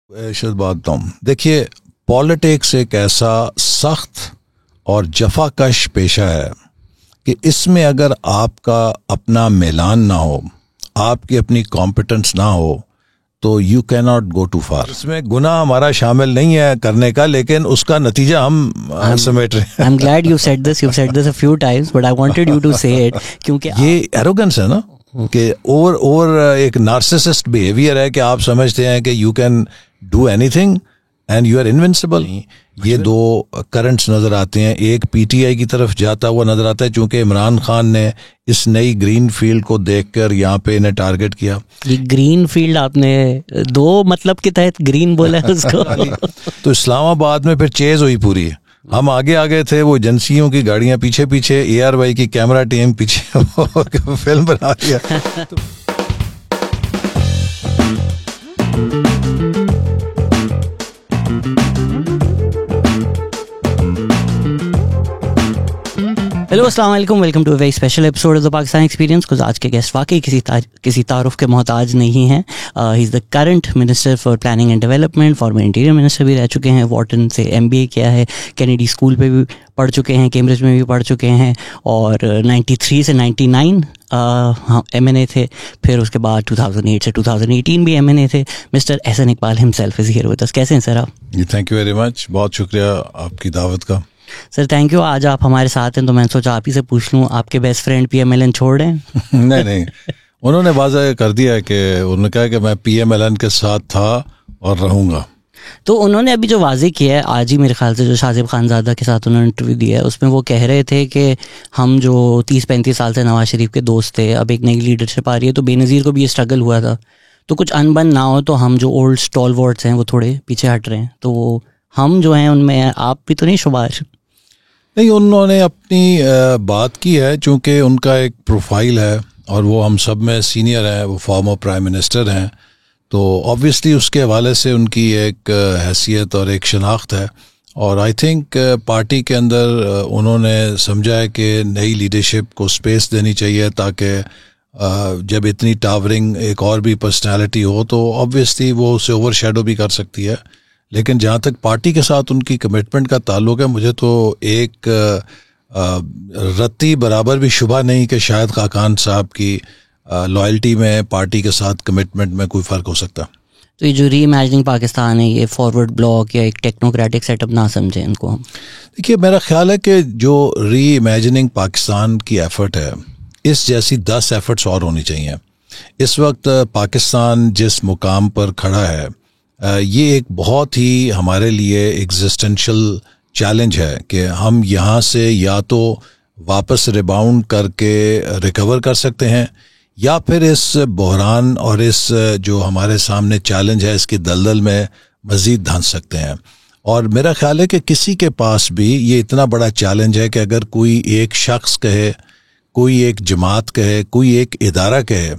शुद्ध बात हूँ। देखिए, पॉलिटिक्स एक ऐसा सख्त और जफाकश पेशा है कि इसमें अगर आपका अपना मैलान ना हो, आपकी अपनी कॉम्पिटेंस ना हो, तो you can not go too far. इसमें गुनाह हमारा शामिल नहीं है करने का, लेकिन उसका नतीजा हम समेट रहे हैं। I'm glad you said this a few times, but I wanted you to say it क्योंकि ये एरोगेंस है ना कि ओवर एक नार्सिसिस्ट बिहेवियर है कि आप समझते हैं कि you can do anything and you are invincible. ये दो करंट्स नजर आते हैं, एक पीटीआई की तरफ जाता हुआ नजर आता है, चूंकि इमरान खान ने इस नई ग्रीन फील्ड को देखकर यहाँ पे इन्हें टारगेट किया। ये ग्रीन फील्ड आपने दो मतलब के तहत ग्रीन बोला है उसको। तो इस्लामाबाद में फिर चेज हुई पूरी, हम आगे आगे थे, वो एजेंसियों की गाड़ियां पीछे पीछे, ARY की कैमरा टीम पीछे फिल्म बना दिया। हेलो अस्सलाम वालेकुम, welcome to a very special episode of the Pakistan experience. कुछ आज के गेस्ट वाकई किसी तारुफ के मोहताज नहीं हैं। He is the current minister for planning and development, farmer interior minister भी रह चुके हैं, वॉर्टन से MBA किया है, कैनेडी स्कूल पे भी पढ़ चुके हैं, कैम्ब्रिज में भी पढ़ चुके हैं, और 93 से 99 MNA थे, फिर उसके बाद 2008 से 2018 भी MNA थे। Mister Ahsan Iqbal himself is here with us. कैसे हैं सर आप? जी, थैंक यू वेरी मच, बहुत शुक्रिया आपकी दावत का। सर थैंक यू, आज आप हमारे साथ हैं तो मैंने सोचा आप ही से पूछ लूँ, आपके बेस्ट फ्रेंड PMLN छोड़ रहे हैं? नहीं, उन्होंने वाज़ह कर दिया है कि उन्होंने कहा कि मैं PMLN के साथ था और रहूँगा। तो उन्होंने अभी जो वाज़ेह किया है आज ही, मेरे ख्याल से जो शाजिब खानज़ादा के साथ उन्होंने इंटरव्यू दिया है, उसमें वो कह रहे थे कि हम जो 30-35 साल से नवाज शरीफ के दोस्त थे, अब एक नई लीडरशिप आ रही है, तो बेनज़ीर को भी ये स्ट्रगल हुआ था, तो कुछ अनबन ना हो तो हम जो ओल्ड स्टॉलवर्ड्स हैं वो थोड़े पीछे हट रहे हैं, तो वो हम जो हैं उनमें आप भी तो नहीं शुमार? नहीं, उन्होंने अपनी बात की है, चूँकि उनका एक प्रोफाइल है और वो हम सब में सीनियर हैं, वो फॉर्मर प्राइम मिनिस्टर हैं, तो ऑब्वियसली उसके हवाले से उनकी एक हैसियत और एक शनाख्त है। और आई थिंक पार्टी के अंदर उन्होंने समझा है कि नई लीडरशिप को स्पेस देनी चाहिए, ताकि जब इतनी टावरिंग एक और भी पर्सनालिटी हो तो ऑब्वियसली वो उसे ओवरशैडो भी कर सकती है। लेकिन जहाँ तक पार्टी के साथ उनकी कमिटमेंट का ताल्लुक है, मुझे तो एक रत्ती बराबर भी शुबा नहीं कि शायद खाकान साहब की लॉयल्टी में, पार्टी के साथ कमिटमेंट में कोई फ़र्क हो सकता। तो ये जो री इमेजिनिंग पाकिस्तान है, ये फॉरवर्ड ब्लॉक या एक टेक्नोक्रेटिक सेटअप ना समझें इनको हम? देखिए, मेरा ख्याल है कि जो री इमेजिनिंग पाकिस्तान की एफ़र्ट है, इस जैसी 10 एफ़र्ट्स और होनी चाहिए। इस वक्त पाकिस्तान जिस मुकाम पर खड़ा है, ये एक बहुत ही हमारे लिए एग्जिस्टेंशियल चैलेंज है कि हम यहाँ से या तो वापस रिबाउंड करके रिकवर कर सकते हैं, या फिर इस बहरान और इस जो हमारे सामने चैलेंज है, इसकी दलदल में मज़ीद धंस सकते हैं। और मेरा ख्याल है कि किसी के पास भी ये इतना बड़ा चैलेंज है कि अगर कोई एक शख्स कहे, कोई एक जमात कहे, कोई एक इदारा कहे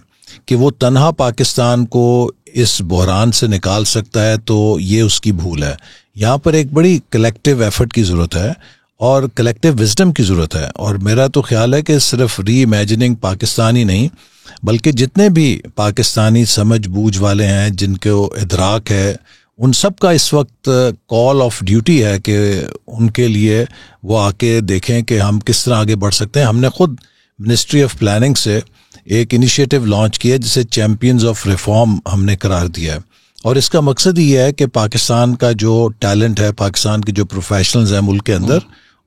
कि वो तन्हा पाकिस्तान को इस बहरान से निकाल सकता है, तो ये उसकी भूल है। यहाँ पर एक बड़ी कलेक्टिव एफर्ट की ज़रूरत है और कलेक्टिव विजडम की ज़रूरत है। और मेरा तो ख्याल है कि सिर्फ री इमेजिनिंग पाकिस्तान ही नहीं, बल्कि जितने भी पाकिस्तानी समझ बूझ वाले हैं, जिनको इदराक है, उन सब का इस वक्त कॉल ऑफ ड्यूटी है कि उनके लिए वो आके देखें कि हम किस तरह आगे बढ़ सकते हैं। हमने खुद मिनिस्ट्री ऑफ प्लानिंग से एक इनिशिएटिव लॉन्च किया जिसे चैम्पियंस ऑफ रिफॉर्म हमने करार दिया है, और इसका मकसद ये है कि पाकिस्तान का जो टैलेंट है, पाकिस्तान के जो प्रोफेशनल्स हैं मुल्क के अंदर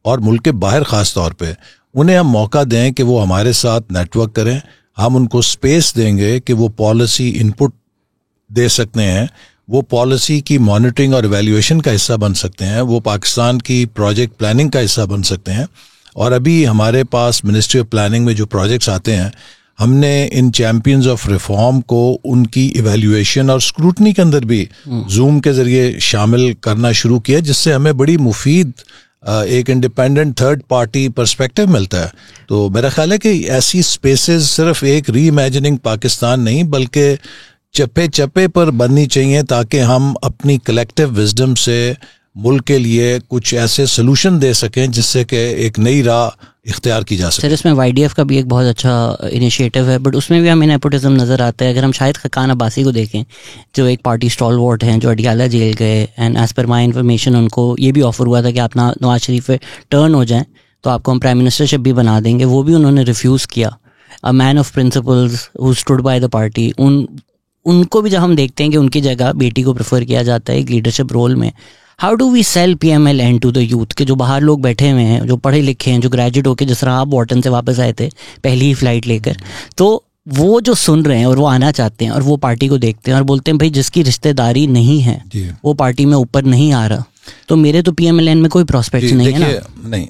और मुल्क के बाहर ख़ास तौर पे, उन्हें हम मौका दें कि वो हमारे साथ नेटवर्क करें। हम उनको स्पेस देंगे कि वो पॉलिसी इनपुट दे सकते हैं, वो पॉलिसी की मॉनिटरिंग और इवैल्यूएशन का हिस्सा बन सकते हैं, वो पाकिस्तान की प्रोजेक्ट प्लानिंग का हिस्सा बन सकते हैं। और अभी हमारे पास मिनिस्ट्री ऑफ प्लानिंग में जो प्रोजेक्ट्स आते हैं, हमने इन चैम्पियंस ऑफ रिफॉर्म को उनकी इवैल्यूएशन और स्क्रूटनी के अंदर भी जूम के ज़रिए शामिल करना शुरू किया, जिससे हमें बड़ी मुफीद एक इंडिपेंडेंट थर्ड पार्टी पर्सपेक्टिव मिलता है। तो मेरा ख्याल है कि ऐसी स्पेसेस सिर्फ एक री इमेजिनिंग पाकिस्तान नहीं, बल्कि चप्पे चप्पे पर बननी चाहिए, ताकि हम अपनी कलेक्टिव विजडम से मुल्क के लिए कुछ ऐसे सोल्यूशन दे सकें जिससे कि एक नई राह इख्तियार की जा सके। सर इसमें YDF का भी एक बहुत अच्छा इनिशिएटिव है, बट उसमें भी हमें नेपोटिज्म नज़र आता है। अगर हम शाहिद खाकान अब्बासी को देखें, जो एक पार्टी स्टॉलवर्ट हैं, जो अडियाला जेल गए, and as per my information उनको ये भी ऑफर हुआ था कि आप नवाज शरीफ पे टर्न हो जाएं तो आपको हम प्राइम मिनिस्टरशिप भी बना देंगे, वो भी उन्होंने रिफ्यूज़ किया। A man of principles who stood by the party, उनको भी जब हम देखते हैं कि उनकी जगह बेटी को प्रेफर किया जाता है एक लीडरशिप रोल में, how do we sell PMLN to the youth के जो बाहर लोग बैठे हुए हैं, जो पढ़े लिखे हैं, जो ग्रेजुएट होके जिस तरह आप वॉर्टन से वापस आए थे पहली ही फ्लाइट लेकर, तो वो जो सुन रहे हैं और वो आना चाहते हैं और वो पार्टी को देखते हैं और बोलते हैं भाई जिसकी रिश्तेदारी नहीं है वो पार्टी में ऊपर नहीं आ रहा, तो मेरे तो PMLN में कोई प्रॉस्पेक्ट नहीं है ना। नहीं,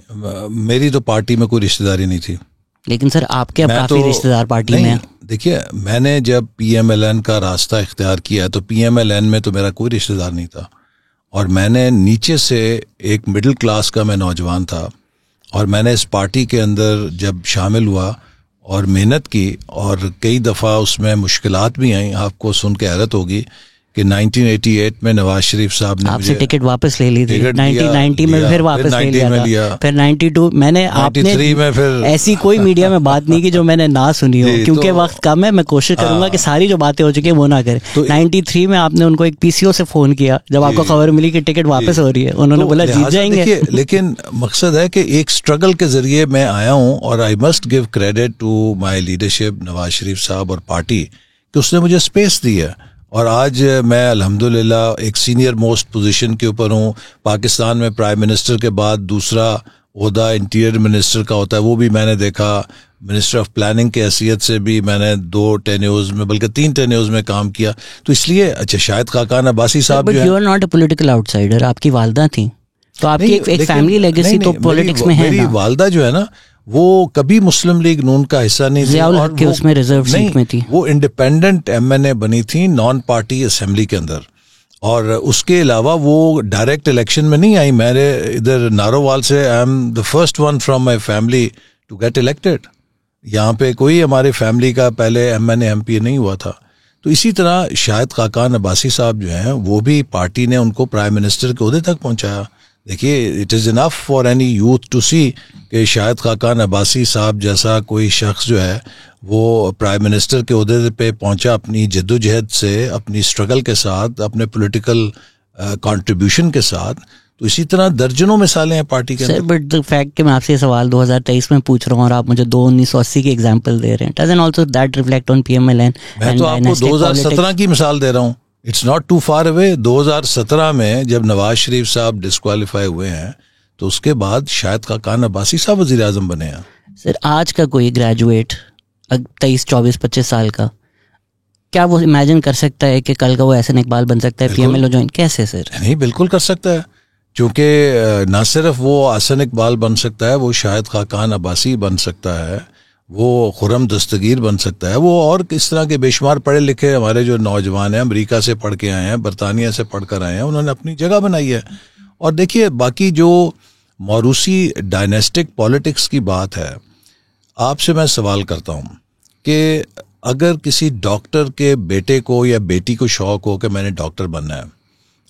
मेरी तो पार्टी में कोई रिश्तेदारी नहीं थी, लेकिन सर आपके अब काफी रिश्तेदार पार्टी में। देखिए, मैंने जब PMLN का रास्ता इख्तियार किया तो PMLN में तो मेरा कोई रिश्तेदार नहीं था, और मैंने नीचे से एक मिडिल क्लास का मैं नौजवान था, और मैंने इस पार्टी के अंदर जब शामिल हुआ और मेहनत की, और कई दफ़ा उसमें मुश्किलात भी आई। आपको सुन के हैरत होगी कि 1988 में नवाज शरीफ साहब ने आपसे टिकट वापस ले ली थी, 1990 में फिर वापस ले लिया था, फिर 92 मैंने आपने में फिर ऐसी कोई मीडिया में बात नहीं की जो मैंने ना सुनी हो, क्योंकि वक्त कम है। मैं कोशिश करूंगा कि सारी जो बातें हो चुकी है वो ना करें। तो 93 में आपने उनको एक PCO से फोन किया जब आपको खबर मिली कि टिकट वापस हो रही है, उन्होंने बोला जीत जाएंगे। लेकिन मकसद है कि एक स्ट्रगल के जरिए मैं आया हूँ, और I must give credit to my leadership, Nawaz Sharif साहब और पार्टी, कि उसने मुझे स्पेस दी है, और आज मैं अल्हम्दुलिल्लाह एक सीनियर मोस्ट पोजीशन के ऊपर हूँ। पाकिस्तान में प्राइम मिनिस्टर के बाद दूसरा ओहदा इंटीरियर मिनिस्टर का होता है, वो भी मैंने देखा। मिनिस्टर ऑफ प्लानिंग के हैसियत से भी मैंने 2 टेन्योर्स में, बल्कि 3 टेन्योर्स में काम किया। तो इसलिए अच्छा, Shahid Khaqan Abbasi sahab, but you are not a political outsider, आपकी वालदा थी, तो आपकी एक फैमिली लेगेसी तो पॉलिटिक्स में है। मेरी वालदा जो है ना, वो कभी मुस्लिम लीग नून का हिस्सा नहीं थी, और वो उसमें रिजर्व सीट में थी। वो इंडिपेंडेंट MNA बनी थी नॉन पार्टी असेंबली के अंदर, और उसके अलावा वो डायरेक्ट इलेक्शन में नहीं आई। मेरे इधर नारोवाल से I am the first one from my family to get elected. यहाँ पे कोई हमारे फैमिली का पहले MNA MP नहीं हुआ था। तो इसी तरह शाहिद खाकान अब्बासी साहब जो हैं, वो भी पार्टी ने उनको प्राइम मिनिस्टर के ओहदे तक पहुंचाया। देखिए, it is enough for any youth to see कि शाहिद खाकान अब्बासी साहब जैसा कोई शख्स जो है वो प्राइम मिनिस्टर के ओहदे पे पहुंचा अपनी जद्दोजहद से, अपनी स्ट्रगल के साथ, अपने पॉलिटिकल कंट्रीब्यूशन के साथ। तो इसी तरह दर्जनों मिसालें हैं पार्टी के अंदर। बट द फैक्ट कि मैं आपसे सवाल 2023 में पूछ रहा हूँ और आप मुझे 1980 की एग्जांपल दे रहे हैं, doesn't also that reflect on PMLN? मैं तो आपको 2017 की मिसाल दे रहा हूँ, it's not too far away. 2017 में जब नवाज शरीफ साहब डिस्क्वालीफाई हुए हैं, तो उसके बाद शाहिद खाकान अब्बासी साहब वज़ीर आज़म बने हैं। सर, आज का कोई ग्रेजुएट 23, 24, 25 साल का, क्या वो इमेजिन कर सकता है कि कल का वो एहसन इकबाल बन सकता है, PMLO ज्वाइन? कैसे सर? नहीं, बिल्कुल कर सकता है, क्योंकि ना सिर्फ वो एहसन इकबाल बन सकता है, वो शाहिद खाकान अब्बासी बन सकता है, वो खुर्रम दस्तगीर बन सकता है, वो और किस तरह के बेशुमार पढ़े लिखे हमारे जो नौजवान हैं, अमेरिका से पढ़ के आए हैं, बरतानिया से पढ़ कर आए हैं, उन्होंने अपनी जगह बनाई है। और देखिए, बाकी जो मौरूसी डायनेस्टिक पॉलिटिक्स की बात है, आपसे मैं सवाल करता हूँ कि अगर किसी डॉक्टर के बेटे को या बेटी को शौक हो कि मैंने डॉक्टर बनना है,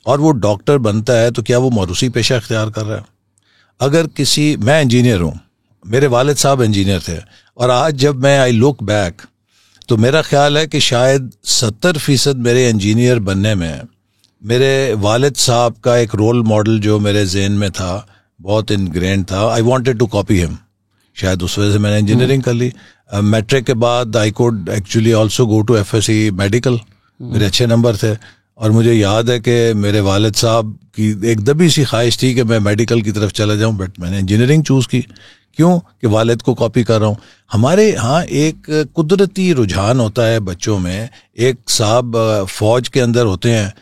और वो डॉक्टर बनता है, तो क्या वो मौरूसी पेशा इख्तियार कर रहा है? अगर मैं इंजीनियर हूँ, मेरे वालिद साहब इंजीनियर थे, और आज जब मैं आई लुक बैक, तो मेरा ख्याल है कि शायद 70% मेरे इंजीनियर बनने में मेरे वालिद साहब का एक रोल मॉडल जो मेरे ज़हन में था, बहुत इनग्रेंड था। I wanted to copy him, शायद उस वजह से मैंने इंजीनियरिंग कर ली। मैट्रिक के बाद I could actually also go to FSC medical, मेरे अच्छे नंबर थे, और मुझे याद है कि मेरे वालिद साहब की एक दबी सी ख्वाहिश थी कि मैं मेडिकल की तरफ चला जाऊं, बट मैंने इंजीनियरिंग चूज़ की। क्यों? कि वालिद को कॉपी कर रहा हूँ। हमारे यहाँ एक कुदरती रुझान होता है बच्चों में। एक साहब फौज के अंदर होते हैं,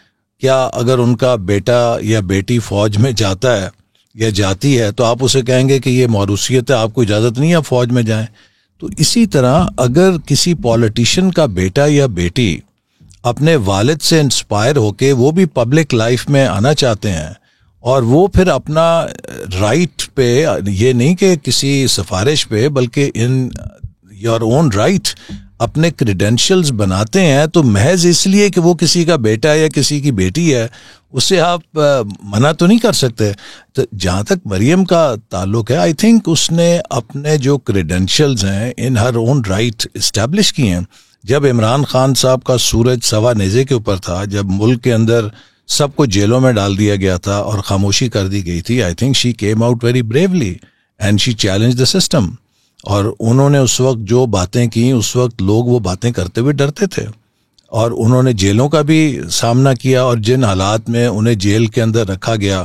क्या अगर उनका बेटा या बेटी फौज में जाता है या जाती है, तो आप उसे कहेंगे कि ये मौरूसियत है, आपको इजाज़त नहीं है आप फौज में जाएं? तो इसी तरह अगर किसी पॉलिटिशियन का बेटा या बेटी अपने वालिद से इंस्पायर होके वो भी पब्लिक लाइफ में आना चाहते हैं, और वो फिर अपना राइट पे, ये नहीं कि किसी सिफारिश पे, बल्कि इन योर ओन राइट अपने क्रेडेंशियल्स बनाते हैं तो महज इसलिए कि वो किसी का बेटा है या किसी की बेटी है, उससे आप मना तो नहीं कर सकते। तो जहाँ तक मरियम का ताल्लुक है, आई थिंक उसने अपने जो क्रेडेंशियल्स हैं इन हर ओन राइट इस्टेब्लिश किए हैं। जब इमरान खान साहब का सूरज सवा नेज़े के ऊपर था, जब मुल्क के अंदर सबको जेलों में डाल दिया गया था और खामोशी कर दी गई थी, I think she came out very bravely and she challenge the system. और उन्होंने उस वक्त जो बातें की, उस वक्त लोग वो बातें करते हुए डरते थे, और उन्होंने जेलों का भी सामना किया, और जिन हालात में उन्हें जेल के अंदर रखा गया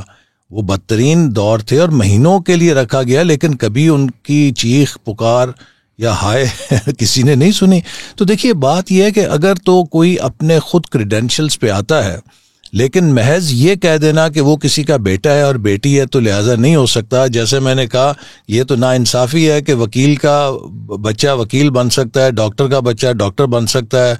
वो बदतरीन दौर थे और महीनों के लिए रखा गया, लेकिन कभी उनकी चीख पुकार या हाय किसी ने नहीं सुनी। तो देखिए बात यह है कि अगर तो कोई अपने खुद क्रेडेंशियल्स पे आता है, लेकिन महज ये कह देना कि वो किसी का बेटा है और बेटी है तो लिहाजा नहीं हो सकता, जैसे मैंने कहा ये तो नाइंसाफ़ी है कि वकील का बच्चा वकील बन सकता है, डॉक्टर का बच्चा डॉक्टर बन सकता है,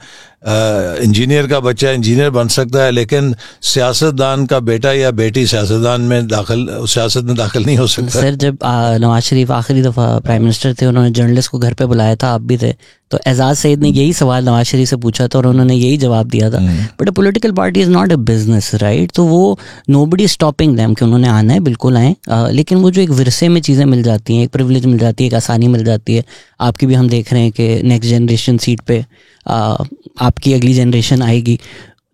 इंजीनियर का बच्चा इंजीनियर बन सकता है, लेकिन सियासतदान का बेटा या बेटी सियासत में दाखिल नहीं हो सकता। सर जब नवाज शरीफ आखिरी दफ़ा प्राइम मिनिस्टर थे, उन्होंने जर्नलिस्ट को घर पे बुलाया था, आप भी थे, तो एजाज सईद ने यही सवाल नवाज शरीफ से पूछा था और उन्होंने यही जवाब दिया था, but a political party is not a business, right? तो वो नोबडी स्टॉपिंग देम कि उन्होंने आना है, बिल्कुल आए, लेकिन वो जो एक विरसे में चीज़ें मिल जाती हैं, एक प्रिविलेज मिल जाती है, एक आसानी मिल जाती है। आपकी भी हम देख रहे हैं कि नेक्स्ट जनरेशन सीट पे आपकी अगली जनरेशन आएगी।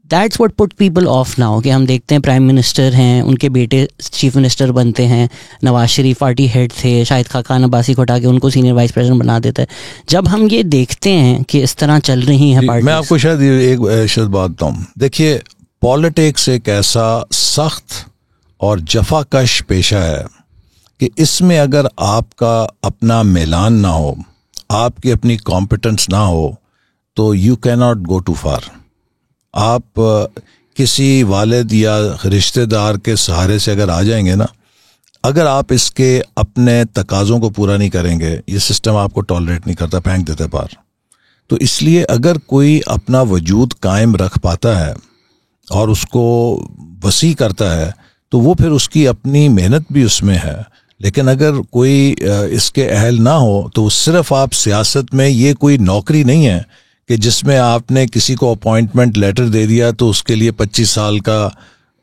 That's what put people of now, कि हम देखते हैं प्राइम मिनिस्टर हैं, उनके बेटे चीफ मिनिस्टर बनते हैं, नवाज शरीफ पार्टी हेड थे, शाहिद खान अब्बासी को हटा के उनको सीनियर वाइस प्रेसिडेंट बना देता है। जब हम ये देखते हैं कि इस तरह चल रही हैं पार्टी, मैं आपको शायद एक बात बताऊं, देखिए पॉलिटिक्स एक ऐसा सख्त और जफाकश पेशा है कि इसमें अगर आपका अपना मैलान ना हो, आपकी अपनी कॉम्पिटेंस ना हो, तो you can not go too far. आप किसी वालिद या रिश्तेदार के सहारे से अगर आ जाएंगे ना, अगर आप इसके अपने तकाज़ों को पूरा नहीं करेंगे, ये सिस्टम आपको टॉलरेट नहीं करता, फेंक देता है पार। तो इसलिए अगर कोई अपना वजूद कायम रख पाता है और उसको वसी करता है, तो वो फिर उसकी अपनी मेहनत भी उसमें है। लेकिन अगर कोई इसके अहल ना हो, तो सिर्फ आप सियासत में, ये कोई नौकरी नहीं है कि जिसमें आपने किसी को अपॉइंटमेंट लेटर दे दिया तो उसके लिए 25 साल का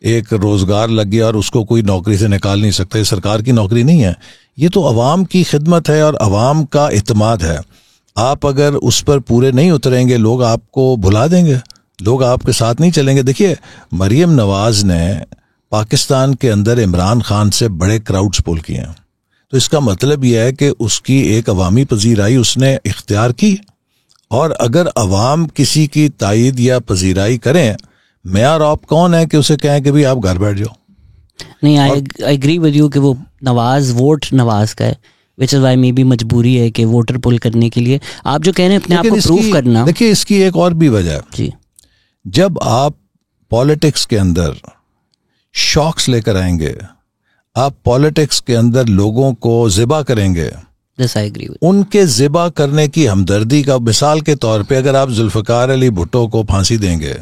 एक रोज़गार लग गया और उसको कोई नौकरी से निकाल नहीं सकता। ये सरकार की नौकरी नहीं है, ये तो अवाम की खिदमत है और अवाम का इत्मीनान है। आप अगर उस पर पूरे नहीं उतरेंगे, लोग आपको भुला देंगे, लोग आपके साथ नहीं चलेंगे। देखिए मरियम नवाज ने पाकिस्तान के अंदर इमरान खान से बड़े क्राउड्स पुल किए हैं, तो इसका मतलब यह है कि उसकी एक अवामी पजीराई उसने इख्तियार की, और अगर अवाम किसी की तायद या पजीराई करें, मैं और आप कौन है कि उसे कहें कि भाई आप घर बैठ जाओ। नहीं, आई एग्री विद यू कि वो नवाज वोट नवाज का है, which is why may be मजबूरी है कि वोटर पुल करने के लिए आप जो कह रहे हैं अपने आप को प्रूव करना। देखिए इसकी एक और भी वजह है जी, जब आप पॉलिटिक्स के अंदर शॉक्स लेकर आएंगे, आप पॉलिटिक्स के अंदर लोगों को ज़िबा करेंगे, उनके ज़िबा करने की हमदर्दी का, मिसाल के तौर पे अगर आप जुल्फ़िकार अली भुट्टो को फांसी देंगे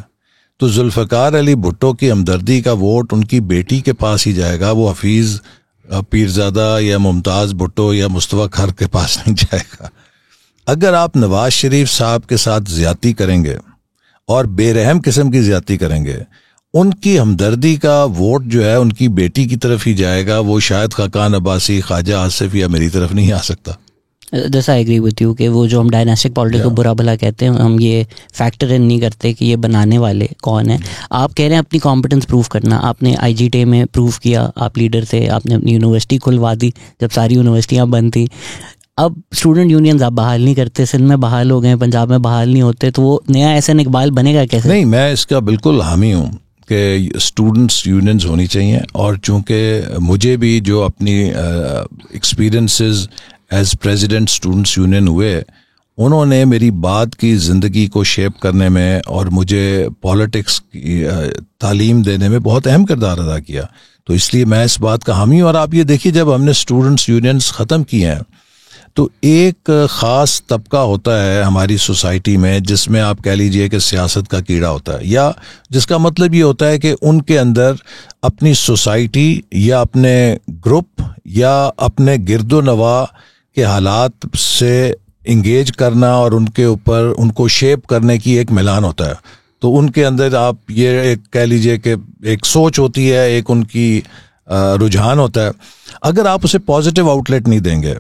तो जुल्फ़िकार अली भुट्टो की हमदर्दी का वोट उनकी बेटी के पास ही जाएगा, वो हफीज़ पीरज़ादा या मुमताज़ भुट्टो या मुस्तफ़ा खर के पास नहीं जाएगा। अगर आप नवाज शरीफ साहब के साथ ज़्यादती करेंगे और बेरहम किस्म की ज़्यादती करेंगे, उनकी हमदर्दी का वोट जो है उनकी बेटी की तरफ ही जाएगा, वो शायद खान अब्बासी, ख्वाजा आसिफ या मेरी तरफ नहीं आ सकता। जैसा आई एग्री विद यू कि वो जो हम डायनास्टिक पॉलिटिक्स को बुरा भला कहते हैं, हम ये फैक्टर इन नहीं करते कि ये बनाने वाले कौन है। आप कह रहे हैं अपनी कॉम्पिटेंस प्रूव करना, आपने IGT में प्रूव किया, आप लीडर थे, आपने अपनी यूनिवर्सिटी खुलवा दी जब सारी यूनिवर्सिटियाँ बंद थी। अब स्टूडेंट यूनियंस आप बहाल नहीं करते, सिंध में बहाल हो गए, पंजाब में बहाल नहीं होते, तो वो नया एहसन इकबाल बनेगा कैसे? नहीं, मैं इसका बिल्कुल हामी हूँ कि स्टूडेंट्स यूनियंस होनी चाहिए, और चूँकि मुझे भी जो अपनी experiences as president students union हुए, उन्होंने मेरी बाद की ज़िंदगी को शेप करने में और मुझे पॉलिटिक्स की तालीम देने में बहुत अहम किरदार अदा किया, तो इसलिए मैं इस बात का हामी हूँ। और आप ये देखिए, जब हमने स्टूडेंट्स यूनियंस ख़त्म किए हैं तो एक ख़ास तबका होता है हमारी सोसाइटी में जिसमें आप कह लीजिए कि सियासत का कीड़ा होता है, या जिसका मतलब ये होता है कि उनके अंदर अपनी सोसाइटी या अपने ग्रुप या अपने गिरदो नवा के हालात से इंगेज करना और उनके ऊपर उनको शेप करने की एक मिलान होता है। तो उनके अंदर आप ये एक कह लीजिए कि एक सोच होती है, एक उनकी रुझान होता है। अगर आप उसे पॉजिटिव आउटलेट नहीं देंगे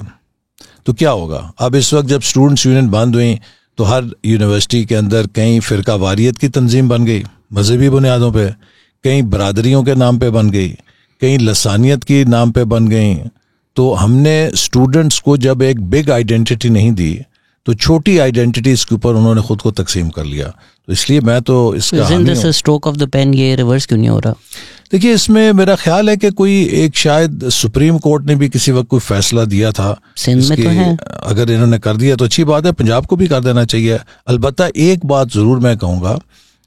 तो क्या होगा? अब इस वक्त जब स्टूडेंट्स यूनियन बंद हुई तो हर यूनिवर्सिटी के अंदर कहीं फ़िरका वारियत की तंजीम बन गई मजहबी बुनियादों पे, कहीं बरादरियों के नाम पे बन गई, कहीं लसानियत के नाम पे बन गई। तो हमने स्टूडेंट्स को जब एक बिग आइडेंटिटी नहीं दी तो छोटी आइडेंटिटीज के ऊपर उन्होंने खुद को तकसीम कर लिया। तो इसलिए मैं तो इसका स्ट्रोक ऑफ द पेन ये रिवर्स क्यों नहीं हो रहा? देखिए, इसमें मेरा ख्याल है कि कोई एक शायद सुप्रीम कोर्ट ने भी किसी वक्त कोई फैसला दिया था सिंध में तो है। अगर इन्होंने कर दिया तो अच्छी बात है, पंजाब को भी कर देना चाहिए। अलबत्ता एक बात ज़रूर मैं कहूँगा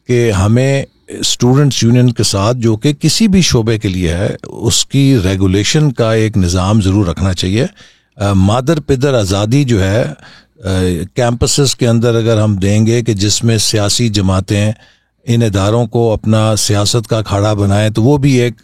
कि हमें स्टूडेंट्स यूनियन के साथ, जो कि किसी भी शोबे के लिए है, उसकी रेगुलेशन का एक निज़ाम ज़रूर रखना चाहिए। मादर पिदर आज़ादी जो है कैंपसेस के अंदर अगर हम देंगे कि जिसमें सियासी जमातें इन इदारों को अपना सियासत का अखाड़ा बनाएं, तो वो भी एक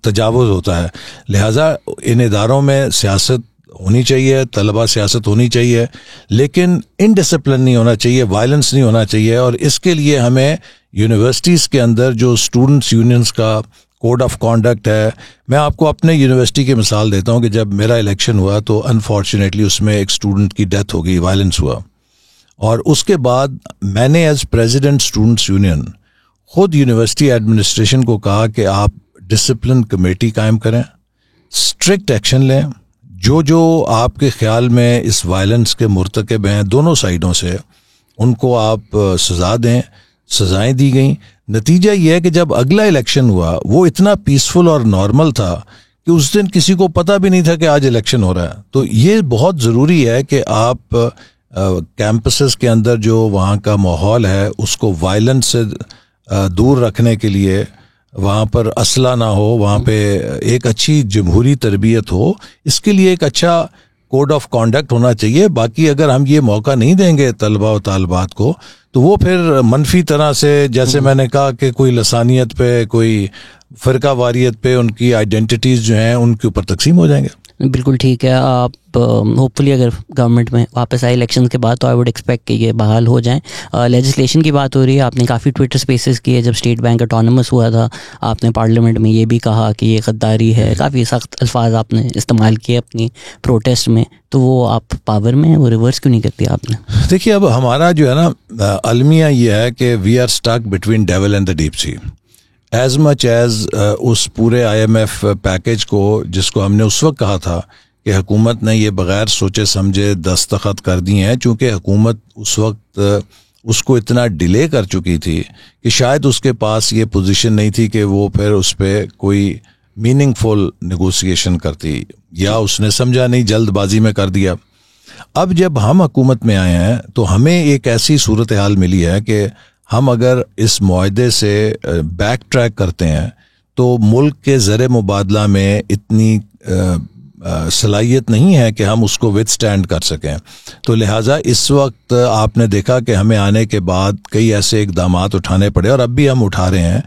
तजावुज़ होता है। लिहाजा इन इदारों में सियासत होनी चाहिए, तलबा सियासत होनी चाहिए, लेकिन इनडिसिप्लिन नहीं होना चाहिए, वायलेंस नहीं होना चाहिए। और इसके लिए हमें यूनिवर्सिटीज़ के अंदर जो स्टूडेंट्स यूनियंस का कोड ऑफ कॉन्डक्ट है, मैं आपको अपने यूनिवर्सिटी की मिसाल देता हूँ कि जब मेरा इलेक्शन हुआ तो अनफॉर्चुनेटली उसमें एक स्टूडेंट की डेथ हो गई, वायलेंस हुआ। और उसके बाद मैंने एज प्रेसिडेंट स्टूडेंट्स यूनियन खुद यूनिवर्सिटी एडमिनिस्ट्रेशन को कहा कि आप डिसिप्लिन कमेटी कायम करें, स्ट्रिक्ट एक्शन लें, जो आपके ख्याल में इस वायलेंस के मुर्तकब हैं दोनों साइडों से, उनको आप सज़ा दें। सज़ाएं दी गई। नतीजा ये है कि जब अगला इलेक्शन हुआ वो इतना पीसफुल और नॉर्मल था कि उस दिन किसी को पता भी नहीं था कि आज इलेक्शन हो रहा है। तो ये बहुत ज़रूरी है कि आप कैंपसेस के अंदर जो वहाँ का माहौल है उसको वायलेंस से दूर रखने के लिए, वहाँ पर असला ना हो, वहाँ पे एक अच्छी जमहूरी तरबियत हो, इसके लिए एक अच्छा कोड ऑफ कॉन्डक्ट होना चाहिए। बाकी अगर हम ये मौका नहीं देंगे तलबा और तालबात को, तो वो फिर मनफी तरह से, जैसे मैंने कहा कि कोई लसानियत पे, कोई फ़िरका वारियत पे उनकी आइडेंटिटीज़ जो हैं उनके ऊपर तकसीम हो जाएंगे। बिल्कुल ठीक है। आप होपफुली अगर गवर्नमेंट में वापस आए इलेक्शन के बाद तो आई वुड एक्सपेक्ट कि ये बहाल हो जाएं। लेजिस्लेशन की बात हो रही है, आपने काफ़ी ट्विटर स्पेसेस किए जब स्टेट बैंक ऑटोनमस हुआ था, आपने पार्लियामेंट में ये भी कहा कि ये गद्दारी है, काफ़ी सख्त अल्फाज आपने इस्तेमाल किए अपनी प्रोटेस्ट में। तो वो आप पावर में वो रिवर्स क्यों नहीं कर दिया आपने? देखिए, अब हमारा जो है ना अलमिया ये है कि we are stuck between devil and the deep sea. As much as उस पूरे IMF पैकेज को, जिसको हमने उस वक्त कहा था कि हुकूमत ने ये बग़ैर सोचे समझे दस्तखत कर दिए हैं, चूँकि हुकूमत उस वक्त उसको इतना डिले कर चुकी थी कि शायद उसके पास ये पोजीशन नहीं थी कि वो फिर उस पर कोई मीनिंगफुल नेगोशिएशन करती, या उसने समझा नहीं, जल्दबाजी में कर दिया। अब जब हम हुकूमत में आए हैं तो हमें एक ऐसी सूरत हाल मिली है कि हम अगर इस मुआहदे से बैक ट्रैक करते हैं तो मुल्क के ज़र मुबादला में इतनी सलाहियत नहीं है कि हम उसको विथस्टैंड कर सकें। तो लिहाजा इस वक्त आपने देखा कि हमें आने के बाद कई ऐसे इक़दामात उठाने पड़े, और अब भी हम उठा रहे हैं,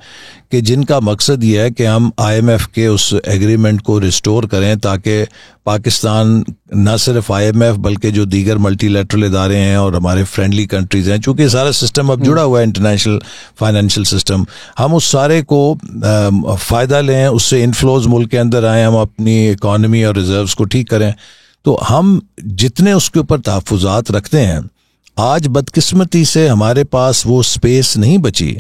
कि जिनका मकसद ये है कि हम IMF के उस एग्रीमेंट को रिस्टोर करें, ताकि पाकिस्तान न सिर्फ IMF बल्कि जो दीगर मल्टीलैटरल इदारे हैं और हमारे फ्रेंडली कंट्रीज़ हैं, चूँकि सारा सिस्टम अब जुड़ा हुआ है, इंटरनेशनल फाइनेंशियल सिस्टम, हम उस सारे को फ़ायदा लें, उससे इन्फ्लोज मुल्क के अंदर आएँ, हम अपनी इकॉनमी और रिजर्व्स को ठीक करें। तो हम जितने उसके ऊपर तहफ़्फ़ुज़ात रखते हैं, आज बदकिस्मती से हमारे पास वो स्पेस नहीं बची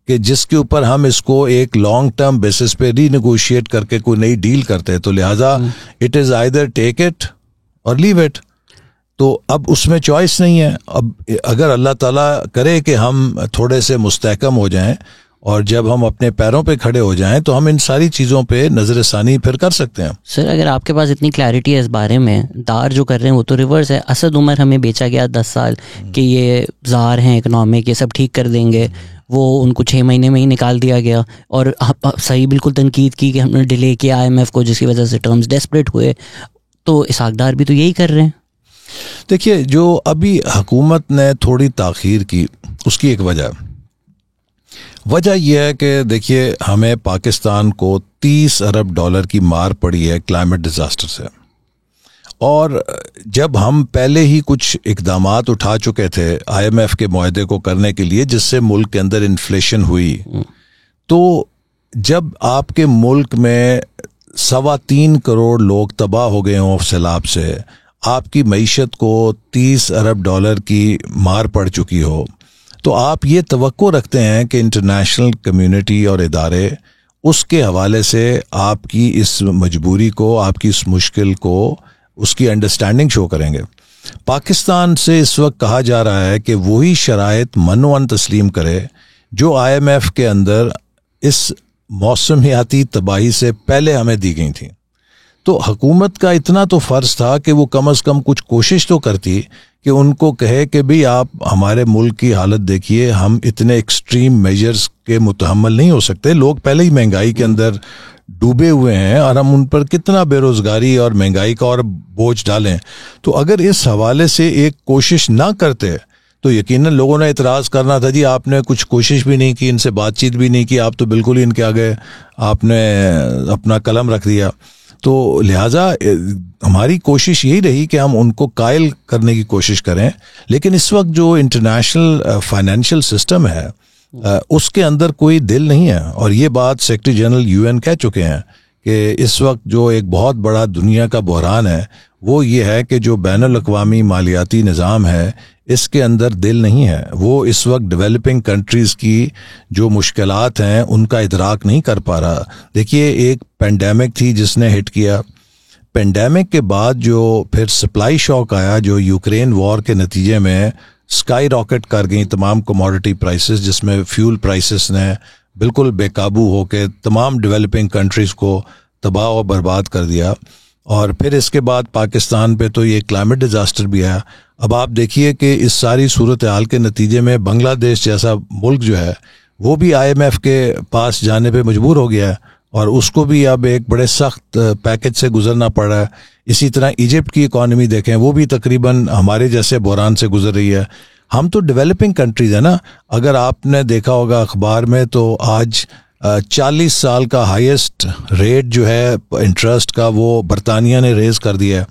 कि जिसके ऊपर हम इसको एक लॉन्ग टर्म बेसिस पे रीनेगोशिएट करके कोई नई डील करते हैं। तो लिहाजा it is either take it or leave it. तो अब उसमें चॉइस नहीं है। अब अगर अल्लाह ताला करे कि हम थोड़े से मुस्तहकम हो जाएं और जब हम अपने पैरों पे खड़े हो जाएं तो हम इन सारी चीज़ों पे नज़रसानी फिर कर सकते हैं। सर, अगर आपके पास इतनी क्लैरिटी है इस बारे में, दार जो कर रहे हैं वो तो रिवर्स है। असद उमर हमें बेचा गया 10 साल कि ये जार हैं इकनॉमिक, ये सब ठीक कर देंगे, वो उनको 6 महीने में ही निकाल दिया गया। और सही बिल्कुल तनकीद की कि हमने डिले किया IMF को, जिसकी वजह से टर्म्स डेस्परेट हुए। तो इसहाकदार भी तो यही कर रहे हैं। देखिए, जो अभी हुकूमत ने थोड़ी ताख़ीर की, उसकी एक वजह यह है कि देखिए, हमें पाकिस्तान को $30 अरब की मार पड़ी है क्लाइमेट डिज़ास्टर से, और जब हम पहले ही कुछ इकदामात उठा चुके थे IMF के मुआहदे को करने के लिए, जिससे मुल्क के अंदर इन्फ्लेशन हुई, तो जब आपके मुल्क में 3.25 करोड़ लोग तबाह हो गए हों सैलाब से, आपकी मईशत को $30 अरब की मार पड़ चुकी हो, तो आप ये तवक्को रखते हैं कि इंटरनेशनल कम्युनिटी और इदारे उसके हवाले से आपकी इस मजबूरी को, आपकी इस मुश्किल को, उसकी अंडरस्टैंडिंग शो करेंगे। पाकिस्तान से इस वक्त कहा जा रहा है कि वही शराइत मनोअन तस्लीम करे जो IMF के अंदर इस मौसमियाती तबाही से पहले हमें दी गई थी। तो हुकूमत का इतना तो फ़र्ज़ था कि वो कम से कम कुछ कोशिश तो करती कि उनको कहे कि भाई आप हमारे मुल्क की हालत देखिए, हम इतने एक्सट्रीम मेजर्स के मुतहम्मल नहीं हो सकते। लोग पहले ही महंगाई के अंदर डूबे हुए हैं और हम उन पर कितना बेरोज़गारी और महंगाई का और बोझ डालें। तो अगर इस हवाले से एक कोशिश ना करते तो यकीनन लोगों ने इतराज़ करना था, जी आपने कुछ कोशिश भी नहीं की, इनसे बातचीत भी नहीं की, आप तो बिल्कुल ही इनके आगे आपने अपना कलम रख दिया। तो लिहाजा हमारी कोशिश यही रही कि हम उनको कायल करने की कोशिश करें। लेकिन इस वक्त जो इंटरनेशनल फाइनेंशियल सिस्टम है उसके अंदर कोई दिल नहीं है, और ये बात सेक्रेटरी जनरल UN कह चुके हैं कि इस वक्त जो एक बहुत बड़ा दुनिया का बहरान है वो ये है कि जो बैनुल अक़वामी मालियाती निज़ाम है इसके अंदर दिल नहीं है। वो इस वक्त डेवलपिंग कंट्रीज़ की जो मुश्किलात हैं उनका इदराक नहीं कर पा रहा। देखिए, एक पेंडेमिक थी जिसने हिट किया, पेंडेमिक के बाद जो फिर सप्लाई शॉक आया, जो यूक्रेन वॉर के नतीजे में स्काई रॉकेट कर गई तमाम कमोडिटी प्राइसेस, जिसमें फ्यूल प्राइसेस ने बिल्कुल बेकाबू होकर तमाम डेवलपिंग कंट्रीज़ को तबाह और बर्बाद कर दिया। और फिर इसके बाद पाकिस्तान पे तो ये क्लाइमेट डिज़ास्टर भी आया। अब आप देखिए कि इस सारी सूरत हाल के नतीजे में बांग्लादेश जैसा मुल्क जो है वो भी IMF के पास जाने पे मजबूर हो गया है, और उसको भी अब एक बड़े सख्त पैकेज से गुजरना पड़ रहा है। इसी तरह इजिप्ट की इकॉनमी देखें, वो भी तकरीबन हमारे जैसे बहरान से गुजर रही है। हम तो डेवलपिंग कंट्रीज है ना। अगर आपने देखा होगा अखबार में तो आज 40 साल का हाईएस्ट रेट जो है इंटरेस्ट का वो बरतानिया ने रेज कर दिया है।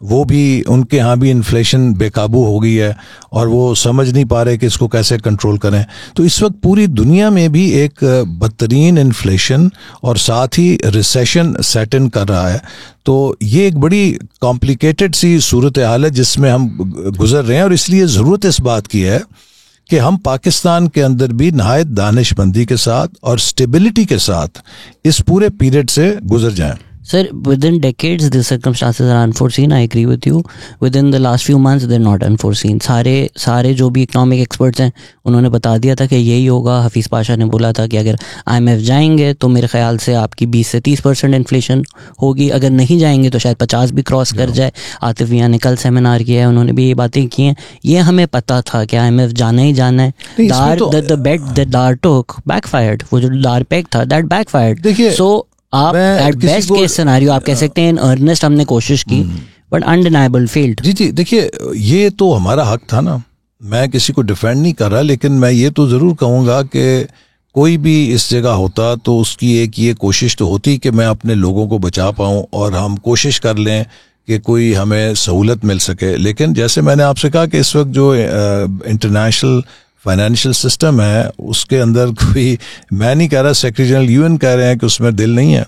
वो भी उनके यहाँ भी इन्फ्लेशन बेकाबू हो गई है और वो समझ नहीं पा रहे कि इसको कैसे कंट्रोल करें। तो इस वक्त पूरी दुनिया में भी एक बदतरीन इन्फ्लेशन और साथ ही रिसेशन सेट इन कर रहा है। तो ये एक बड़ी कॉम्प्लिकेटेड सी सूरत हाल है जिसमें हम गुजर रहे हैं, और इसलिए ज़रूरत इस बात की है कि हम पाकिस्तान के अंदर भी नहायत दानिशमंदी के साथ और स्टेबिलिटी के साथ इस पूरे पीरियड से गुजर जाएं। Sir, within decades, the circumstances are unforeseen. I agree with you. Within the last few months, they're not unforeseen. सारे जो भी इकोनॉमिक एक्सपर्ट्स हैं उन्होंने बता दिया था कि यही होगा। हफीज़ पाशा ने बोला था कि अगर IMF जाएंगे तो मेरे ख्याल से आपकी 20 से 30% इन्फ्लेशन होगी, अगर नहीं जाएंगे तो शायद 50 भी क्रॉस कर जाए। आतिफ मियां ने कल सेमिनार किया है, उन्होंने भी ये बातें की हैं। ये हमें पता था कि IMF जाना ही जाना है। The bet that Dar took backfired, वो जो डार पेग था दैट बैकफायर्ड। देखिए, सो आप एट बेस्ट केस सिनेरियो आप कह सकते हैं इन अर्नेस्ट हमने कोशिश की बट अनडिनाइबल फेल्ड। जी, देखिए ये तो हमारा हक था ना, मैं किसी को डिफेंड नहीं कर रहा, लेकिन मैं ये तो ज़रूर कहूँगा कि कोई भी इस जगह होता तो उसकी एक ये कोशिश तो होती कि मैं अपने लोगों को बचा पाऊँ और हम कोशिश कर लें कि कोई हमें सहूलत मिल सके। लेकिन जैसे मैंने आपसे कहा कि इस वक्त जो इंटरनेशनल फाइनेंशियल सिस्टम है उसके अंदर कोई, मैं नहीं कह रहा, सेक्रेटरी जनरल UN कह रहे हैं कि उसमें दिल नहीं है,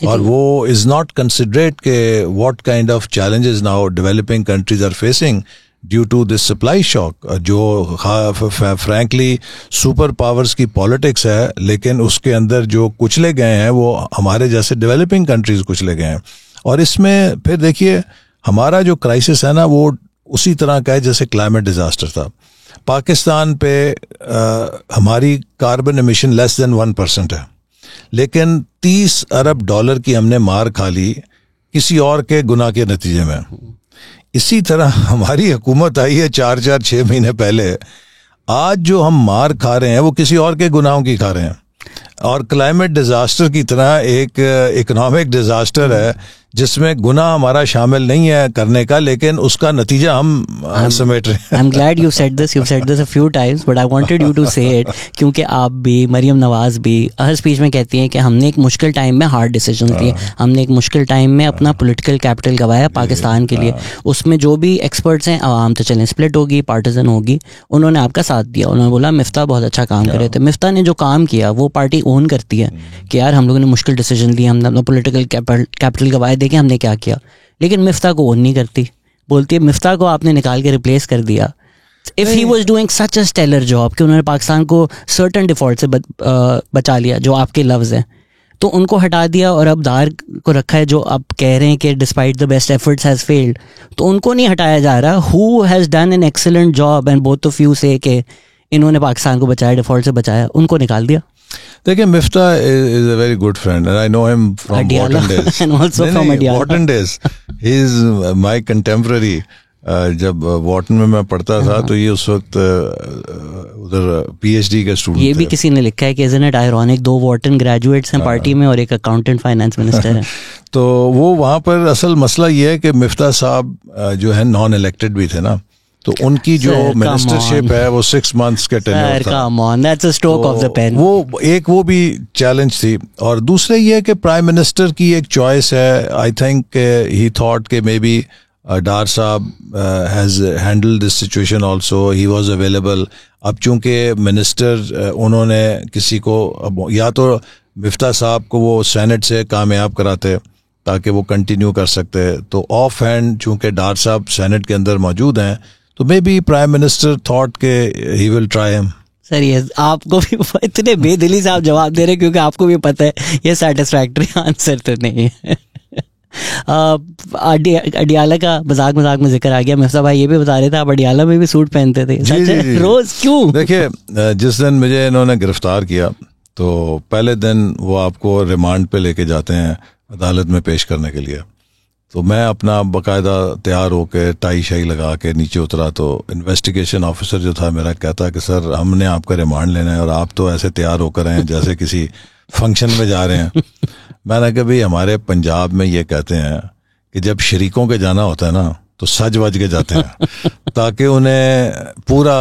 और वो इज़ नॉट कंसिडरेट के what kind of challenges now developing countries are facing due to this supply shock, जो फ्रैंकली सुपर पावर्स की पॉलिटिक्स है, लेकिन उसके अंदर जो कुचले गए हैं वो हमारे जैसे डेवलपिंग कंट्रीज कुचले गए हैं। और इसमें फिर देखिए हमारा जो क्राइसिस है ना वो उसी तरह का है जैसे क्लाइमेट डिजास्टर था। पाकिस्तान पे हमारी कार्बन एमिशन लेस देन 1% है, लेकिन $30 अरब की हमने मार खा ली किसी और के गुनाह के नतीजे में। इसी तरह हमारी हुकूमत आई है 4-6 महीने पहले, आज जो हम मार खा रहे हैं वो किसी और के गुनाहों की खा रहे हैं। और क्लाइमेट डिजास्टर की तरह एक इकोनॉमिक डिजास्टर है जिसमें गुनाह हमारा शामिल नहीं है करने का, लेकिन उसका नतीजा हम समेट रहे हैं। I'm glad you said this. You've said this a few times, but I wanted you to say it क्योंकि आप भी, मरियम नवाज भी हर स्पीच में कहती हैं कि हमने एक मुश्किल टाइम में हार्ड डिसीजन लिए, हमने एक मुश्किल टाइम में अपना पॉलिटिकल कैपिटल गवाया पाकिस्तान के लिए। उसमें जो भी एक्सपर्ट्स हैं, आवाम तो चलें स्प्लिट होगी, पार्टिजन होगी, उन्होंने आपका साथ दिया। उन्होंने बोला मिफ्ता बहुत अच्छा काम कर रहे थे। मिफ्ता ने जो काम किया वो पार्टी ओन करती है कि यार हम लोगों ने मुश्किल डिसीजन लिया, हमने अपना पॉलिटिकल कैपिटल गवाया, देखें हमने क्या किया। लेकिन मिफ्ता को ओन नहीं करती, बोलती है मिफ्ता को आपने निकाल के रिप्लेस कर दिया। If he was doing such a stellar job कि उन्होंने पाकिस्तान को सर्टेन डिफॉल्ट से बचा लिया, जो आपके लफ्ज़ हैं, तो उनको हटा दिया और अब दार को रखा है, जो आप कह रहे हैं कि despite the best efforts has failed, तो उनको नहीं हटाया जा रहा। Who has done an excellent job and both of you से कि इन्होंने पाकिस्तान को बचाया, डिफॉल्ट से बचाया, उनको निकाल दिया। देखिए, Miftah is a very good friend and I know him from Wharton days and also from Adiala. Wharton days he is my contemporary. जब वॉटन में मैं पढ़ता था तो ये उस वक्त उधर पीएचडी का स्टूडेंट। ये भी किसी ने लिखा है कि isn't it ironic, 2 Wharton graduates हैं पार्टी में और एक अकाउंटेंट फाइनेंस मिनिस्टर है। तो वो वहाँ पर असल मसला ये है कि मिफ्ता साहब जो है नॉन इलेक्टेड भी थे ना, तो उनकी जो मिनिस्टरशिप है वो 6 months के टेन्योर था। Come on, that's a stroke of the pen. वो भी चैलेंज थी। और दूसरा ये है कि प्राइम मिनिस्टर की एक चॉइस है। आई थिंक ही थॉट के मे बी डार साहब has handled this situation also, he was available. अब चूंकि मिनिस्टर उन्होंने किसी को, या तो मिफ्ता साहब को वो सेनेट से कामयाब कराते ताकि वो कंटिन्यू कर सकते, तो ऑफ हैंड चूंकि डार साहब सेनेट के अंदर मौजूद हैं, तो may be prime minister thought के he will try him. Sir ये आपको भी इतने बेदिली से आप जवाब दे रहे हैं क्योंकि आपको भी पता है ये सेटिस्फैक्टरी आंसर तो नहीं है। अडियाला का मजाक में जिक्र आ गया। मिफ्ता भाई ये भी बता रहे थे आप अडियाला में भी सूट पहनते थे। जी। रोज क्यों? देखिए, जिस दिन मुझे इन्होंने गिरफ्तार किया तो पहले दिन वो आपको रिमांड पे लेके जाते हैं अदालत में पेश करने के लिए। तो मैं अपना बाकायदा तैयार होकर टाई शाई लगा के नीचे उतरा, तो इन्वेस्टिगेशन ऑफिसर जो था मेरा कहता कि सर हमने आपका रिमांड लेना है और आप तो ऐसे तैयार होकर हैं जैसे किसी फंक्शन में जा रहे हैं। मैंने कहा भाई हमारे पंजाब में ये कहते हैं कि जब शरीकों के जाना होता है ना तो सज वज के जाते हैं ताकि उन्हें पूरा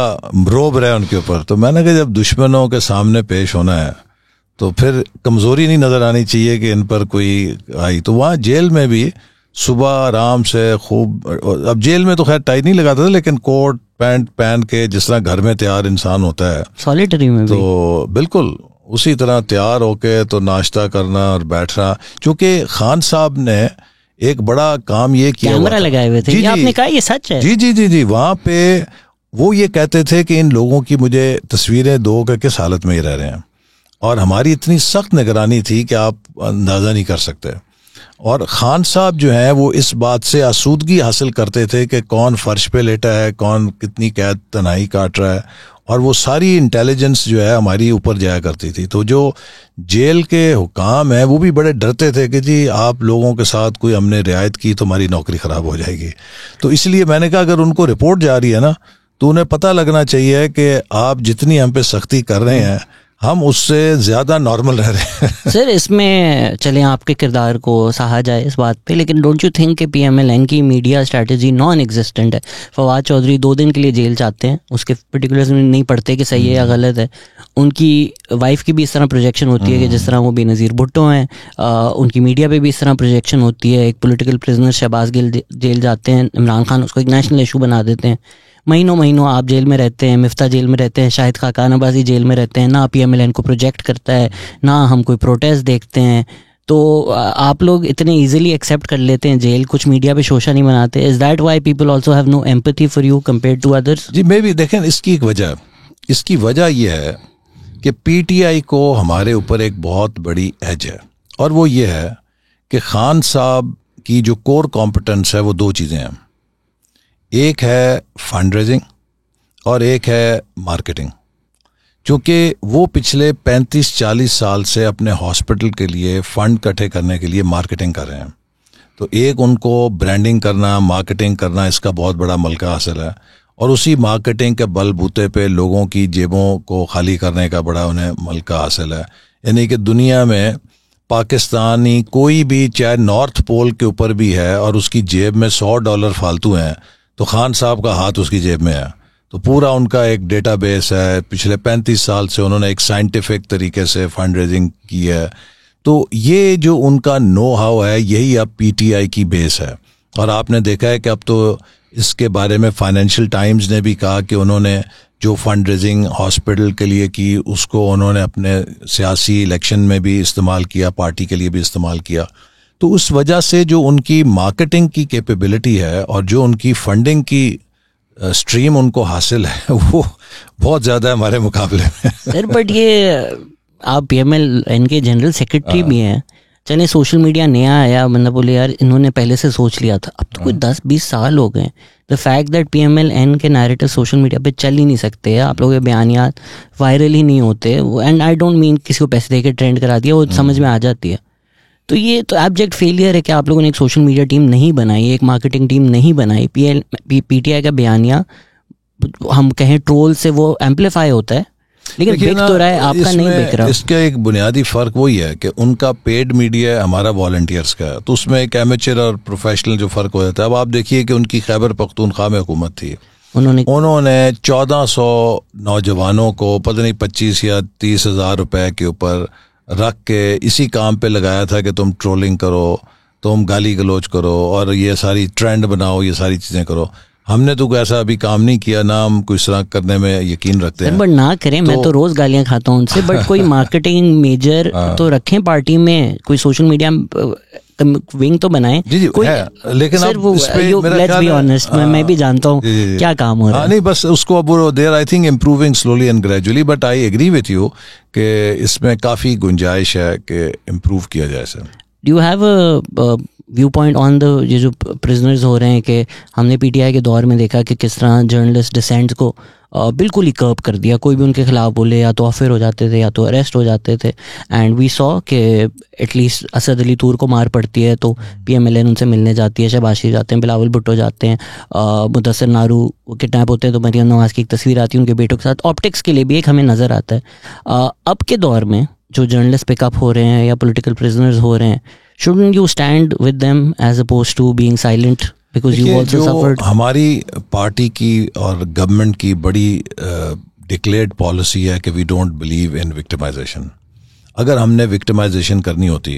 रोब रहे उनके ऊपर। तो मैंने कहा जब दुश्मनों के सामने पेश होना है तो फिर कमज़ोरी नहीं नज़र आनी चाहिए कि इन पर कोई आई। तो वहाँ जेल में भी सुबह आराम से खूब, अब जेल में तो खैर टाई नहीं लगाता था, लेकिन कोट पैंट पहन के जिस तरह घर में तैयार इंसान होता है सॉलिटरी में तो बिल्कुल उसी तरह तैयार होके तो नाश्ता करना और बैठना। क्योंकि खान साहब ने एक बड़ा काम ये किया, कैमरा लगाए हुए थे। आपने कहा ये सच है? जी। वहाँ पे वो ये कहते थे कि इन लोगों की मुझे तस्वीरें दो कि किस हालत में ये रह रहे हैं, और हमारी इतनी सख्त निगरानी थी कि आप अंदाज़ा नहीं कर सकते। और खान साहब जो हैं वो इस बात से आसूदगी हासिल करते थे कि कौन फर्श पे लेटा है, कौन कितनी कैद तन्हाई काट रहा है, और वो सारी इंटेलिजेंस जो है हमारी ऊपर जाया करती थी। तो जो जेल के हुकाम है वो भी बड़े डरते थे कि जी आप लोगों के साथ कोई हमने रियायत की तो हमारी नौकरी ख़राब हो जाएगी। तो इसलिए मैंने कहा अगर उनको रिपोर्ट जा रही है ना तो उन्हें पता लगना चाहिए कि आप जितनी हम पे सख्ती कर रहे हैं हम उससे ज़्यादा नॉर्मल रह रहे हैं। सर इसमें चलें आपके किरदार को सहा जाए इस बात पे, लेकिन डोंट यू थिंक कि PMLN की मीडिया स्ट्रेटजी नॉन एग्जिस्टेंट है? फवाद चौधरी 2 दिन के लिए जेल जाते हैं, उसके पर्टिकुलर्स में नहीं पढ़ते कि सही है या गलत है। उनकी वाइफ की भी इस तरह प्रोजेक्शन होती है कि जिस तरह वो बेनज़ीर भुट्टो हैं, उनकी मीडिया पे भी इस तरह प्रोजेक्शन होती है। एक political prisoner Shahbaz Gill jail जाते हैं, इमरान खान उसको एक नेशनल इशू बना देते हैं। महीनों आप जेल में रहते हैं, मिफ्ता जेल में रहते हैं, शाहिद खाकान अब्बासी जेल में रहते हैं, ना PMLN को प्रोजेक्ट करता है, ना हम कोई प्रोटेस्ट देखते हैं। तो आप लोग इतने इजीली एक्सेप्ट कर लेते हैं जेल, कुछ मीडिया पे शोशा नहीं बनाते। Is that why people also have no empathy for you compared to others? जी मे बी देखें इसकी वजह यह है कि PTI को हमारे ऊपर एक बहुत बड़ी एज है, और वो ये है कि खान साहब की जो कोर कॉम्पिटेंस है वो 2 चीज़ें हैं। एक है फंड रेजिंग और एक है मार्केटिंग। क्योंकि वो पिछले 35-40 साल से अपने हॉस्पिटल के लिए फ़ंड इकट्ठे करने के लिए मार्केटिंग कर रहे हैं। तो एक उनको ब्रांडिंग करना, मार्केटिंग करना, इसका बहुत बड़ा मलका हासिल है, और उसी मार्केटिंग के बलबूते पे लोगों की जेबों को खाली करने का बड़ा उन्हें मलका हासिल है। यानी कि दुनिया में पाकिस्तानी कोई भी चाहे नॉर्थ पोल के ऊपर भी है और उसकी जेब में $100 फालतू हैं तो खान साहब का हाथ उसकी जेब में है। तो पूरा उनका एक डेटाबेस है, पिछले 35 साल से उन्होंने एक साइंटिफिक तरीके से फंड रेजिंग की है। तो ये जो उनका नो हाउ है यही अब पीटीआई की बेस है। और आपने देखा है कि अब तो इसके बारे में फाइनेंशियल टाइम्स ने भी कहा कि उन्होंने जो फंड रेजिंग हॉस्पिटल के लिए की उसको उन्होंने अपने सियासी इलेक्शन में भी इस्तेमाल किया, पार्टी के लिए भी इस्तेमाल किया। तो उस वजह से जो उनकी मार्केटिंग की कैपेबिलिटी है और जो उनकी फंडिंग की स्ट्रीम उनको हासिल है वो बहुत ज़्यादा है हमारे मुकाबले में। सर बट ये आप PMLN के जनरल सेक्रेटरी भी हैं, चले सोशल मीडिया नया आया, मतलब बोले यार इन्होंने पहले से सोच लिया था, अब तो कोई 10-20 साल हो गए। द फैक्ट दैट PMLN के नैरेटिव सोशल मीडिया पे चल ही नहीं सकते, आप लोगों के बयानियात वायरल ही नहीं होते, एंड आई डोंट मीन किसी को पैसे दे के ट्रेंड करा दिया, वो समझ में आ जाती है। तो ये तो एब्जेक्ट फेलियर है कि आप लोगों ने एक सोशल मीडिया टीम नहीं बनाई, एक मार्केटिंग टीम नहीं बनाई। PTI का बयानिया हम कहें ट्रोल से वो एम्पलीफाई होता है, लेकिन बिक तो रहा है, आपका नहीं बिक रहा। इसका एक बुनियादी फर्क वही है कि उनका पेड मीडिया है, हमारा वॉलंटियर्स का है, तो उसमें एक एमेचर और प्रोफेशनल जो फर्क हो जाता है। अब आप देखिए कि उनकी खैबर पख्तूनख्वा में हुकूमत थी, उन्होंने 1400 नौजवानों को पता नहीं 25 या 30 हज़ार रुपए के ऊपर रख के इसी काम पे लगाया था कि तुम ट्रोलिंग करो, तुम गाली गलोच करो और ये सारी ट्रेंड बनाओ, ये सारी चीज़ें करो। हमने तो ऐसा अभी काम नहीं किया, ना हम कुछ तरह करने में यकीन रखते हैं। बट ना करें, मैं तो रोज गालियां खाता हूं उनसे, बट कोई मार्केटिंग मेजर तो रखें पार्टी में, कोई सोशल मीडिया विंग तो बनाए। जी कोई है, लेकिन लेट्स बी ऑनेस्ट, मैं भी जानता हूँ क्या काम हो रहा है। नहीं बस उसको अब there I think improving slowly and gradually, but I agree with you कि इसमें काफ़ी गुंजाइश है कि इम्प्रूव किया जाए sir. Do you have a view point on the ये जो प्रिजनर्स हो रहे हैं, कि हमने PTI के दौर में देखा कि किस तरह जर्नलिस्ट डिसेंट को बिल्कुल ही कर्ब कर दिया, कोई भी उनके खिलाफ बोले या तो ऑफर हो जाते थे या तो अरेस्ट हो जाते थे। एंड वी सॉ कि एटलीस्ट असद अली तूर को मार पड़ती है तो PMLN उनसे मिलने जाती है, शहबाज शरीफ जाते हैं, बिलावल भुट्टो जाते हैं, मुदस्सिर नारू किडनैप होते हैं तो मरियम नवाज की एक तस्वीर आती है उनके बेटों के साथ। ऑप्टिक्स के लिए भी एक हमें नज़र आता है। अब के दौर में जो जर्नलिस्ट पिकअप हो रहे हैं या पॉलिटिकल प्रिजनर्स हो रहे हैं, shouldn't you stand with them as opposed to being silent because you also suffered? हमारी पार्टी की और गवर्नमेंट की बड़ी डिक्लेयर्ड पॉलिसी है कि we don't believe in victimisation. अगर हमने विक्टिमाइजेशन करनी होती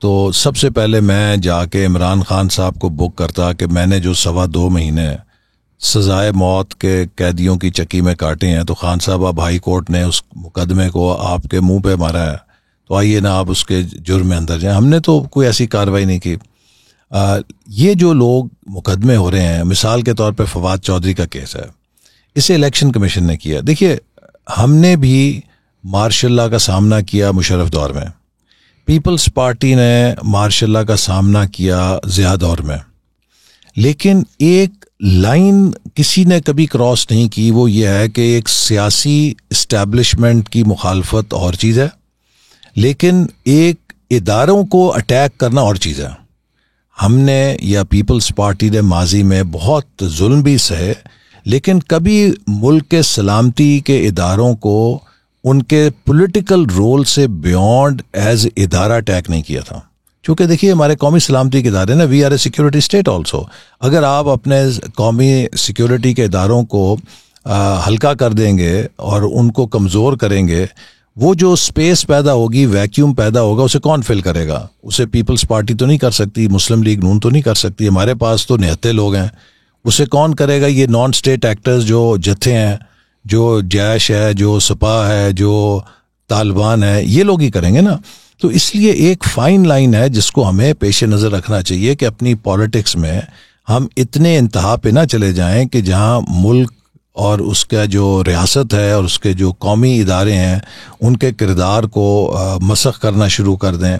तो सबसे पहले मैं जाके इमरान खान साहब को बुक करता कि मैंने जो 2.25 महीने सजाए मौत के कैदियों की चक्की में काटे हैं, तो खान साहब अब हाई कोर्ट ने उस मुकदमे को आपके मुंह पे मारा है, तो आइए ना आप उसके जुर्म में अंदर जाएं। हमने तो कोई ऐसी कार्रवाई नहीं की। ये जो लोग मुकदमे हो रहे हैं, मिसाल के तौर पे फवाद चौधरी का केस है, इसे इलेक्शन कमीशन ने किया। देखिए हमने भी मार्शल लॉ का सामना किया मुशर्रफ दौर में, पीपल्स पार्टी ने मार्शल लॉ का सामना किया ज़िया दौर में, लेकिन एक लाइन किसी ने कभी क्रॉस नहीं की, वो ये है कि एक सियासी इस्टेब्लिशमेंट की मुखालफत और चीज़ है, लेकिन एक इदारों को अटैक करना और चीज़ है। हमने या पीपल्स पार्टी ने माजी में बहुत जुल्म भी सहे, लेकिन कभी मुल्क के सलामती के इदारों को उनके पॉलिटिकल रोल से बियॉन्ड एज इदारा अटैक नहीं किया था। क्योंकि देखिए हमारे कौमी सलामती के इदारे ना, we are a security state also. अगर आप अपने कौमी सिक्योरिटी के इदारों को हल्का कर देंगे और उनको कमज़ोर करेंगे, वो जो स्पेस पैदा होगी, वैक्यूम पैदा होगा, उसे कौन फिल करेगा? उसे पीपल्स पार्टी तो नहीं कर सकती, मुस्लिम लीग नून तो नहीं कर सकती, हमारे पास तो 79 लोग हैं, उसे कौन करेगा? ये नॉन स्टेट एक्टर्स जो जत्थे हैं, जो जैश है, जो सपा है, जो तालिबान है, ये लोग ही करेंगे ना। तो इसलिए एक फाइन लाइन है जिसको हमें पेश नज़र रखना चाहिए कि अपनी पॉलिटिक्स में हम इतने इंतहा पे ना चले जाएं कि जहां मुल्क और उसका जो रियासत है और उसके जो कौमी इदारे हैं उनके किरदार को मसख करना शुरू कर दें।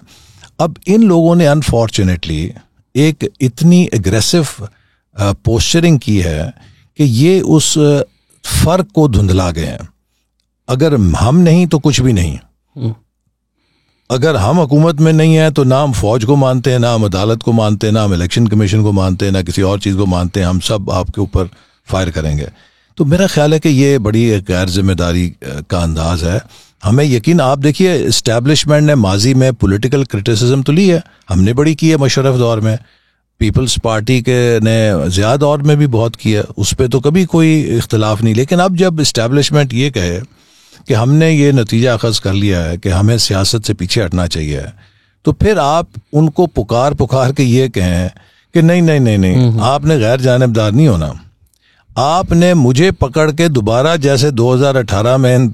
अब इन लोगों ने अनफॉर्चुनेटली एक इतनी एग्रेसिव पोस्चरिंग की है कि ये उस फ़र्क को धुंधला गए हैं। अगर हम नहीं तो कुछ भी नहीं। अगर हम हुकूमत में नहीं है तो ना हम फौज को मानते हैं, ना हम अदालत को मानते हैं, ना हम इलेक्शन कमीशन को मानते हैं, ना किसी और चीज़ को मानते हैं, हम सब आपके ऊपर फायर करेंगे। तो मेरा ख्याल है कि ये बड़ी गैर जिम्मेदारी का अंदाज है हमें यकीन, आप देखिए इस्टेब्लिशमेंट ने माजी में पॉलिटिकल क्रिटिसिज्म तो ली है, हमने बड़ी की है मुशर्रफ दौर में, पीपल्स पार्टी के ने ज़िया दौर में भी बहुत किया, उस पर तो कभी कोई इख्तलाफ नहीं। लेकिन अब जब इस्टेब्लिशमेंट ये कहे कि हमने ये नतीजा अखज़ कर लिया है कि हमें सियासत से पीछे हटना चाहिए, तो फिर आप उनको पुकार पुकार के ये कहें कि नहीं नहीं नहीं नहीं, आपने गैर जानिबदार नहीं होना, आपने मुझे पकड़ के दोबारा जैसे 2018 में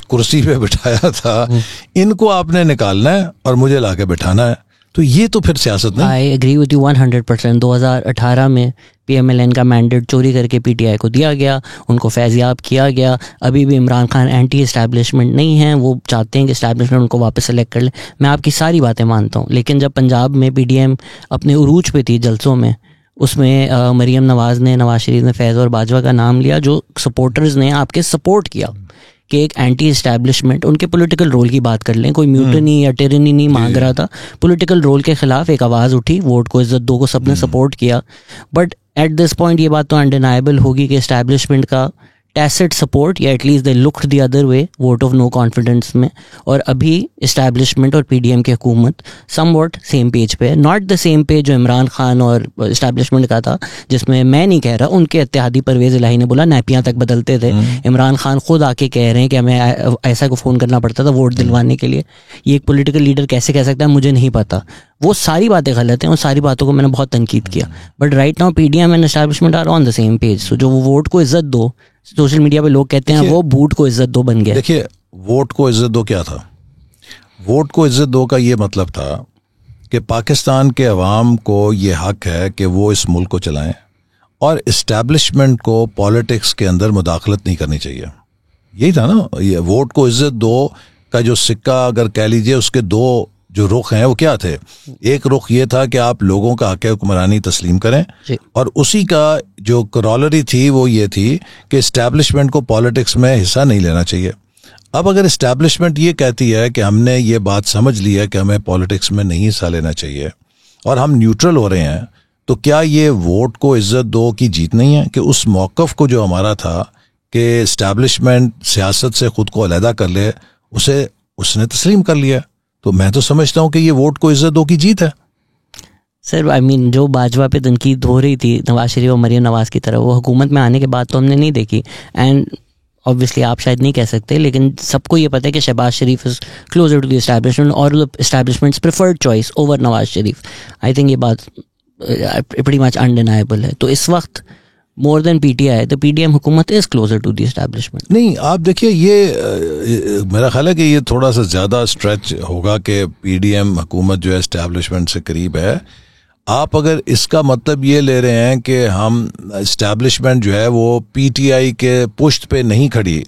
कुर्सी पे बिठाया था, इनको आपने निकालना है और मुझे लाके बिठाना है, तो ये तो फिर सियासत नहीं। आई एग्री विद यू 100%। 2018 में PMLN का मैंडेट चोरी करके PTI को दिया गया, उनको फैज़याब किया गया। अभी भी इमरान खान एंटी इस्टेब्लिशमेंट नहीं है, वो चाहते हैं कि इस्टेब्लिशमेंट उनको वापस सेलेक्ट कर ले। मैं आपकी सारी बातें मानता हूँ, लेकिन जब पंजाब में PDM अपने उरूज पे थी जलसों में, उसमें मरीम नवाज़ ने, नवाज शरीफ ने फैज़ और बाजवा का नाम लिया, जो सपोर्टर्स ने आपके सपोर्ट किया कि एक एंटी इस्टेब्लिशमेंट, उनके पॉलिटिकल रोल की बात कर लें, कोई म्यूटनी या टिरनी नहीं मांग रहा था, पॉलिटिकल रोल के खिलाफ एक आवाज़ उठी, वोट को इज्जत दो को सबने सपोर्ट किया। बट एट दिस पॉइंट ये बात तो अनडिनाइबल होगी कि इस्टेब्लिशमेंट का टैसिट सपोर्ट, या at least they looked the other way vote of no confidence में, और अभी इस्टेब्लिशमेंट और PDM की हुकूमत समवॉट सेम पेज पे है। नॉट द सेम पेज जो इमरान खान और इस्टेब्लिशमेंट का था, जिसमें मैं नहीं कह रहा, उनके इत्तेहादी परवेज़ इलाही ने बोला नैपियाँ तक बदलते थे, इमरान खान खुद आके कह रहे हैं कि हमें ऐसा को फ़ोन करना पड़ता था वोट दिलवाने के लिए। ये एक पॉलिटिकल लीडर कैसे कह सकता है मुझे नहीं पता, वो सारी बातें गलत हैं, और सारी बातों को मैंने बहुत तनकीद किया। But right now PDM and establishment are on the same page. So जो वो वोट को इज्जत दो, सोशल मीडिया पे लोग कहते हैं वो बूट को इज्जत दो बन गया। देखिए, वोट को इज्जत दो क्या था? वोट को इज्जत दो का ये मतलब था कि पाकिस्तान के अवाम को ये हक है कि वो इस मुल्क को चलाएं, और इस्टेब्लिशमेंट को पॉलिटिक्स के अंदर मुदाखलत नहीं करनी चाहिए। यही था ना, ये वोट को इज्जत दो का जो सिक्का अगर कह लीजिए, उसके दो जो रुख हैं वो क्या थे? एक रुख ये था कि आप लोगों का हक हुक्मरानी तस्लीम करें, और उसी का जो करॉलरी थी वो ये थी कि इस्टेब्लिशमेंट को पॉलिटिक्स में हिस्सा नहीं लेना चाहिए। अब अगर इस्टेब्लिशमेंट ये कहती है कि हमने ये बात समझ ली है कि हमें पॉलिटिक्स में नहीं हिस्सा लेना चाहिए और हम न्यूट्रल हो रहे हैं, तो क्या ये वोट को इज्जत दो की जीत नहीं है? कि उस मौक़िफ़ को जो हमारा था कि इस्टेब्लिशमेंट सियासत से खुद को अलहदा कर ले, उसे उसने तस्लीम कर लिया। तो मैं तो समझता हूँ कि ये वोट को इज्जत दो की जीत है। सर आई मीन जो बाजवा पे तनकीद हो रही थी नवाज शरीफ और मरीम नवाज की तरह, वो हुकूमत में आने के बाद तो हमने नहीं देखी। एंड ऑब्वियसली आप शायद नहीं कह सकते, लेकिन सबको ये पता है कि Shehbaz Sharif is closer to the establishment और the establishment's preferred choice over Nawaz Sharif. I think ये बात pretty much undeniable है। तो इस वक्त more than PTI the PDM हुकूमत is closer to the establishment. नहीं, आप देखिए, ये मेरा ख्याल है कि ये थोड़ा सा ज़्यादा स्ट्रेच होगा कि PDM हुकूमत जो है एस्टैब्लिशमेंट से करीब है। आप अगर इसका मतलब ये ले रहे हैं कि हम एस्टैब्लिशमेंट जो है वो PTI के पुश्त पे नहीं खड़ी,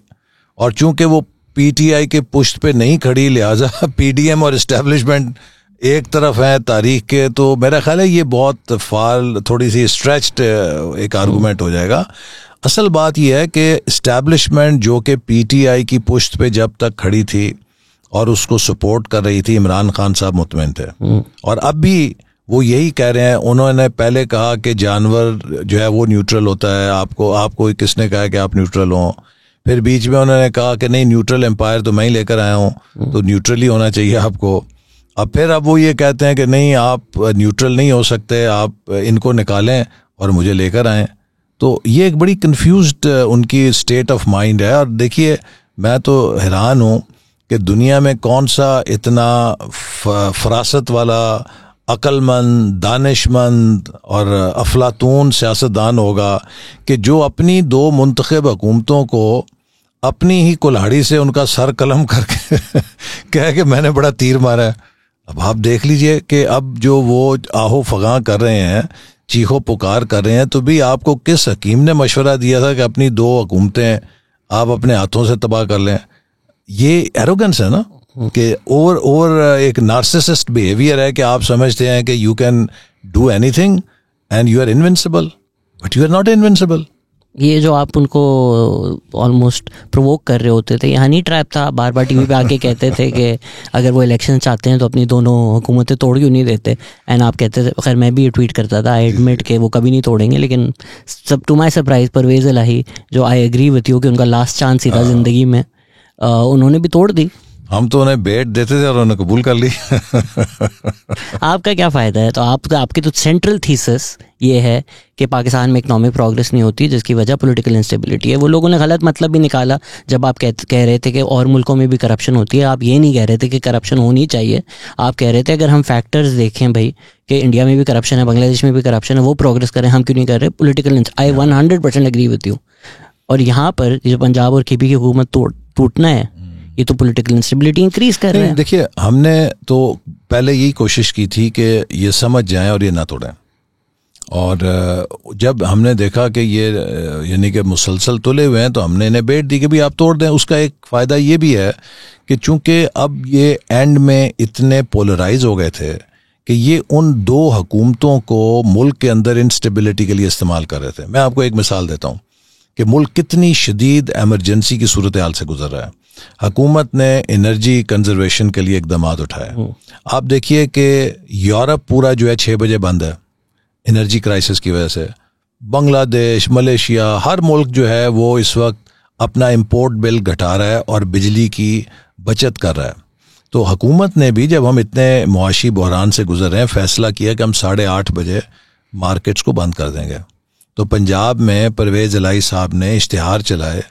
और चूंकि वो PTI के पुश्त पे नहीं खड़ी लिहाजा PDM और एस्टैब्लिशमेंट एक तरफ है तारीख के, तो मेरा ख्याल है ये बहुत फाल, थोड़ी सी स्ट्रेच्ड एक आर्गूमेंट हो जाएगा। असल बात यह है कि इस्टेब्लिशमेंट जो कि PTI की पुश्त पे जब तक खड़ी थी और उसको सपोर्ट कर रही थी, इमरान खान साहब मुतमईन थे, और अब भी वो यही कह रहे हैं। उन्होंने पहले कहा कि जानवर जो है वो न्यूट्रल होता है, आपको किसने कहा कि आप न्यूट्रल हों? फिर बीच में उन्होंने कहा कि नहीं, न्यूट्रल एम्पायर तो मैं ही लेकर आया हूँ, तो न्यूट्रल ही होना चाहिए आपको। अब वो ये कहते हैं कि नहीं, आप न्यूट्रल नहीं हो सकते, आप इनको निकालें और मुझे लेकर आएं। तो ये एक बड़ी कंफ्यूज्ड उनकी स्टेट ऑफ माइंड है। और देखिए, मैं तो हैरान हूँ कि दुनिया में कौन सा इतना फरासत वाला, अक्लमंद, दानिशमंद और अफलातून सियासतदान होगा कि जो अपनी दो मुंतखब हुकूमतों को अपनी ही कुल्हाड़ी से उनका सर कलम करके कह के मैंने बड़ा तीर मारा है। अब आप देख लीजिए कि अब जो वो आहो फगां कर रहे हैं, चीखो पुकार कर रहे हैं, तो भी आपको किस हकीम ने मशवरा दिया था कि अपनी दो हुकूमतें आप अपने हाथों से तबाह कर लें? ये एरोगेंस है ना, कि ओवर एक नार्सिसिस्ट बिहेवियर है कि आप समझते हैं कि you can do anything and you are invincible, but you are not invincible. ये जो आप उनको ऑलमोस्ट प्रोवोक कर रहे होते थे, यहाँ नहीं ट्रैप था? बार बार टीवी पे आके कहते थे कि अगर वो इलेक्शन चाहते हैं तो अपनी दोनों हुकूमतें तोड़ क्यों नहीं देते? एंड आप कहते थे, खैर मैं भी ये ट्वीट करता था, आई एडमिट के वो कभी नहीं तोड़ेंगे, लेकिन सब टू माई सरप्राइज परवेज़ इलाही, जो आई एग्री विथ यू कि उनका लास्ट चांस ही था ज़िंदगी में, उन्होंने भी तोड़ दी। हम तो उन्हें बेट देते थे और उन्होंने कबूल कर ली। आपका क्या फ़ायदा है? तो आपकी तो सेंट्रल थीसिस ये है कि पाकिस्तान में इकोनॉमिक प्रोग्रेस नहीं होती, जिसकी वजह पॉलिटिकल इंस्टेबिलिटी है। वो लोगों ने गलत मतलब भी निकाला जब आप कह रहे थे कि और मुल्कों में भी करप्शन होती है। आप ये नहीं कह रहे थे कि करप्शन होनी चाहिए, आप कह रहे थे अगर हम फैक्टर्स देखें भाई कि इंडिया में भी करप्शन है, बांग्लादेश में भी करप्शन है, वो प्रोग्रेस करें, हम क्यों नहीं कर रहे political. I 100% agree with you. और यहाँ पर जो पंजाब और केपी की हुकूमत टूटना है, ये तो पॉलिटिकल इंस्टेबिलिटी इंक्रीज कर रहे हैं। देखिए, हमने तो पहले यही कोशिश की थी कि ये समझ जाएं और ये ना तोड़ें। और जब हमने देखा कि ये यानी कि मुसलसल तुले हुए हैं, तो हमने इन्हें बेट दी कि भी आप तोड़ दें। उसका एक फ़ायदा ये भी है कि चूंकि अब ये एंड में इतने पोलराइज हो गए थे कि ये उन दो हुकूमतों को मुल्क के अंदर इंस्टेबिलिटी के लिए इस्तेमाल कर रहे थे। मैं आपको एक मिसाल देता हूँ कि मुल्क कितनी शदीद एमरजेंसी की सूरत हाल से गुजर रहा है। हुकूमत ने एनर्जी कंजर्वेशन के लिए इकदामात उठाए। आप देखिए कि यूरोप पूरा जो है 6 बजे बंद है एनर्जी क्राइसिस की वजह से। बांग्लादेश, मलेशिया, हर मुल्क जो है वो इस वक्त अपना इंपोर्ट बिल घटा रहा है और बिजली की बचत कर रहा है। तो हुकूमत ने भी, जब हम इतने मुआशी बहरान से गुजर रहे हैं, फैसला किया कि हम 8:30 बजे मार्केट्स को बंद कर देंगे। तो पंजाब में परवेज़ इलाही साहब ने इश्तिहार चलाए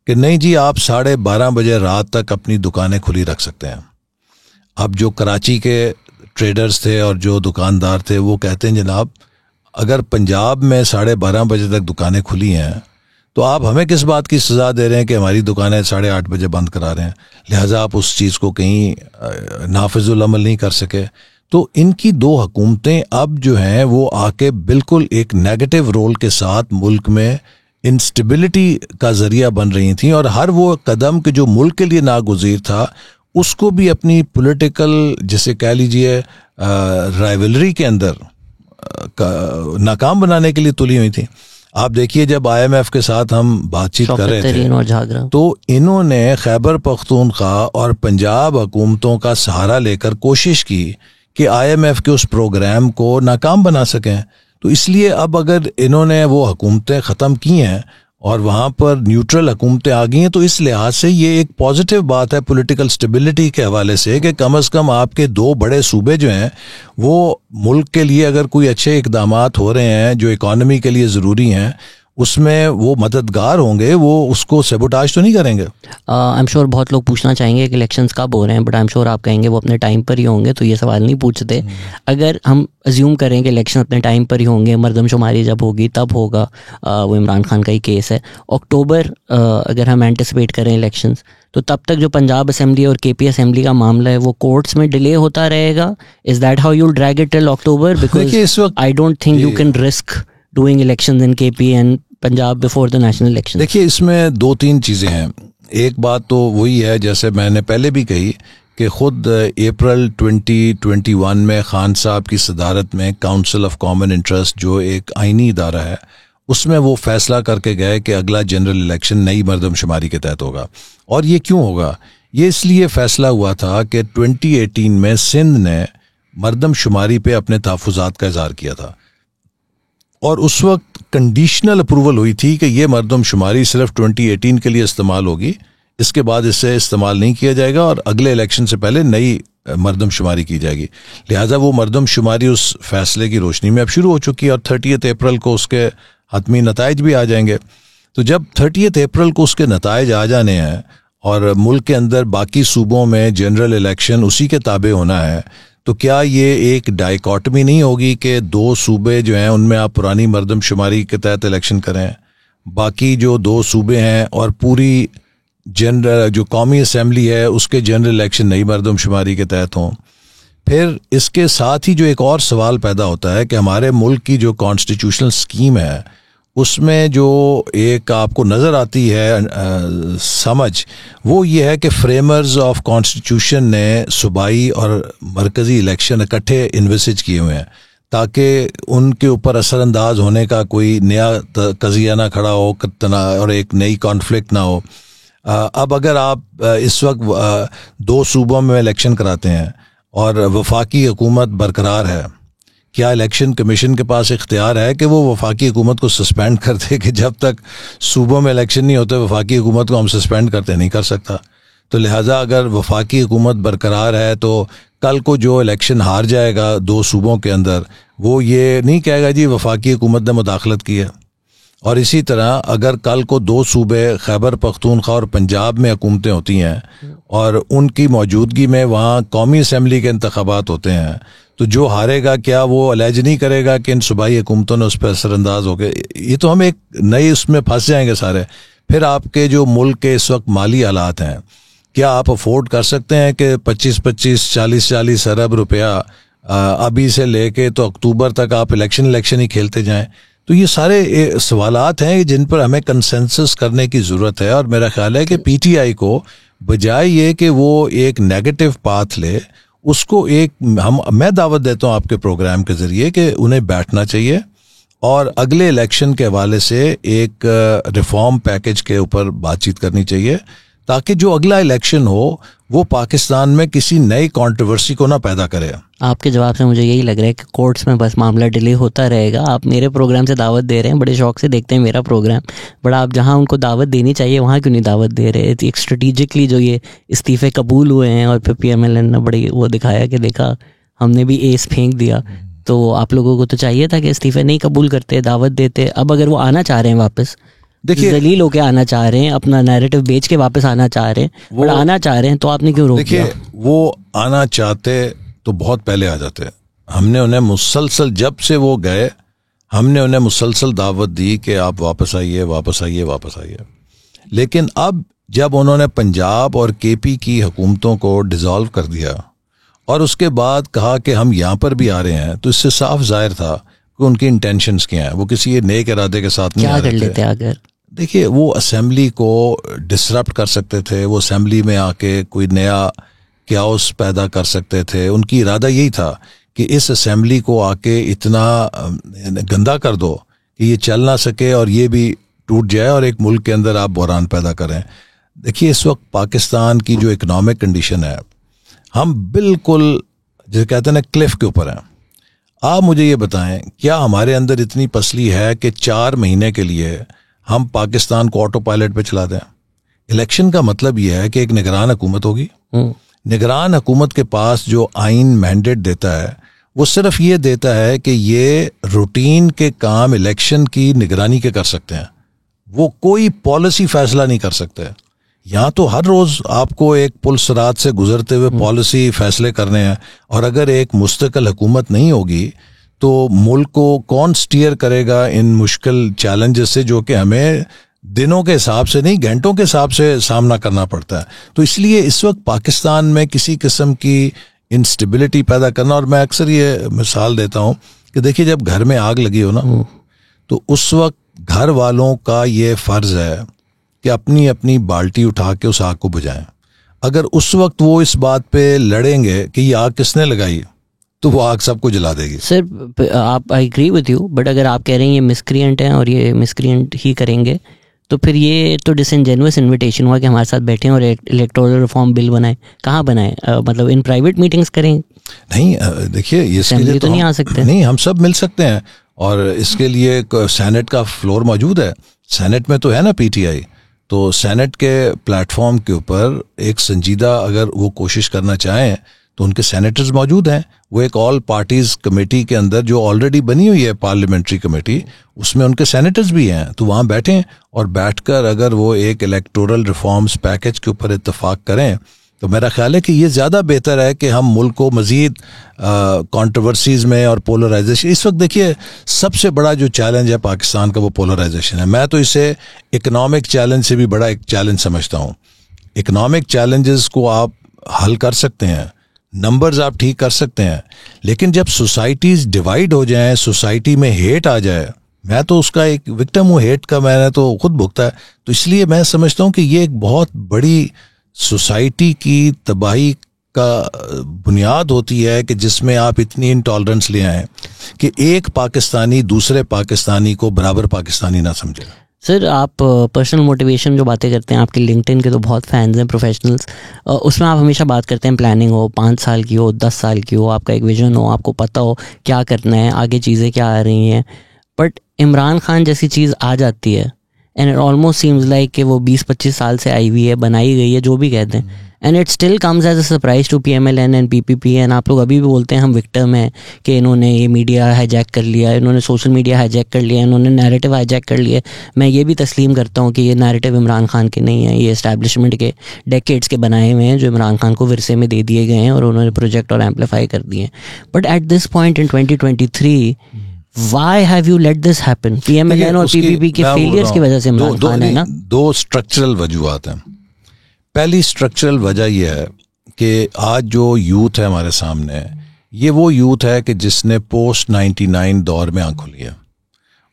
कि नहीं जी, आप 12:30 बजे रात तक अपनी दुकानें खुली रख सकते हैं। अब जो कराची के ट्रेडर्स थे और जो दुकानदार थे वो कहते हैं जनाब, अगर पंजाब में 12:30 बजे तक दुकानें खुली हैं तो आप हमें किस बात की सज़ा दे रहे हैं कि हमारी दुकानें 8:30 बजे बंद करा रहे हैं, लिहाजा आप उस चीज़ को कहीं नाफिजुल अमल नहीं कर सके। तो इनकी दो हुकूमतें अब जो हैं वो आके बिल्कुल एक नेगेटिव रोल के साथ मुल्क में इंस्टेबिलिटी का जरिया बन रही थी, और हर वो कदम के जो मुल्क के लिए नागुज़ीर था उसको भी अपनी पॉलिटिकल, जिसे कह लीजिए राइवलरी के अंदर नाकाम बनाने के लिए तुली हुई थी। आप देखिए, जब IMF के साथ हम बातचीत कर रहे थे तो इन्होंने खैबर पख्तूनख्वा और पंजाब हुकूमतों का सहारा लेकर कोशिश की कि IMF के उस प्रोग्राम को नाकाम बना सकें। तो इसलिए अब अगर इन्होंने वो हुकूमतें ख़त्म की हैं और वहाँ पर न्यूट्रल हुकूमतें आ गई हैं, तो इस लिहाज से ये एक पॉजिटिव बात है पॉलिटिकल स्टेबिलिटी के हवाले से कि कम से कम आपके दो बड़े सूबे जो हैं वो मुल्क के लिए अगर कोई अच्छे इकदामात हो रहे हैं जो इकॉनमी के लिए ज़रूरी हैं, उसमें वो मददगार होंगे, वो उसको सेबोटाज तो नहीं करेंगे। आई एम श्योर बहुत लोग पूछना चाहेंगे कि इलेक्शंस कब हो रहे हैं, बट आई एम श्योर आप कहेंगे वो अपने टाइम पर ही होंगे, तो ये सवाल नहीं पूछते। अगर हम अज्यूम करें कि इलेक्शन अपने टाइम पर ही होंगे, मरदमशुमारी जब होगी तब होगा, वो इमरान खान का ही केस है। अक्टूबर अगर हम एंटिसिपेट करें इलेक्शंस, तो तब तक जो पंजाब असेंबली और KP असेंबली का मामला है वो कोर्ट्स में डिले होता रहेगा। Is that how you drag it till October? Because I don't think you can risk doing elections in KP and Punjab before the national elections. देखिए, इसमें 2-3 चीज़ें हैं। एक बात तो वही है, जैसे मैंने पहले भी कही, कि खुद अप्रैल 2021 में खान साहब की सदारत में काउंसिल ऑफ कॉमन इंटरेस्ट, जो एक आइनी इदारा है, उसमें वो फैसला करके गए कि अगला जनरल इलेक्शन नई मरदमशुमारी के तहत होगा। और ये क्यों होगा? ये इसलिए फैसला हुआ था कि 2018 में सिंध ने मरदमशुमारी पे अपने तहफ़्फ़ुज़ात का इज़हार किया था, और उस वक्त कंडीशनल अप्रूवल हुई थी कि ये मरदमशुमारी सिर्फ 2018 के लिए इस्तेमाल होगी, इसके बाद इससे इस्तेमाल नहीं किया जाएगा और अगले इलेक्शन से पहले नई मरदमशुमारी की जाएगी। लिहाजा वो मरदमशुमारी उस फैसले की रोशनी में अब शुरू हो चुकी है और 30 अप्रैल को उसके हतमी नताइज भी आ जाएंगे। तो जब 30 अप्रैल को उसके नताइज आ जाने हैं और मुल्क के अंदर बाकी सूबों में जनरल इलेक्शन उसी के ताबे होना है, तो क्या ये एक डाइकॉटमी नहीं होगी कि 2 सूबे जो हैं उनमें आप पुरानी मरदमशुमारी के तहत इलेक्शन करें, बाकी जो 2 सूबे हैं और पूरी जनरल जो कौमी असेंबली है उसके जनरल इलेक्शन नई मरदमशुमारी के तहत हों? फिर इसके साथ ही जो एक और सवाल पैदा होता है कि हमारे मुल्क की जो कॉन्स्टिट्यूशनल स्कीम है उसमें जो एक आपको नज़र आती है समझ, वो ये है कि फ्रेमर्स ऑफ कॉन्स्टिट्यूशन ने सूबाई और मरकज़ी इलेक्शन इकट्ठे इन्विसिज किए हुए हैं ताकि उनके ऊपर असरअंदाज होने का कोई नया कज़िया ना खड़ा हो और एक नई कॉन्फ्लिक्ट ना हो। अब अगर आप इस वक्त 2 सूबों में इलेक्शन कराते हैं और वफाकी हुकूमत बरकरार है, क्या इलेक्शन कमीशन के पास इख्तियार है कि वो वफाकी हुकूमत को सस्पेंड कर दे कि जब तक सूबों में इलेक्शन नहीं होते वफाकी हुकूमत को हम सस्पेंड करते नहीं कर सकता? तो लिहाजा अगर वफाकी हुकूमत बरकरार है तो कल को जो इलेक्शन हार जाएगा 2 सूबों के अंदर, वो ये नहीं कहेगा जी वफाकी हुकूमत ने मुदाखलत की है। और इसी तरह अगर कल को 2 सूबे खैबर पख्तूनख्वा और पंजाब में हुकूमतें होती हैं और उनकी मौजूदगी में वहाँ कौमी असम्बली के इंतखाबात होते हैं, तो जो हारेगा क्या वो अलैज नहीं करेगा कि इन सूबाई हुकूमतों ने उस पर असरअंदाज हो गए? ये तो हम एक नई उसमें फंस जाएंगे सारे। फिर आपके जो मुल्क के इस वक्त माली हालात हैं, क्या आप अफोर्ड कर सकते हैं कि 25-25, 40-40 अरब रुपया अभी से लेके तो अक्टूबर तक आप इलेक्शन ही खेलते जाएं? तो ये सारे सवालात हैं जिन पर हमें कंसेंसस करने की ज़रूरत है। और मेरा ख्याल है कि पीटीआई को बजाय ये कि वो एक नेगेटिव पाथ ले, उसको मैं दावत देता हूँ आपके प्रोग्राम के ज़रिए कि उन्हें बैठना चाहिए और अगले इलेक्शन के हवाले से एक रिफॉर्म पैकेज के ऊपर बातचीत करनी चाहिए, ताकि जो अगला इलेक्शन हो वो पाकिस्तान में किसी नई कंट्रोवर्सी को ना पैदा करे। आपके जवाब से मुझे यही लग रहा है कि कोर्ट्स में बस मामला डिले होता रहेगा। आप मेरे प्रोग्राम से दावत दे रहे हैं, बड़े शौक से देखते हैं मेरा प्रोग्राम, बट आप जहां उनको दावत देनी चाहिए वहां क्यों नहीं दावत दे रहे? एक स्ट्रेटेजिकली जो ये इस्तीफे कबूल हुए हैं और फिर PMLN ने बड़ी वो दिखाया कि देखा हमने भी एस फेंक दिया, तो आप लोगों को तो चाहिए था कि इस्तीफे नहीं कबूल करते, दावत देते। अब अगर वो आना चाह रहे हैं वापस, देखिए जलील होके आना चाह रहे हैं, अपना नैरेटिव बेच के वापस आना चाह रहे हैं, वो आना चाह रहे हैं, तो आपने क्यों रोक दिया? देखिए वो आना चाहते तो बहुत पहले आ जाते। हमने उन्हें मुसलसल, जब से वो गए हमने उन्हें मुसलसल दावत दी कि आप वापस आइए, वापस आइए, वापस आइए। लेकिन अब जब उन्होंने पंजाब और KP की हुकूमतों को डिसॉल्व कर दिया और उसके बाद कहा कि हम यहाँ पर भी आ रहे हैं, तो इससे साफ जाहिर था कि उनकी इंटेंशंस क्या हैं। वो किसी नेक इरादे के साथ नहीं आ रहे थे। क्या कर लेते अगर? देखिए वो असेंबली को डिसरप्ट कर सकते थे, वो असेंबली में आके कोई नया क्याओस पैदा कर सकते थे। उनकी इरादा यही था कि इस असेंबली को आके इतना गंदा कर दो कि ये चल ना सके और ये भी टूट जाए और एक मुल्क के अंदर आप बहरान पैदा करें। देखिए इस वक्त पाकिस्तान की जो इकोनॉमिक कंडीशन है, हम बिल्कुल जैसे कहते हैं ना क्लिफ के ऊपर हैं। आप मुझे ये बताएं, क्या हमारे अंदर इतनी पसली है कि 4 महीने के लिए हम पाकिस्तान को ऑटो पायलट पे चला दें? इलेक्शन का मतलब यह है कि एक निगरान हुकूमत होगी। निगरान हुकूमत के पास जो आइन मैंडेट देता है वो सिर्फ ये देता है कि ये रूटीन के काम इलेक्शन की निगरानी के कर सकते हैं, वो कोई पॉलिसी फैसला नहीं कर सकते। यहाँ तो हर रोज आपको एक पुल सिरात से गुजरते हुए पॉलिसी फैसले करने हैं, और अगर एक मुस्तकिल हुकूमत नहीं होगी तो मुल्क को कौन स्टीयर करेगा इन मुश्किल चैलेंजेस से, जो कि हमें दिनों के हिसाब से नहीं घंटों के हिसाब से सामना करना पड़ता है। तो इसलिए इस वक्त पाकिस्तान में किसी किस्म की इंस्टेबिलिटी पैदा करना, और मैं अक्सर ये मिसाल देता हूँ कि देखिए जब घर में आग लगी हो ना, तो उस वक्त घर वालों का ये फर्ज है कि अपनी अपनी बाल्टी उठा के उस आग को बुझाएं। अगर उस वक्त वो इस बात पे लड़ेंगे कि ये आग किसने लगाई, तो वो आग सबको जला देगी। सर आप, I agree with you, but अगर आप कह रहे हैं ये मिसक्रिएंट हैं और ये मिसक्रिएंट ही करेंगे, तो फिर ये तो डिसइनजेन्युअस इन्विटेशन हुआ कि हमारे साथ बैठें और इलेक्टोरल रिफॉर्म बिल बनाएं। कहाँ बनाएं? मतलब इन प्राइवेट मीटिंग्स करें? नहीं, देखिए इसके लिए तो नहीं आ सकते। नहीं, हम सब मिल सकते हैं, और इसके लिए सेनेट का फ्लोर मौजूद है। सेनेट में तो है ना PTI, तो सेनेट के प्लेटफॉर्म के ऊपर एक संजीदा अगर वो कोशिश करना चाहें तो उनके सेनेटर्स मौजूद हैं। वो एक ऑल पार्टीज कमेटी के अंदर जो ऑलरेडी बनी हुई है पार्लियामेंट्री कमेटी, उसमें उनके सेनेटर्स भी हैं। तो वहाँ बैठें और बैठकर अगर वो एक इलेक्टोरल रिफॉर्म्स पैकेज के ऊपर इत्तेफाक करें, तो मेरा ख्याल है कि ये ज़्यादा बेहतर है कि हम मुल्क को मज़ीद कंट्रोवर्सीज़ में और पोलराइजेशन, इस वक्त देखिए सबसे बड़ा जो चैलेंज है पाकिस्तान का वो पोलराइजेशन है। मैं तो इसे इकोनॉमिक चैलेंज से भी बड़ा एक चैलेंज समझता हूँ। इकोनॉमिक चैलेंजेस को आप हल कर सकते हैं, नंबर्स आप ठीक कर सकते हैं, लेकिन जब सोसाइटीज़ डिवाइड हो जाएं, सोसाइटी में हेट आ जाए, मैं तो उसका एक विक्टिम हूँ, हेट का मैंने तो खुद भुगता है। तो इसलिए मैं समझता हूँ कि ये एक बहुत बड़ी सोसाइटी की तबाही का बुनियाद होती है कि जिसमें आप इतनी इंटॉलरेंस ले आए कि एक पाकिस्तानी दूसरे पाकिस्तानी को बराबर पाकिस्तानी ना समझे। सर आप पर्सनल मोटिवेशन जो बातें करते हैं, आपके लिंक्डइन के तो बहुत फैंस हैं प्रोफेशनल्स, उसमें आप हमेशा बात करते हैं प्लानिंग हो, 5 साल की हो, 10 साल की हो, आपका एक विजन हो, आपको पता हो क्या करना है, आगे चीज़ें क्या आ रही हैं। बट इमरान खान जैसी चीज़ आ जाती है and it almost seems like कि वो 20-25 साल से आई हुई है, बनाई गई है, जो भी कहते हैं, and it still comes as a surprise to PMLN and PPP. And आप लोग अभी भी बोलते हैं हम विक्टिम हैं कि इन्होंने ये मीडिया हाईजैक कर लिया, इन्होंने सोशल मीडिया हाईजैक कर लिया, इन्होंने नैरेटिव हाईजैक कर लिया. मैं ये भी तस्लीम करता हूँ कि ये नैरेटिव इमरान खान के नहीं है, ये एस्टैब्लिशमेंट के डेकेड्स के बनाए हुए हैं जो इमरान खान को विरसे में दे दिए गए हैं और उन्होंने प्रोजेक्ट और एम्पलीफाई कर दिए. But at this point in 2023 why have you let this happen? PMLN और PPP के फेलियर्स की वजह से इमरान खान है ना. दो स्ट्रक्चरल वजूहात हैं. पहली स्ट्रक्चरल वजह यह है कि आज जो यूथ है हमारे सामने, ये वो यूथ है कि जिसने पोस्ट 99 दौर में आंख खोली है,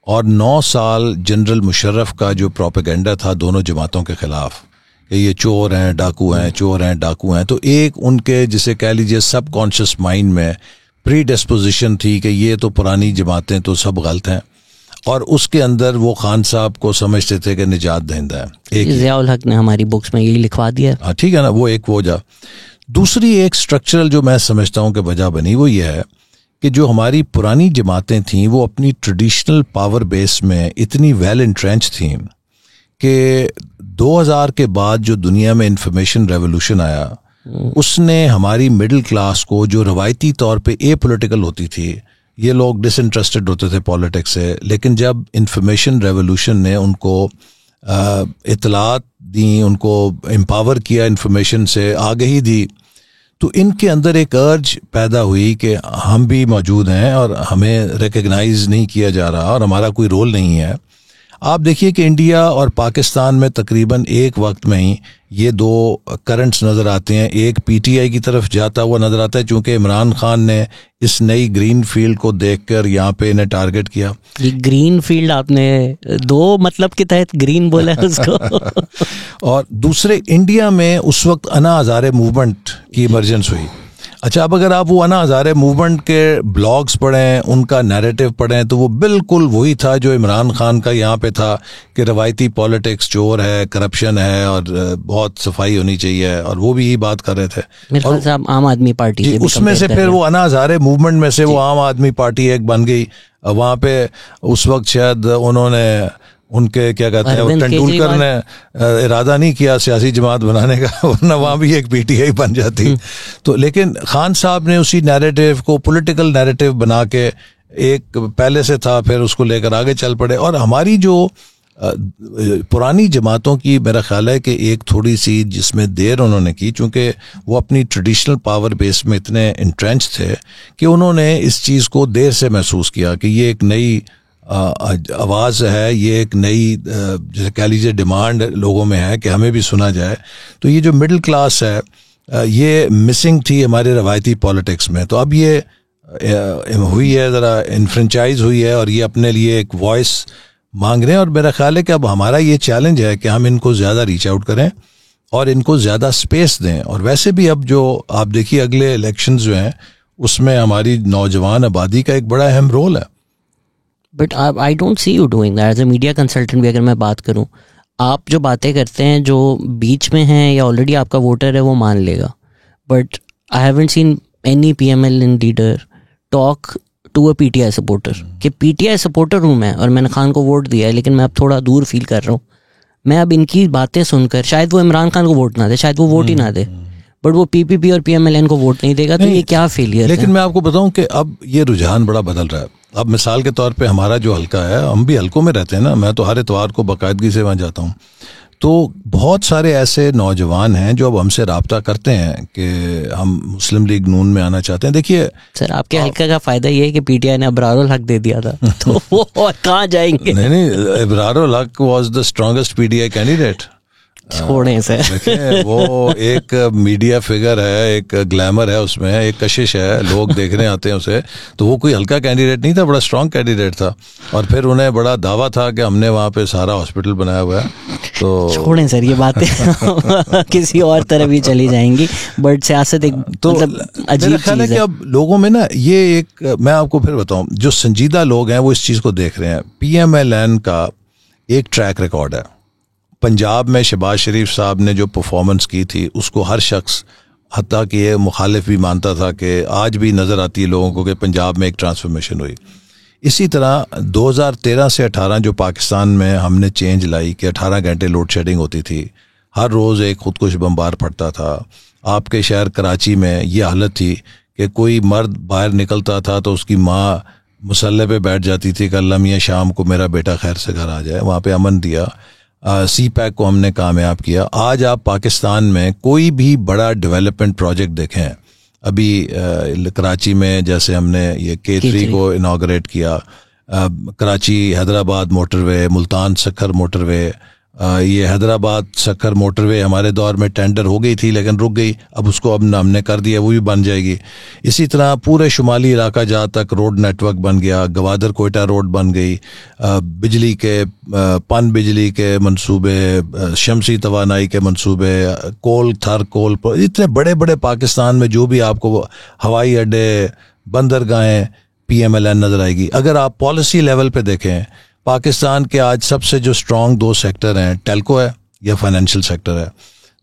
और 9 साल जनरल मुशर्रफ का जो प्रोपेगेंडा था दोनों जमातों के खिलाफ कि ये चोर हैं, डाकू हैं, चोर हैं, डाकू हैं, तो एक उनके जिसे कह लीजिए सब कॉन्शियस माइंड में प्री डिस्पोजिशन थी कि ये तो पुरानी जमातें तो सब गलत हैं, और उसके अंदर वो खान साहब को समझते थे कि निजात दहिंदा है. एक ज़ियाउल हक ने हमारी बुक्स में यही लिखवा दिया. हाँ ठीक है ना, वो एक वजह. दूसरी एक स्ट्रक्चरल जो मैं समझता हूँ कि वजह बनी वो ये है कि जो हमारी पुरानी जमातें थीं वो अपनी ट्रेडिशनल पावर बेस में इतनी वेल इंट्रेंच थीं कि 2000 के बाद जो दुनिया में इंफॉर्मेशन रेवोल्यूशन आया उसने हमारी मिडिल क्लास को, जो रवायती तौर पे ए पॉलिटिकल होती थी, ये लोग डिसइंटरेस्टेड होते थे पॉलिटिक्स से, लेकिन जब इंफॉर्मेशन रेवोल्यूशन ने उनको इतलात दी, उनको एम्पावर किया, इंफॉर्मेशन से आगाही दी, तो इनके अंदर एक अर्ज पैदा हुई कि हम भी मौजूद हैं और हमें रिकग्नाइज नहीं किया जा रहा और हमारा कोई रोल नहीं है. आप देखिए कि इंडिया और पाकिस्तान में तकरीबन एक वक्त में ही ये दो करंट्स नज़र आते हैं. एक PTI की तरफ जाता हुआ नज़र आता है, चूँकि इमरान खान ने इस नई ग्रीन फील्ड को देखकर यहाँ पे इन्हें टारगेट किया. ये ग्रीन फील्ड आपने दो मतलब के तहत ग्रीन बोला है उसको. और दूसरे, इंडिया में उस वक्त अन्ना हज़ारे मूवमेंट की इमरजेंस हुई. अच्छा, अब अगर आप वो अन्ना हज़ारे मूवमेंट के ब्लॉग्स पढ़ें, उनका नैरेटिव पढ़ें, तो वो बिल्कुल वही था जो इमरान खान का यहाँ पे था कि रवायती पॉलिटिक्स चोर है, करप्शन है और बहुत सफाई होनी चाहिए, और वो भी यही बात कर रहे थे. और आम आदमी पार्टी उसमें से फिर वो अन्ना हज़ारे मूवमेंट में से वो आम आदमी पार्टी एक बन गई. वहाँ पे उस वक्त शायद उन्होंने उनके क्या कहते हैं, तेंदुलकर ने इरादा नहीं किया सियासी जमात बनाने का, वरना वहाँ भी एक PTI बन जाती. तो लेकिन खान साहब ने उसी नैरेटिव को पॉलिटिकल नैरेटिव बना के, एक पहले से था, फिर उसको लेकर आगे चल पड़े. और हमारी जो पुरानी जमातों की मेरा ख्याल है कि एक थोड़ी सी जिसमें देर उन्होंने की, चूँकि वो अपनी ट्रेडिशनल पावर बेस में इतने इंट्रेंच थे कि उन्होंने इस चीज़ को देर से महसूस किया कि ये एक नई आवाज़ है, ये एक नई जैसे कह लीजिए डिमांड लोगों में है कि हमें भी सुना जाए. तो ये जो मिडिल क्लास है ये मिसिंग थी हमारे रवायती पॉलिटिक्स में. तो अब ये हुई है, ज़रा इनफ्रेंचाइज हुई है और ये अपने लिए एक वॉइस मांग रहे हैं. और मेरा ख्याल है कि अब हमारा ये चैलेंज है कि हम इनको ज़्यादा रीच आउट करें और इनको ज़्यादा स्पेस दें. और वैसे भी अब जो आप देखिए अगले इलेक्शंस जो हैं उसमें हमारी नौजवान आबादी का एक बड़ा अहम रोल है. But I don't see you doing that as a media consultant भी. अगर मैं बात करूं, आप जो बातें करते हैं जो बीच में हैं या ऑलरेडी आपका वोटर है वो मान लेगा, but I haven't seen any PMLN leader talk to a PTI supporter कि PTI सपोर्टर हूँ मैं और मैंने खान को वोट दिया है, लेकिन मैं अब थोड़ा दूर फील कर रहा हूँ. मैं अब इनकी बातें सुनकर, शायद वो इमरान खान को वोट ना दे, शायद वो वोट ही ना दे, बट वो PPP और PMLN को वोट नहीं देगा. तो ये क्या फेलियर है? लेकिन मैं आपको बताऊं कि अब ये रुझान बड़ा बदल रहा है. अब मिसाल के तौर पे हमारा जो हल्का है, हम भी हल्कों में रहते हैं ना, मैं तो हर इतवार को बाकायदगी से वहाँ जाता हूँ. तो बहुत सारे ऐसे नौजवान हैं जो अब हमसे रब्ता करते हैं कि हम मुस्लिम लीग नून में आना चाहते हैं. देखिए सर, आपके हल्का का फायदा ये है कि PTI ने अबरारुल हक दे दिया था, तो वो और कहाँ जाएंगे? नहीं, अबरारुल हक was the strongest PTI candidate. छोड़े सर. देखिए वो एक मीडिया फिगर है, एक ग्लैमर है उसमें, एक कशिश है, लोग देखने आते हैं उसे. तो वो कोई हल्का कैंडिडेट नहीं था, बड़ा स्ट्रांग कैंडिडेट था. और फिर उन्हें बड़ा दावा था कि हमने वहाँ पे सारा हॉस्पिटल बनाया हुआ है. तो छोड़ें सर ये बातें किसी और तरफ ही चली जाएंगी. बट सियासत एक तो मतलब अजीब ख्याल है कि अब लोगों में ना ये एक, मैं आपको फिर बताऊं, जो संजीदा लोग हैं वो इस चीज़ को देख रहे हैं. PMLN का एक ट्रैक रिकॉर्ड है. पंजाब में शहबाज शरीफ साहब ने जो परफॉर्मेंस की थी उसको हर शख्स, हत्ता कि ये मुखालिफ भी मानता था कि आज भी नज़र आती है लोगों को कि पंजाब में एक ट्रांसफॉर्मेशन हुई. इसी तरह 2013 से 18 जो पाकिस्तान में हमने चेंज लाई कि 18 घंटे लोड शेडिंग होती थी, हर रोज़ एक खुदकुश बमबार फटता था। आपके शहर कराची में ये हालत थी कि कोई मर्द बाहर निकलता था तो उसकी माँ मुसल्ले पे बैठ जाती थी कि अल्लाह मियाँ शाम को मेरा बेटा खैर से घर आ जाए। वहाँ पे अमन दिया। CPAC को हमने कामयाब किया। आज आप पाकिस्तान में कोई भी बड़ा डेवलपमेंट प्रोजेक्ट देखें, अभी कराची में जैसे हमने ये K3 को इनाग्रेट किया, कराची हैदराबाद मोटरवे, मुल्तान सक्खर मोटरवे, ये हैदराबाद सक्खर मोटरवे हमारे दौर में टेंडर हो गई थी लेकिन रुक गई, अब उसको अब हमने कर दिया, वो भी बन जाएगी। इसी तरह पूरे शुमाली इलाका जहाँ तक रोड नेटवर्क बन गया, गवादर कोयटा रोड बन गई, बिजली के पन बिजली के मंसूबे, शमसी तवानाई के मंसूबे, कोल थर कोल, इतने बड़े बड़े पाकिस्तान में जो भी आपको हवाई अड्डे, बंदरगाहें, PMLN नज़र आएगी। अगर आप पॉलिसी लेवल पे देखें, पाकिस्तान के आज सबसे जो स्ट्रॉन्ग 2 सेक्टर हैं, टेल्को है या फाइनेंशियल सेक्टर है।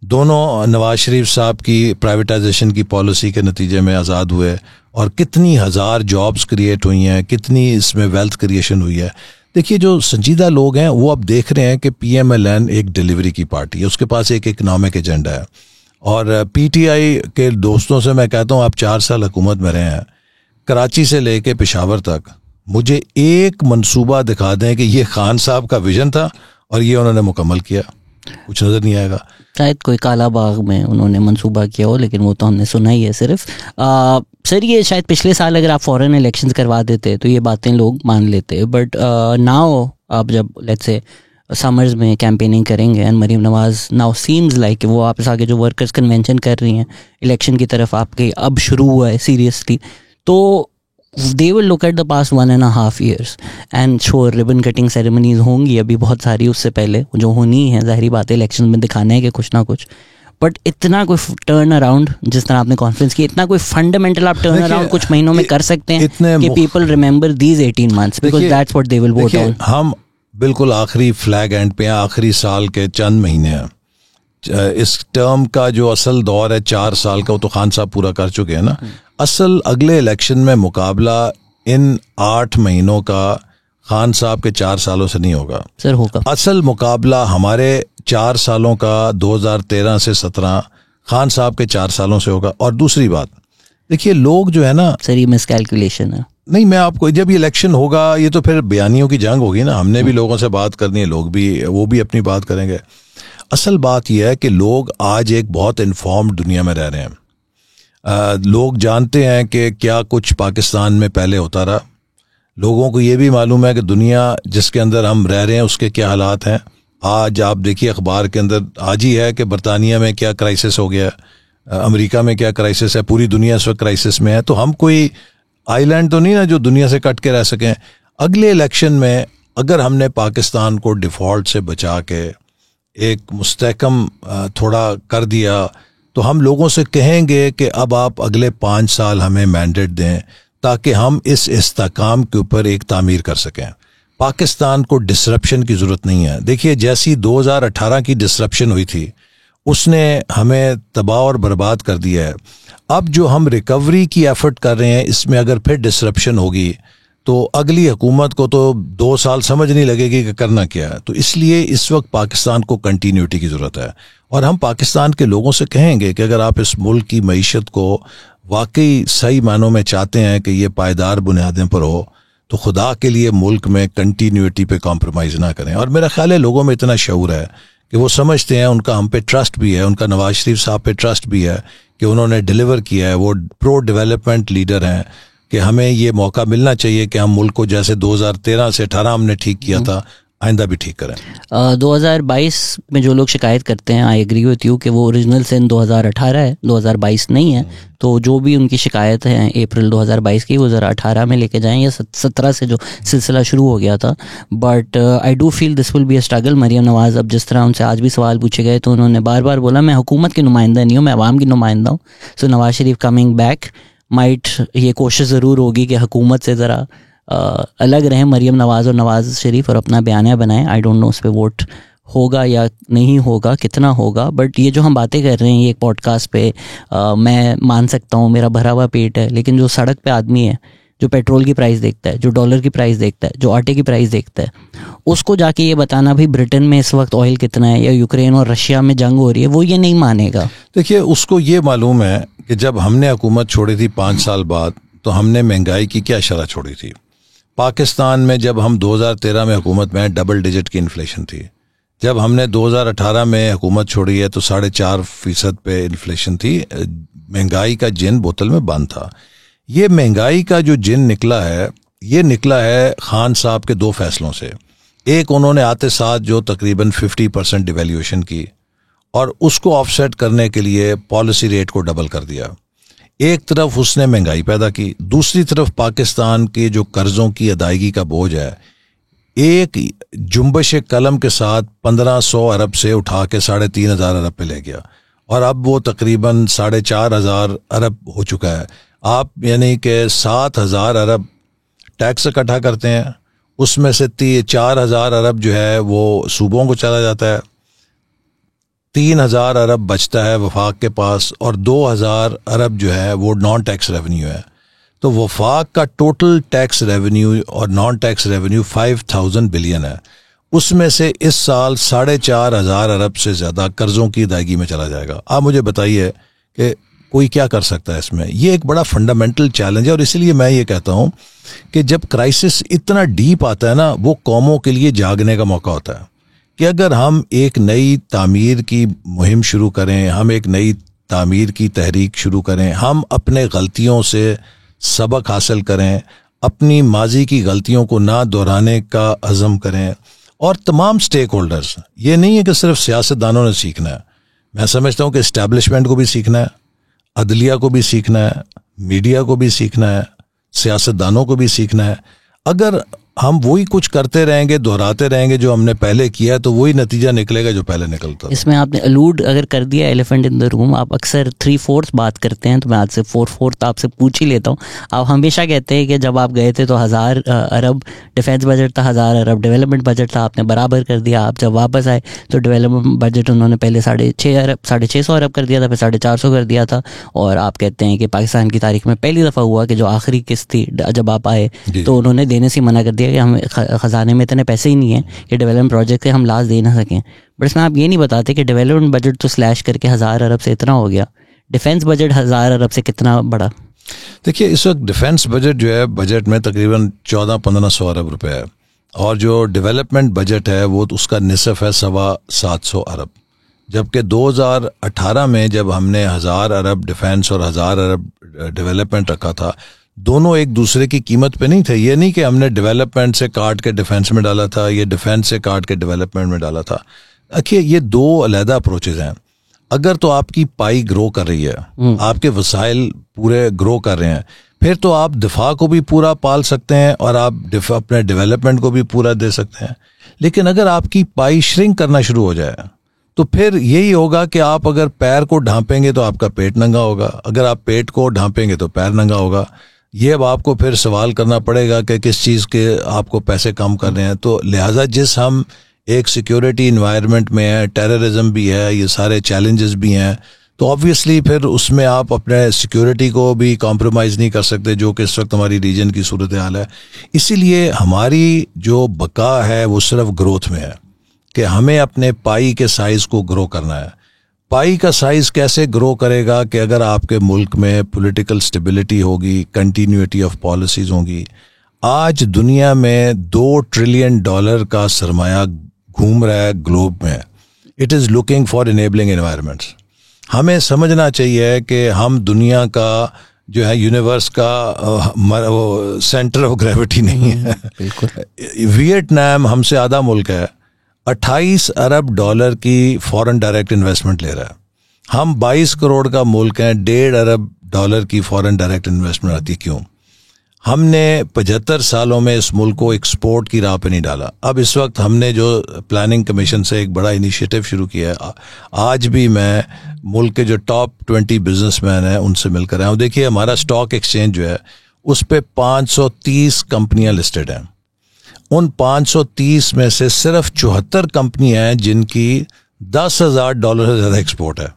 दोनों नवाज शरीफ साहब की प्राइवेटाइजेशन की पॉलिसी के नतीजे में आज़ाद हुए और कितनी हज़ार जॉब्स क्रिएट हुई हैं, कितनी इसमें वेल्थ क्रिएशन हुई है। देखिए, जो संजीदा लोग हैं वो अब देख रहे हैं कि PMLN एक डिलीवरी की पार्टी है, उसके पास एक इकनॉमिक एजेंडा है। और PTI के दोस्तों से मैं कहता हूँ, आप 4 साल हुकूमत में रहे हैं, कराची से लेके पेशावर तक, मुझे एक मंसूबा दिखा दें कि ये खान साहब का विजन था और ये उन्होंने मुकम्मल किया, कुछ नज़र नहीं आएगा। शायद कोई काला बाग में उन्होंने मंसूबा किया हो, लेकिन वो तो हमने सुना ही है सिर्फ। सर, ये शायद पिछले साल अगर आप फॉरेन इलेक्शंस करवा देते तो ये बातें लोग मान लेते, बट नाउ आप जब लेट्स से समर्स में कैंपेनिंग करेंगे and Maryam Nawaz now seems like वो आपसे आगे जो वर्कर्स कन्वेंशन कर रही हैं, इलेक्शन की तरफ आपके अब शुरू हुआ है सीरियसली, तो they will look at the past 1.5 years and sure ribbon cutting ceremonies होंगी अभी बहुत सारी, उससे पहले जो होनी है, जाहिर बात है इलेक्शन में दिखाना है कि कुछ ना कुछ, बट इतना कोई टर्न अराउंड जिस तरह आपने कॉन्फ्रेंस की, इतना कोई फंडामेंटल आप टर्न अराउंड कुछ महीनों में कर सकते हैं कि people remember these 18 months because that's what they will vote on. हम बिल्कुल आखिरी फ्लैग एंड पे हैं, आखिरी साल के चंद महीने हैं। इस टर्म का जो असल दौर है 4 साल का, वो तो खान साहब पूरा कर चुके हैं ना। असल अगले इलेक्शन में मुकाबला इन 8 महीनों का खान साहब के 4 सालों से नहीं होगा सर, होगा। असल मुकाबला हमारे 4 सालों का 2013 से 17 खान साहब के 4 सालों से होगा। और दूसरी बात, देखिए लोग जो है ना सर, ये मिसकैलकुलेशन है। नहीं, मैं आपको, जब ये इलेक्शन होगा ये तो फिर बयानियों की जंग होगी ना, हमने भी लोगों से बात करनी है, लोग भी, वो भी अपनी बात करेंगे। असल बात यह है कि लोग आज एक बहुत इन्फॉर्म्ड दुनिया में रह रहे हैं। लोग जानते हैं कि क्या कुछ पाकिस्तान में पहले होता रहा। लोगों को ये भी मालूम है कि दुनिया जिसके अंदर हम रह रहे हैं उसके क्या हालात हैं। आज आप देखिए अखबार के अंदर आज ही है कि बरतानिया में क्या क्राइसिस हो गया, अमेरिका में क्या क्राइसिस है, पूरी दुनिया इस वक्त क्राइसिस में है। तो हम कोई आइलैंड तो नहीं ना जो दुनिया से कट के रह सकें। अगले इलेक्शन में अगर हमने पाकिस्तान को डिफ़ॉल्ट से बचा के एक मुस्तहकम थोड़ा कर दिया तो हम लोगों से कहेंगे कि अब आप अगले 5 साल हमें मैंडेट दें ताकि हम इस इस्तेहकाम के ऊपर एक तामीर कर सकें। पाकिस्तान को डिसरप्शन की ज़रूरत नहीं है। देखिए, जैसी 2018 की डिसरप्शन हुई थी उसने हमें तबाह और बर्बाद कर दिया है। अब जो हम रिकवरी की एफर्ट कर रहे हैं, इसमें अगर फिर डिसरप्शन होगी तो अगली हुकूमत को तो 2 साल समझ नहीं लगेगी कि करना क्या है। तो इसलिए इस वक्त पाकिस्तान को कंटिन्यूटी की ज़रूरत है और हम पाकिस्तान के लोगों से कहेंगे कि अगर आप इस मुल्क की मईशत को वाकई सही मानों में चाहते हैं कि ये पायदार बुनियादों पर हो तो खुदा के लिए मुल्क में कंटिन्यूटी पे कॉम्प्रोमाइज़ ना करें। और मेरा ख्याल है लोगों में इतना शऊर है कि वो समझते हैं, उनका हम पे ट्रस्ट भी है, उनका नवाज शरीफ साहब पे ट्रस्ट भी है कि उन्होंने डिलीवर किया है, वो प्रो डेवलपमेंट लीडर हैं, कि हमें ये मौका मिलना चाहिए कि हम मुल्क को जैसे 2013 से 18 हमने ठीक किया था आइंदा भी ठीक करें। 2022 में जो लोग शिकायत करते हैं, आई एग्री विथ यू कि वो ओरिजिनल सिन 2018 है, 2022 नहीं है। तो जो भी उनकी शिकायत है अप्रैल 2022 की, वो ज़रा 18 में लेके जाएं या 17 से जो सिलसिला शुरू हो गया था। But I do feel this will be a struggle. Maryam Nawaz, अब जिस तरह उनसे आज भी सवाल पूछे गए तो उन्होंने बार बार बोला मैं हुकूमत की नुमाइंदा नहीं हूँ, मैं अवाम की नुमाइंदा हूँ। सो Nawaz Sharif coming back might, ये कोशिश ज़रूर होगी कि हुकूमत से ज़रा अलग रहें मरीम नवाज़ और नवाज़ शरीफ और अपना बयानिया बनाएं। आई डोंट नो उस पर वोट होगा या नहीं होगा, कितना होगा, बट ये जो हम बातें कर रहे हैं ये एक पॉडकास्ट पे मैं मान सकता हूँ, मेरा भरा हुआ पेट है, लेकिन जो सड़क पे आदमी है जो पेट्रोल की प्राइस देखता है, जो डॉलर की प्राइस देखता है, जो आटे की प्राइस देखता है, उसको जाके ये बताना भाई ब्रिटेन में इस वक्त ऑयल कितना है या यूक्रेन और रशिया में जंग हो रही है, वो ये नहीं मानेगा। देखिए, उसको ये मालूम है कि जब हमने हुकूमत छोड़ी थी 5 साल बाद, तो हमने महंगाई की क्या शरह छोड़ी थी। पाकिस्तान में जब हम 2013 में हुकूमत में डबल डिजिट की इन्फ्लेशन थी। जब हमने 2018 में हुकूमत छोड़ी है तो 4.5% पे इन्फ्लेशन थी। महंगाई का जिन बोतल में बंद था। ये महंगाई का जो जिन निकला है, ये निकला है खान साहब के 2 फैसलों से। एक, उन्होंने आते साथ जो तकरीबन 50% डिवैल्यूएशन की और उसको ऑफसेट करने के लिए पॉलिसी रेट को डबल कर दिया। एक तरफ उसने महंगाई पैदा की, दूसरी तरफ पाकिस्तान के जो कर्जों की अदायगी का बोझ है, एक जुम्बश कलम के साथ 1500 अरब से उठा के 3,500 अरब पे ले गया और अब वो तकरीबन 4,500 अरब हो चुका है। आप यानी कि 7,000 अरब टैक्स इकट्ठा करते हैं, उसमें से 4,000 अरब जो है वो सूबों को चला जाता है, 3,000 अरब बचता है वफाक के पास और 2,000 अरब जो है वो नॉन टैक्स रेवेन्यू है। तो वफाक का टोटल टैक्स रेवेन्यू और नॉन टैक्स रेवेन्यू 5,000 बिलियन है। उसमें से इस साल 4,500 अरब से ज़्यादा कर्ज़ों की अदायगी में चला जाएगा। आप मुझे बताइए कि कोई क्या कर सकता है इसमें। ये एक बड़ा फंडामेंटल चैलेंज है और इसीलिए मैं ये कहता हूँ कि जब क्राइसिस इतना डीप आता है ना, वो कौमों के लिए जागने का मौका होता है कि अगर हम एक नई तामीर की मुहिम शुरू करें, हम एक नई तामीर की तहरीक शुरू करें, हम अपने गलतियों से सबक हासिल करें, अपनी माजी की गलतियों को ना दोहराने का अज़म करें और तमाम स्टेक होल्डर्स, ये नहीं है कि सिर्फ सियासतदानों ने सीखना है। मैं समझता हूँ कि इस्टेब्लिशमेंट को भी सीखना है, अदलिया को भी सीखना है, मीडिया को भी सीखना है, सियासतदानों को भी सीखना है। अगर हम वही कुछ करते रहेंगे, दोहराते रहेंगे जो हमने पहले किया है, तो वही नतीजा निकलेगा जो पहले निकलता। इसमें आपने अलूड अगर कर दिया एलिफेंट इन द रूम, आप अक्सर 3/4 बात करते हैं, तो मैं आज से 4/4 आपसे पूछ ही लेता हूँ। आप हमेशा कहते हैं कि जब आप गए थे तो 1,000 अरब डिफेंस बजट था, 1,000 अरब डेवलपमेंट बजट था, आपने बराबर कर दिया। आप जब वापस आए तो डेवलपमेंट बजट उन्होंने पहले 650 अरब कर दिया था, फिर 450 कर दिया था। और आप कहते हैं कि पाकिस्तान की तारीख में पहली दफ़ा हुआ कि जो आखिरी किस्त थी जब आप आए तो उन्होंने देने से मना कर दिया कि हम खजाने में इतने पैसे ही नहीं है कि डेवलपमेंट प्रोजेक्ट के हम लास्ट दे ना सकें। बट इसमें आप ये नहीं बताते कि डेवलपमेंट बजट तो स्लैश करके 1,000 अरब से इतना हो गया, डिफेंस बजट 1,000 अरब से कितना बड़ा। देखिए, इस वक्त डिफेंस बजट जो है, बजट में तकरीबन 1400-1500 अरब रुपए है और जो डेवलपमेंट बजट है वो उसका निसफ है 750 अरब। जबकि 2018 में जब हमने 1,000 अरब डिफेंस और 1,000 अरब डेवलपमेंट रखा था, दोनों एक दूसरे की कीमत पे नहीं थे। ये नहीं कि हमने डेवलपमेंट से काट के डिफेंस में डाला था, ये डिफेंस से काट के डेवलपमेंट में डाला था। देखिए, ये 2 अलहदा अप्रोचेज हैं। अगर तो आपकी पाई ग्रो कर रही है, आपके वसाइल पूरे ग्रो कर रहे हैं, फिर तो आप दिफा को भी पूरा पाल सकते हैं और आप अपने डेवलपमेंट को भी पूरा दे सकते हैं। लेकिन अगर आपकी पाई श्रिंक करना शुरू हो जाए तो फिर यही होगा कि आप अगर पैर को ढांपेंगे तो आपका पेट नंगा होगा, अगर आप पेट को ढांपेंगे तो पैर नंगा होगा। ये अब आपको फिर सवाल करना पड़ेगा कि किस चीज़ के आपको पैसे कम कर रहे हैं। तो लिहाजा जिस हम एक सिक्योरिटी इन्वायरमेंट में है, टेररिज्म भी है, ये सारे चैलेंजेस भी हैं, तो ऑब्वियसली फिर उसमें आप अपने सिक्योरिटी को भी कॉम्प्रोमाइज़ नहीं कर सकते, जो कि इस वक्त हमारी रीजन की सूरत हाल है। इसीलिए हमारी जो बका है वो सिर्फ ग्रोथ में है कि हमें अपने पाई के साइज़ को ग्रो करना है। पाई का साइज कैसे ग्रो करेगा कि अगर आपके मुल्क में पॉलिटिकल स्टेबिलिटी होगी, कंटिन्यूटी ऑफ पॉलिसीज होंगी। आज दुनिया में $2 ट्रिलियन का सरमाया घूम रहा है ग्लोब में। It is looking for enabling environments. हमें समझना चाहिए कि हम दुनिया का जो है यूनिवर्स का सेंटर ऑफ ग्रेविटी नहीं है। बिल्कुल। वियतनाम हमसे आधा मुल्क है, 28 अरब डॉलर की फॉरेन डायरेक्ट इन्वेस्टमेंट ले रहा है। हम 22 करोड़ का मुल्क हैं, 1.5 अरब डॉलर की फॉरेन डायरेक्ट इन्वेस्टमेंट आती है। क्यों? हमने 75 सालों में इस मुल्क को एक्सपोर्ट की राह पे नहीं डाला। अब इस वक्त हमने जो प्लानिंग कमीशन से एक बड़ा इनिशिएटिव शुरू किया है, आज भी मैं मुल्क के जो टॉप 20 बिजनेसमैन हैं उनसे मिलकर आया हूँ। देखिए, हमारा स्टॉक एक्सचेंज जो है उस पर 530 कंपनियां लिस्टेड हैं। उन 530 में से सिर्फ 74 कंपनियां हैं जिनकी $10,000 से ज़्यादा एक्सपोर्ट है।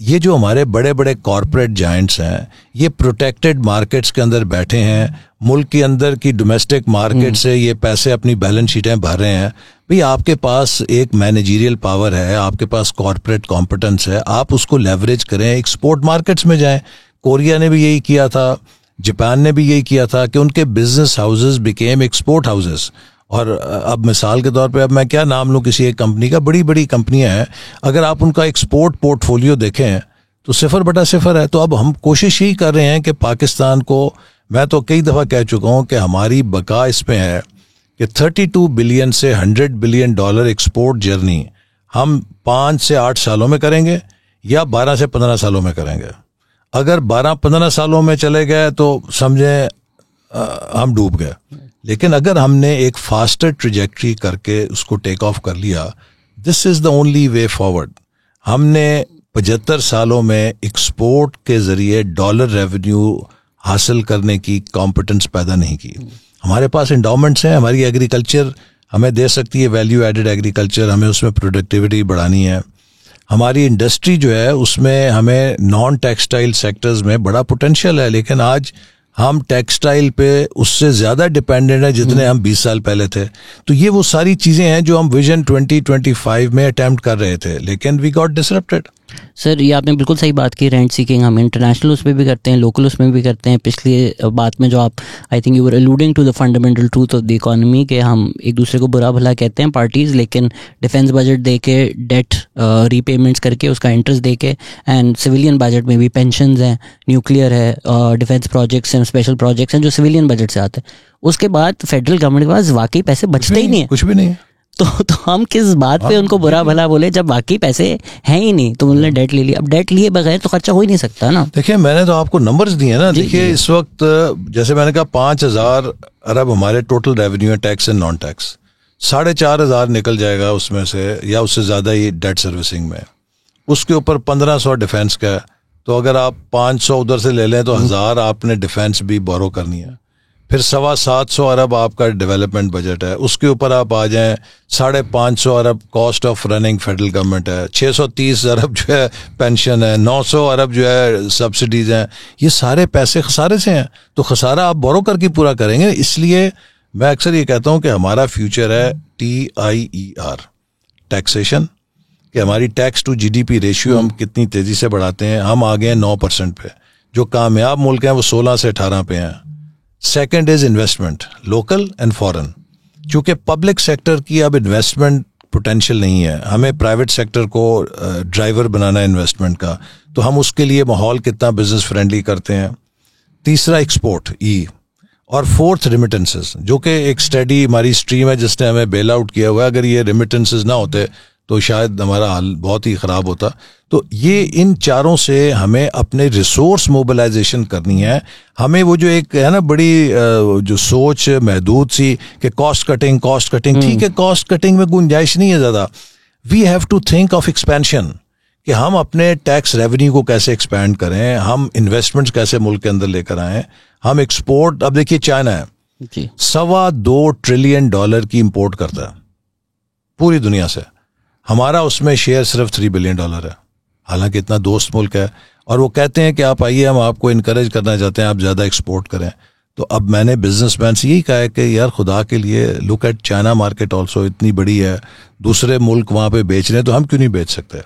ये जो हमारे बड़े बड़े कॉरपोरेट जायंट्स हैं, ये प्रोटेक्टेड मार्केट्स के अंदर बैठे हैं, मुल्क के अंदर की डोमेस्टिक मार्केट से ये पैसे अपनी बैलेंस शीटें भर रहे हैं। भाई आपके पास एक मैनेजरियल पावर है, आपके पास कॉरपोरेट कॉम्पिटेंस है, आप उसको लेवरेज करें, एक्सपोर्ट मार्केट्स में जाएं। कोरिया ने भी यही किया था, जापान ने भी यही किया था कि उनके business houses became export houses. और अब मिसाल के तौर पे, अब मैं क्या नाम लूँ किसी एक कंपनी का, बड़ी बड़ी कंपनियां हैं, अगर आप उनका एक्सपोर्ट पोर्टफोलियो देखें तो 0/0 है। तो अब हम कोशिश ही कर रहे हैं कि पाकिस्तान को, मैं तो कई दफ़ा कह चुका हूँ कि हमारी बका इसमें है कि 32 बिलियन से $100 बिलियन एक्सपोर्ट जर्नी हम 5 से 8 सालों में करेंगे या 12 से 15 सालों में करेंगे। अगर 12-15 सालों में चले गए तो समझें हम डूब गए। लेकिन अगर हमने एक फास्टर ट्रेजेक्टरी करके उसको टेक ऑफ कर लिया, this is the only way forward. हमने 75 सालों में एक्सपोर्ट के जरिए डॉलर रेवेन्यू हासिल करने की कॉम्पिटेंस पैदा नहीं की। हमारे पास इंडोमेंट्स हैं, हमारी एग्रीकल्चर हमें दे सकती है वैल्यू एडेड एग्रीकल्चर, हमें उसमें प्रोडक्टिविटी बढ़ानी है। हमारी इंडस्ट्री जो है उसमें हमें नॉन टेक्सटाइल सेक्टर्स में बड़ा पोटेंशियल है, लेकिन आज हम टेक्सटाइल पे उससे ज़्यादा डिपेंडेंट है जितने हम 20 साल पहले थे। तो ये वो सारी चीज़ें हैं जो हम विजन 2025 में अटेम्प्ट कर रहे थे, लेकिन वी गॉट डिसरप्टेड। सर ये आपने बिल्कुल सही बात की, रेंट सीकिंग हम इंटरनेशनल उसमें भी करते हैं, लोकल उसमें भी करते हैं। पिछली बात में जो आप, I think you were alluding to the fundamental truth of the economy, कि हम एक दूसरे को बुरा भला कहते हैं पार्टीज़, लेकिन डिफेंस बजट दे के, डेट रीपेमेंट्स करके, उसका इंटरेस्ट दे के, एंड सिविलियन बजट में भी पेंशंस हैं, न्यूक्लियर है, डिफेंस प्रोजेक्ट्स हैं, स्पेशल प्रोजेक्ट्स हैं जो सिविलियन बजट से आते हैं। उसके बाद फेडरल गवर्नमेंट के पास वाकई पैसे बचते ही नहीं है, कुछ भी नहीं है। तो हम किस बात पे उनको बुरा भला बोले जब बाकी पैसे हैं ही नहीं। तो उन्होंने डेट ले लिया, अब डेट लिए बगैर तो खर्चा हो ही नहीं सकता ना। देखिए मैंने तो आपको नंबर्स दिए ना, देखिए इस वक्त जैसे मैंने कहा 5,000 अरब हमारे टोटल रेवेन्यू है टैक्स एंड नॉन टैक्स, 4,500 निकल जाएगा उसमें से या उससे ज़्यादा ही डेट सर्विसिंग में, उसके ऊपर 1,500 डिफेंस का है। तो अगर आप 500 उधर से ले लें तो 1,000 आपने डिफेंस भी बोरो करनी है, फिर 725 अरब आपका डेवलपमेंट बजट है, उसके ऊपर आप आ जाएं 550 अरब cost of running federal government है, 630 अरब जो है पेंशन है, 900 अरब जो है सब्सिडीज हैं। ये सारे पैसे खसारे से हैं, तो खसारा आप बोरो करके पूरा करेंगे। इसलिए मैं अक्सर ये कहता हूँ कि हमारा फ्यूचर है TIER, टैक्सेशन, कि हमारी टैक्स टू GDP रेशियो हम कितनी तेजी से बढ़ाते हैं। हम आ गए हैं 9% पे, जो कामयाब मुल्क हैं वो 16 से 18 पे हैं। Second is investment, local and foreign. चूंकि पब्लिक सेक्टर की अब इन्वेस्टमेंट पोटेंशियल नहीं है, हमें प्राइवेट सेक्टर को ड्राइवर बनाना है इन्वेस्टमेंट का, तो हम उसके लिए माहौल कितना बिजनेस फ्रेंडली करते हैं। तीसरा एक्सपोर्ट E, और फोर्थ रिमिटेंसेस, जो कि एक स्टडी हमारी स्ट्रीम है जिसने हमें बेल आउट किया हुआ है। अगर ये रिमिटेंसेस ना होते तो शायद हमारा हाल बहुत ही ख़राब होता। तो ये इन चारों से हमें अपने रिसोर्स मोबिलाइजेशन करनी है। हमें वो जो एक है ना बड़ी जो सोच महदूद सी कि कॉस्ट कटिंग, ठीक है, कॉस्ट कटिंग में गुंजाइश नहीं है ज़्यादा। We have to think of expansion, कि हम अपने टैक्स रेवेन्यू को कैसे एक्सपैंड करें, हम इन्वेस्टमेंट्स कैसे मुल्क के अंदर लेकर आएँ, हम एक्सपोर्ट। अब देखिए चाइना है, $2.25 ट्रिलियन की इंपोर्ट करता है पूरी दुनिया से, हमारा उसमें शेयर सिर्फ $3 बिलियन है, हालांकि इतना दोस्त मुल्क है। और वो कहते हैं कि आप आइए, हम आपको इनकरेज करना चाहते हैं, आप ज़्यादा एक्सपोर्ट करें। तो अब मैंने बिजनेसमैन से यही कहा है कि यार खुदा के लिए look at China market also, इतनी बड़ी है, दूसरे मुल्क वहाँ पे बेच रहे हैं, तो हम क्यों नहीं बेच सकते।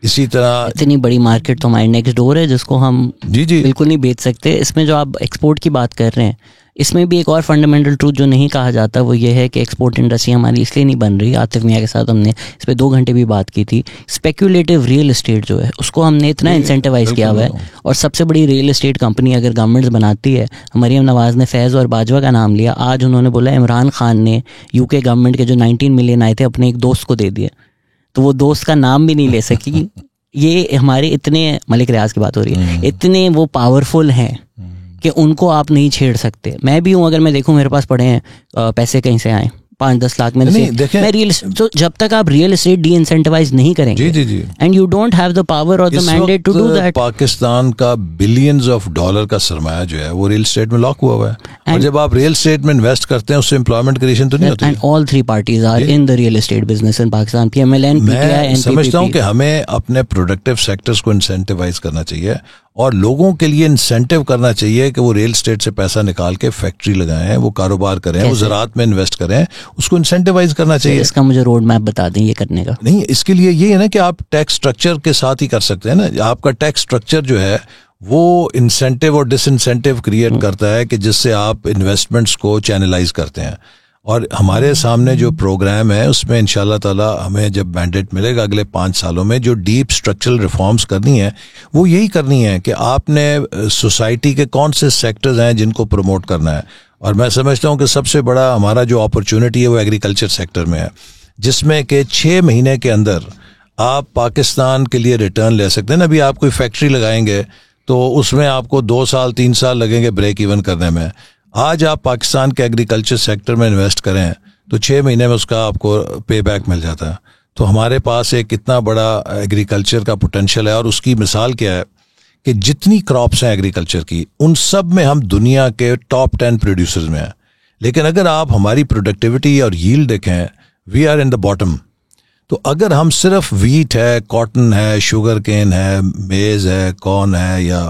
इसी तरह इतनी बड़ी मार्केट तो हमारे नेक्स्ट डोर है जिसको हम जी बिल्कुल नहीं बेच सकते। इसमें जो आप एक्सपोर्ट की बात कर रहे हैं, इसमें भी एक और फंडामेंटल ट्रूथ जो नहीं कहा जाता वो ये है कि एक्सपोर्ट इंडस्ट्री हमारी इसलिए नहीं बन रही। आतिफ मियां के साथ हमने इस पर 2 घंटे भी बात की थी। स्पेक्यूलेटिव रियल एस्टेट जो है उसको हमने इतना इंसेंटिवाइज किया हुआ है, और सबसे बड़ी रियल एस्टेट कंपनी अगर गवर्नमेंट बनाती है, मरीम नवाज ने फैज़ और बाजवा का नाम लिया, आज उन्होंने बोला इमरान खान ने UK गवर्नमेंट के जो 19 मिलियन आए थे अपने एक दोस्त को दे दिए, तो वो दोस्त का नाम भी नहीं ले सकी। ये हमारे इतने, मलिक रियाज की बात हो रही है, इतने वो पावरफुल हैं कि उनको आप नहीं छेड़ सकते। मैं भी हूँ, अगर मैं देखूँ मेरे पास पड़े हैं पैसे कहीं से आए, 5-10 लाख में नहीं, देखें, मैं रियल, तो जब तक आप रियल एस्टेट डी इंसेंटिवाइज नहीं करेंगे, जी जी, and you don't have the power और the mandate to do that. Pakistan का बिलियंस ऑफ डॉलर का सरमाया जो है वो रियल एस्टेट में लॉक हुआ हुआ है, और जब आप रियल एस्टेट में इन्वेस्ट करते हैं उससे एम्प्लॉयमेंट क्रिएशन तो नहीं होती। And all 3 parties are in the real estate business in Pakistan, PMLN, PTI, मैं समझता हूँ कि हमें अपने प्रोडक्टिव सेक्टर्स को इंसेंटिवाइज करना चाहिए और लोगों के लिए इंसेंटिव करना चाहिए कि वो रियल एस्टेट से पैसा निकाल के फैक्ट्री लगाएं, वो कारोबार करें, वो ज़राअत में इन्वेस्ट करें, उसको इंसेंटिवाइज करना चाहिए। इसका मुझे रोड मैप बता दें ये करने का। नहीं, इसके लिए ये है ना कि आप टैक्स स्ट्रक्चर के साथ ही कर सकते हैं ना। आपका टैक्स स्ट्रक्चर जो है वो इंसेंटिव और डिसइंसेंटिव क्रिएट करता है कि जिससे आप इन्वेस्टमेंट्स को चैनलाइज करते हैं। और हमारे सामने जो प्रोग्राम है उसमें इंशाल्लाह ताला हमें जब मैंडेट मिलेगा अगले 5 सालों में जो डीप स्ट्रक्चरल रिफॉर्म्स करनी है वो यही करनी है कि आपने सोसाइटी के कौन से सेक्टर्स हैं जिनको प्रमोट करना है। और मैं समझता हूँ कि सबसे बड़ा हमारा जो अपॉर्चुनिटी है वो एग्रीकल्चर सेक्टर में है, जिसमें कि 6 महीने के अंदर आप पाकिस्तान के लिए रिटर्न ले सकते हैं ना। अभी आप कोई फैक्ट्री लगाएंगे तो उसमें आपको 2 साल 3 साल लगेंगे ब्रेक इवन करने में। आज आप पाकिस्तान के एग्रीकल्चर सेक्टर में इन्वेस्ट करें तो 6 महीने में उसका आपको पे बैक मिल जाता है। तो हमारे पास एक कितना बड़ा एग्रीकल्चर का पोटेंशियल है, और उसकी मिसाल क्या है कि जितनी क्रॉप्स हैं एग्रीकल्चर की उन सब में हम दुनिया के टॉप 10 प्रोड्यूसर्स में हैं, लेकिन अगर आप हमारी प्रोडक्टिविटी और यील्ड देखें we are in the bottom. तो अगर हम सिर्फ वीट है, कॉटन है, शुगर केन है, मेज है, कॉर्न है, या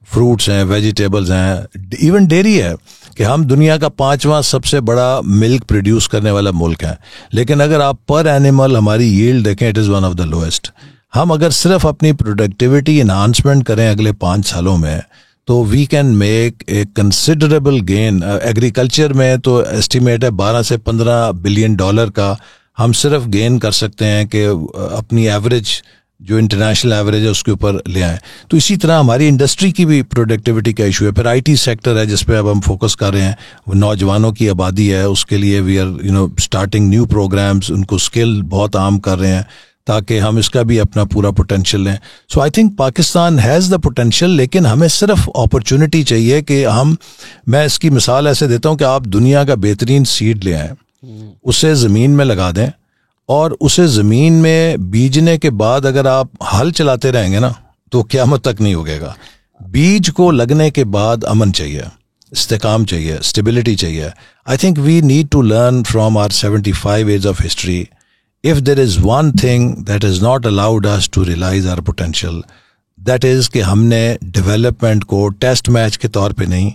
फ्रूट्स हैं, वेजिटेबल्स हैं, इवन डेयरी है कि हम दुनिया का 5वां सबसे बड़ा मिल्क प्रोड्यूस करने वाला मुल्क है, लेकिन अगर आप पर एनिमल हमारी यील्ड देखें it is one of the lowest. हम अगर सिर्फ अपनी प्रोडक्टिविटी इन्हांसमेंट करें अगले 5 सालों में तो we can make a considerable gain. Agriculture में तो एस्टिमेट है 12 से 15 बिलियन डॉलर का हम सिर्फ गेन कर सकते हैं कि अपनी एवरेज जो इंटरनेशनल एवरेज है उसके ऊपर ले आए। तो इसी तरह हमारी इंडस्ट्री की भी प्रोडक्टिविटी का इशू है। फिर IT सेक्टर है जिस पे अब हम फोकस कर रहे हैं, वो नौजवानों की आबादी है, उसके लिए we are starting new programmes, उनको स्किल बहुत आम कर रहे हैं ताकि हम इसका भी अपना पूरा पोटेंशियल लें। So I think Pakistan has the potential, लेकिन हमें सिर्फ अपॉर्चुनिटी चाहिए कि मैं इसकी मिसाल ऐसे देता हूँ कि आप दुनिया का बेहतरीन सीड ले आएँ, उसे ज़मीन में लगा दें, और उसे ज़मीन में बीजने के बाद अगर आप हल चलाते रहेंगे ना तो क़यामत तक नहीं उगेगा। बीज को लगने के बाद अमन चाहिए, इस्तेकाम चाहिए, स्टेबिलिटी चाहिए। I think we need to learn from our 75 years of history. If there is one thing that has not allowed us to realize our potential, that is कि हमने डेवलपमेंट को टेस्ट मैच के तौर पे नहीं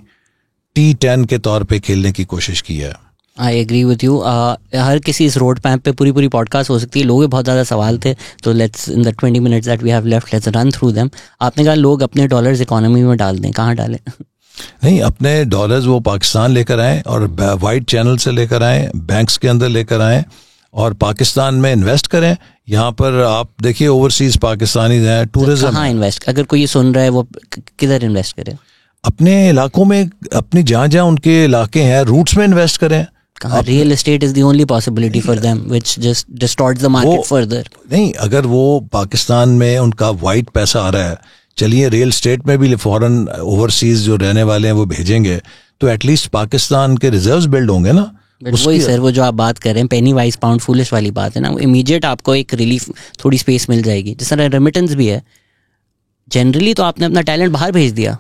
T10 के तौर पे खेलने की कोशिश की है। I agree with you. हर किसी इस रोड मैप पे पूरी पॉडकास्ट हो सकती है। लोगों के बहुत ज़्यादा सवाल थे, तो let's in the 20 minutes that we have left let's run through them. आपने कहा लोग अपने डॉलर्स इकोनॉमी में डाल दें, कहाँ डालें? नहीं, अपने डॉलर्स वो पाकिस्तान लेकर आएँ और वाइट चैनल से लेकर आएँ, बैंक्स के अंदर लेकर आएँ और पाकिस्तान में इन्वेस्ट करें। यहाँ पर आप देखिए ओवरसीज पाकिस्तानी हैं, टूरिज्म। कहाँ इन्वेस्ट, अगर कोई ये सुन रहा है वो किधर इन्वेस्ट करे? अपने इलाकों में, अपनी जहाँ जहाँ उनके इलाके हैं रूट्स में इन्वेस्ट करें। Real estate is the only possibility for them which just distorts the market further. नहीं, अगर वो पाकिस्तान में उनका वाइट पैसा आ रहा है, चलिए रियल एस्टेट में भी फॉरेन ओवरसीज जो रहने वाले हैं वो भेजेंगे तो एटलीस्ट पाकिस्तान के रिजर्व्स बिल्ड होंगे ना। वही सर, वो जो आप बात कर रहे हैं पेनी वाइज पाउंड फूलिश वाली बात है ना, वो इमीडिएट आपको एक रिलीफ, थोड़ी स्पेस मिल जाएगी। जिस तरह रेमिटेंस भी है, जनरली तो आपने अपना टैलेंट बाहर भेज दिया,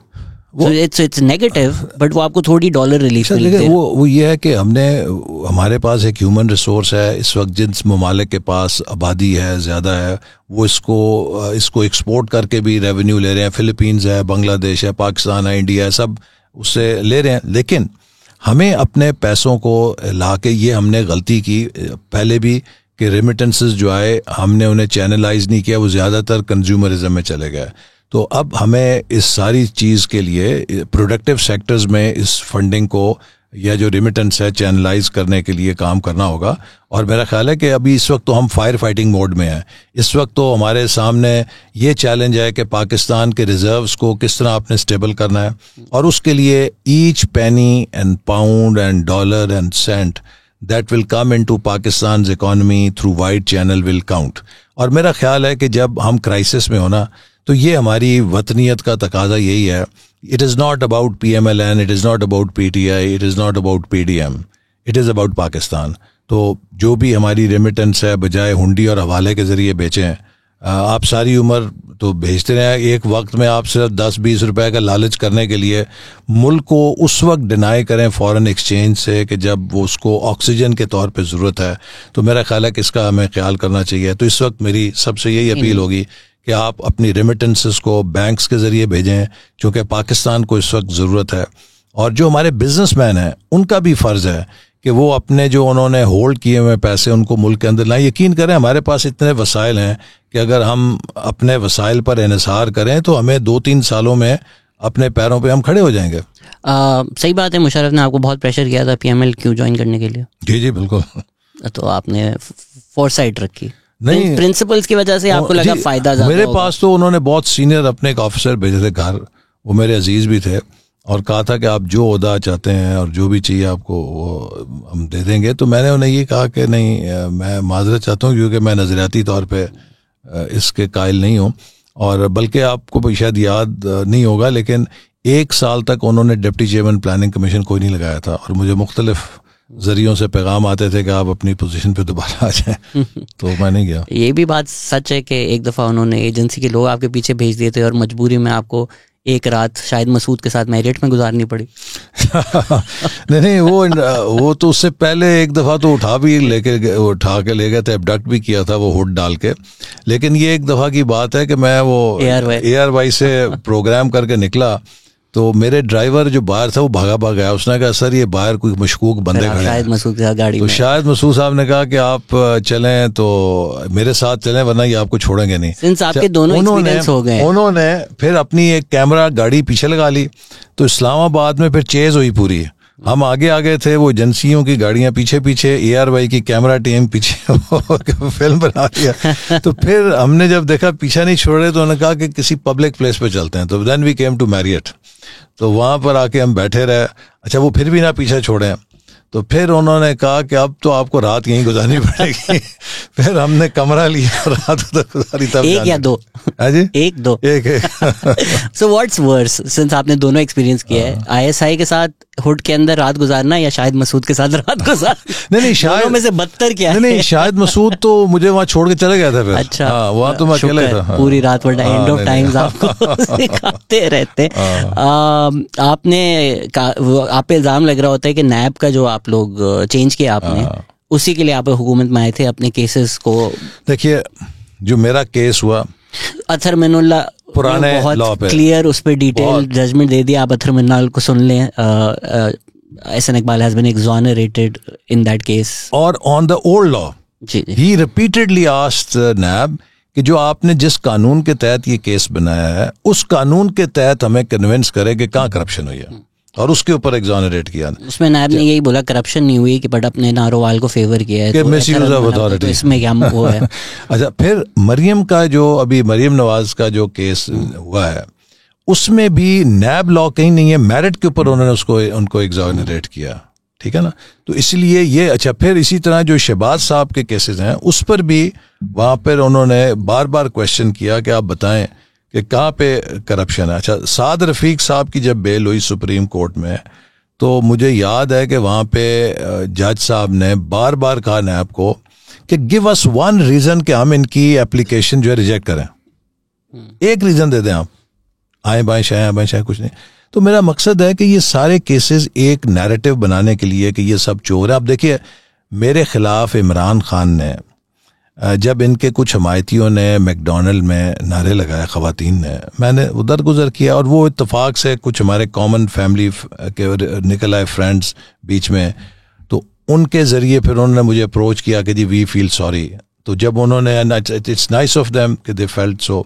इट्स नेगेटिव, बट वो आपको थोड़ी डॉलर रिलीफ मिलती है। वो ये है कि हमारे पास एक ह्यूमन रिसोर्स है इस वक्त, जिस ममालिक के पास आबादी है ज़्यादा है वो इसको एक्सपोर्ट करके भी रेवेन्यू ले रहे हैं। फिलीपींस है, बांग्लादेश है, पाकिस्तान है, इंडिया है, सब उससे ले रहे हैं। लेकिन हमें अपने पैसों को ला के, ये हमने गलती की पहले भी कि रेमिटेंसेस जो आए हमने उन्हें चैनलाइज नहीं किया, वो ज़्यादातर कंज्यूमरिज्म में चले गए। तो अब हमें इस सारी चीज़ के लिए प्रोडक्टिव सेक्टर्स में इस फंडिंग को या जो रेमिटेंस है चैनलाइज करने के लिए काम करना होगा। और मेरा ख्याल है कि अभी इस वक्त तो हम फायर फाइटिंग मोड में हैं। इस वक्त तो हमारे सामने ये चैलेंज है कि पाकिस्तान के रिजर्व्स को किस तरह आपने स्टेबल करना है, और उसके लिए each penny and pound and dollar and cent that will come into Pakistan's economy through wide channel will count। और मेरा ख्याल है कि जब हम क्राइसिस में होना तो ये हमारी वतनियत का तकाजा यही है। It is not about PMLN, it is not about PTI, it is not about PDM, it is about Pakistan। तो जो भी हमारी रेमिटेंस है बजाय हुंडी और हवाले के ज़रिए बेचें। आप सारी उम्र तो भेजते रहे, एक वक्त में आप सिर्फ 10-20 रुपए का लालच करने के लिए मुल्क को उस वक्त डिनाई करें फॉरेन एक्सचेंज से कि जब वो उसको ऑक्सीजन के तौर पे ज़रूरत है। तो मेरा ख्याल है कि इसका हमें ख्याल करना चाहिए। तो इस वक्त मेरी सबसे यही अपील होगी कि आप अपनी रेमिटेंसेस को बैंक्स के ज़रिए भेजें, क्योंकि पाकिस्तान को इस वक्त ज़रूरत है। और जो हमारे बिजनेसमैन हैं उनका भी फ़र्ज़ है कि वो अपने जो उन्होंने होल्ड किए हुए पैसे उनको मुल्क के अंदर लाएं। यकीन करें हमारे पास इतने वसाइल हैं कि अगर हम अपने वसाइल पर इन्हिसार करें तो हमें 2-3 सालों में अपने पैरों पे हम खड़े हो जाएंगे। सही बात है। मुशर्रफ ने आपको बहुत प्रेशर किया था PML ज्वाइन करने के लिए? जी बिल्कुल। तो आपने फोरसाइट रखी? नहीं, प्रिंसिपल्स की वजह से आपको लगा फायदा ज़्यादा मेरे पास तो उन्होंने बहुत सीनियर अपने एक ऑफिसर भेजे थे घर, वो मेरे अजीज भी थे, और कहा था कि आप जो ओहदा चाहते हैं और जो भी चाहिए आपको वो हम दे देंगे। तो मैंने उन्हें ये कहा कि नहीं, मैं माजरत चाहता हूँ क्योंकि मैं नज़रियाती तौर पे इसके कायल नहीं हूँ। और बल्कि आपको शायद याद नहीं होगा लेकिन 1 साल तक उन्होंने डिप्टी चेयरमैन प्लानिंग कमीशन कोई नहीं लगाया था, और मुझे मुख्तलिफ जरियों से पैगाम आते थे कि आप अपनी पोजीशन पे दोबारा आ जाएं। तो मैं नहीं गया। ये भी बात सच है कि एक दफ़ा उन्होंने एजेंसी के लोग आपके पीछे भेज दिए थे और मजबूरी में आपको एक रात शायद मसूद के साथ मैरियट में गुजारनी पड़ी। नहीं, वो तो उससे पहले एक दफ़ा तो उठा के ले गए थे, एबडक्ट भी किया था वो हुड डाल के। लेकिन ये एक दफ़ा की बात है कि मैं वो ARY से प्रोग्राम करके निकला, तो मेरे ड्राइवर जो बाहर था वो भागा गया। उसने कहा सर ये बाहर कोई मशकूक बंदे खड़े हैं, शायद मसूद के साथ गाड़ी तो में। शायद मसूद साहब ने कहा कि आप चलें तो मेरे साथ चलें वरना ये आपको छोड़ेंगे नहीं। सिंस आपके दोनों एक्सपीरियंस हो गए, उन्होंने फिर अपनी एक कैमरा गाड़ी पीछे लगा ली, तो इस्लामाबाद में फिर चेज हुई पूरी। हम आगे थे, वो एजेंसियों की गाड़ियां पीछे ARY की कैमरा टीम पीछे फिल्म बना दिया। तो फिर हमने जब देखा पीछा नहीं छोड़ रहे तो उन्होंने कहा कि किसी पब्लिक प्लेस पे चलते हैं। तो then we came to Marriott, तो वहां पर आके हम बैठे रहे। अच्छा, वो फिर भी ना पीछा छोड़े, तो फिर उन्होंने कहा कि अब तो आपको रात यहीं गुजारनी पड़ेगी। फिर हमने कमरा लिया, रात गुजारी। तब एक या दो? जी, एक। सो व्हाट्स वर्स, सिंस आपने दोनों एक्सपीरियंस किया है, ISI के साथ हुड के अंदर रात गुजारना या शायद मसूद के साथ रात गुजारना? नहीं, शायद में से बदतर क्या है? नहीं, शायद मसूद तो मुझे वहां छोड़ के चले गया था फिर। अच्छा, वहां तो मैं अकेला था। पूरी रात वो एंड ऑफ टाइम्स आपको सिखाते रहते। आपने आप पे इल्जाम लग रहा होता है कि नैब का जो आप लोग चेंज किया आपने, उसी के लिए आप हुकूमत में आए थे अपने केसेस को। देखिए, जो मेरा केस हुआ अथर मिनुल्ला पुराने बहुत क्लियर उस पर डिटेल जजमेंट दे दिया। आप अथर मिनुल्ला को सुन लें। Ahsan Iqbal has been exonerated in that case. और on the old law he repeatedly asked NAB कि जो आपने जिस कानून के तहत ये केस बनाया है उस कानून के तहत हमें कन्विंस करे कि कहाँ करप्शन हुई है, और उसके ऊपर एग्जोनरेट किया। उसमें नायब ने यही बोला करप्शन नहीं हुई कि बट अपने नारोवाल को फेवर किया है, तो इसमें क्या वो है। अच्छा, फिर मरियम का जो अभी मरियम नवाज का जो केस हुआ है उसमें भी नैब लॉ कहीं नहीं है, मेरिट के ऊपर उन्होंने उनको एग्जोनरेट किया। ठीक है ना, तो इसलिए ये अच्छा। फिर इसी तरह जो शहबाज साहब के केसेस हैं उस पर भी वहां पर उन्होंने बार बार क्वेश्चन किया कि आप बताएं कि कहाँ पे करप्शन है। अच्छा, साद रफीक साहब की जब बेल हुई सुप्रीम कोर्ट में, तो मुझे याद है कि वहाँ पे जज साहब ने बार बार कहा नैब को कि गिव अस वन रीज़न कि हम इनकी एप्लीकेशन जो है रिजेक्ट करें। एक रीज़न दे दें आप, आए बाएं शायद कुछ नहीं। तो मेरा मकसद है कि ये सारे केसेस एक नैरेटिव बनाने के लिए कि ये सब चोर है। अब देखिए, मेरे खिलाफ इमरान खान ने जब इनके कुछ हमायतियों ने मैकडोनल्ड में नारे लगाए, ख़वातीन ने, मैंने उधर गुजर किया और वो इत्तेफाक से कुछ हमारे कॉमन फैमिली के निकल आए फ्रेंड्स बीच में, तो उनके ज़रिए फिर उन्होंने मुझे अप्रोच किया कि जी वी फील सॉरी। तो जब उन्होंने, इट्स नाइस ऑफ देम कि दे फेल्ट सो,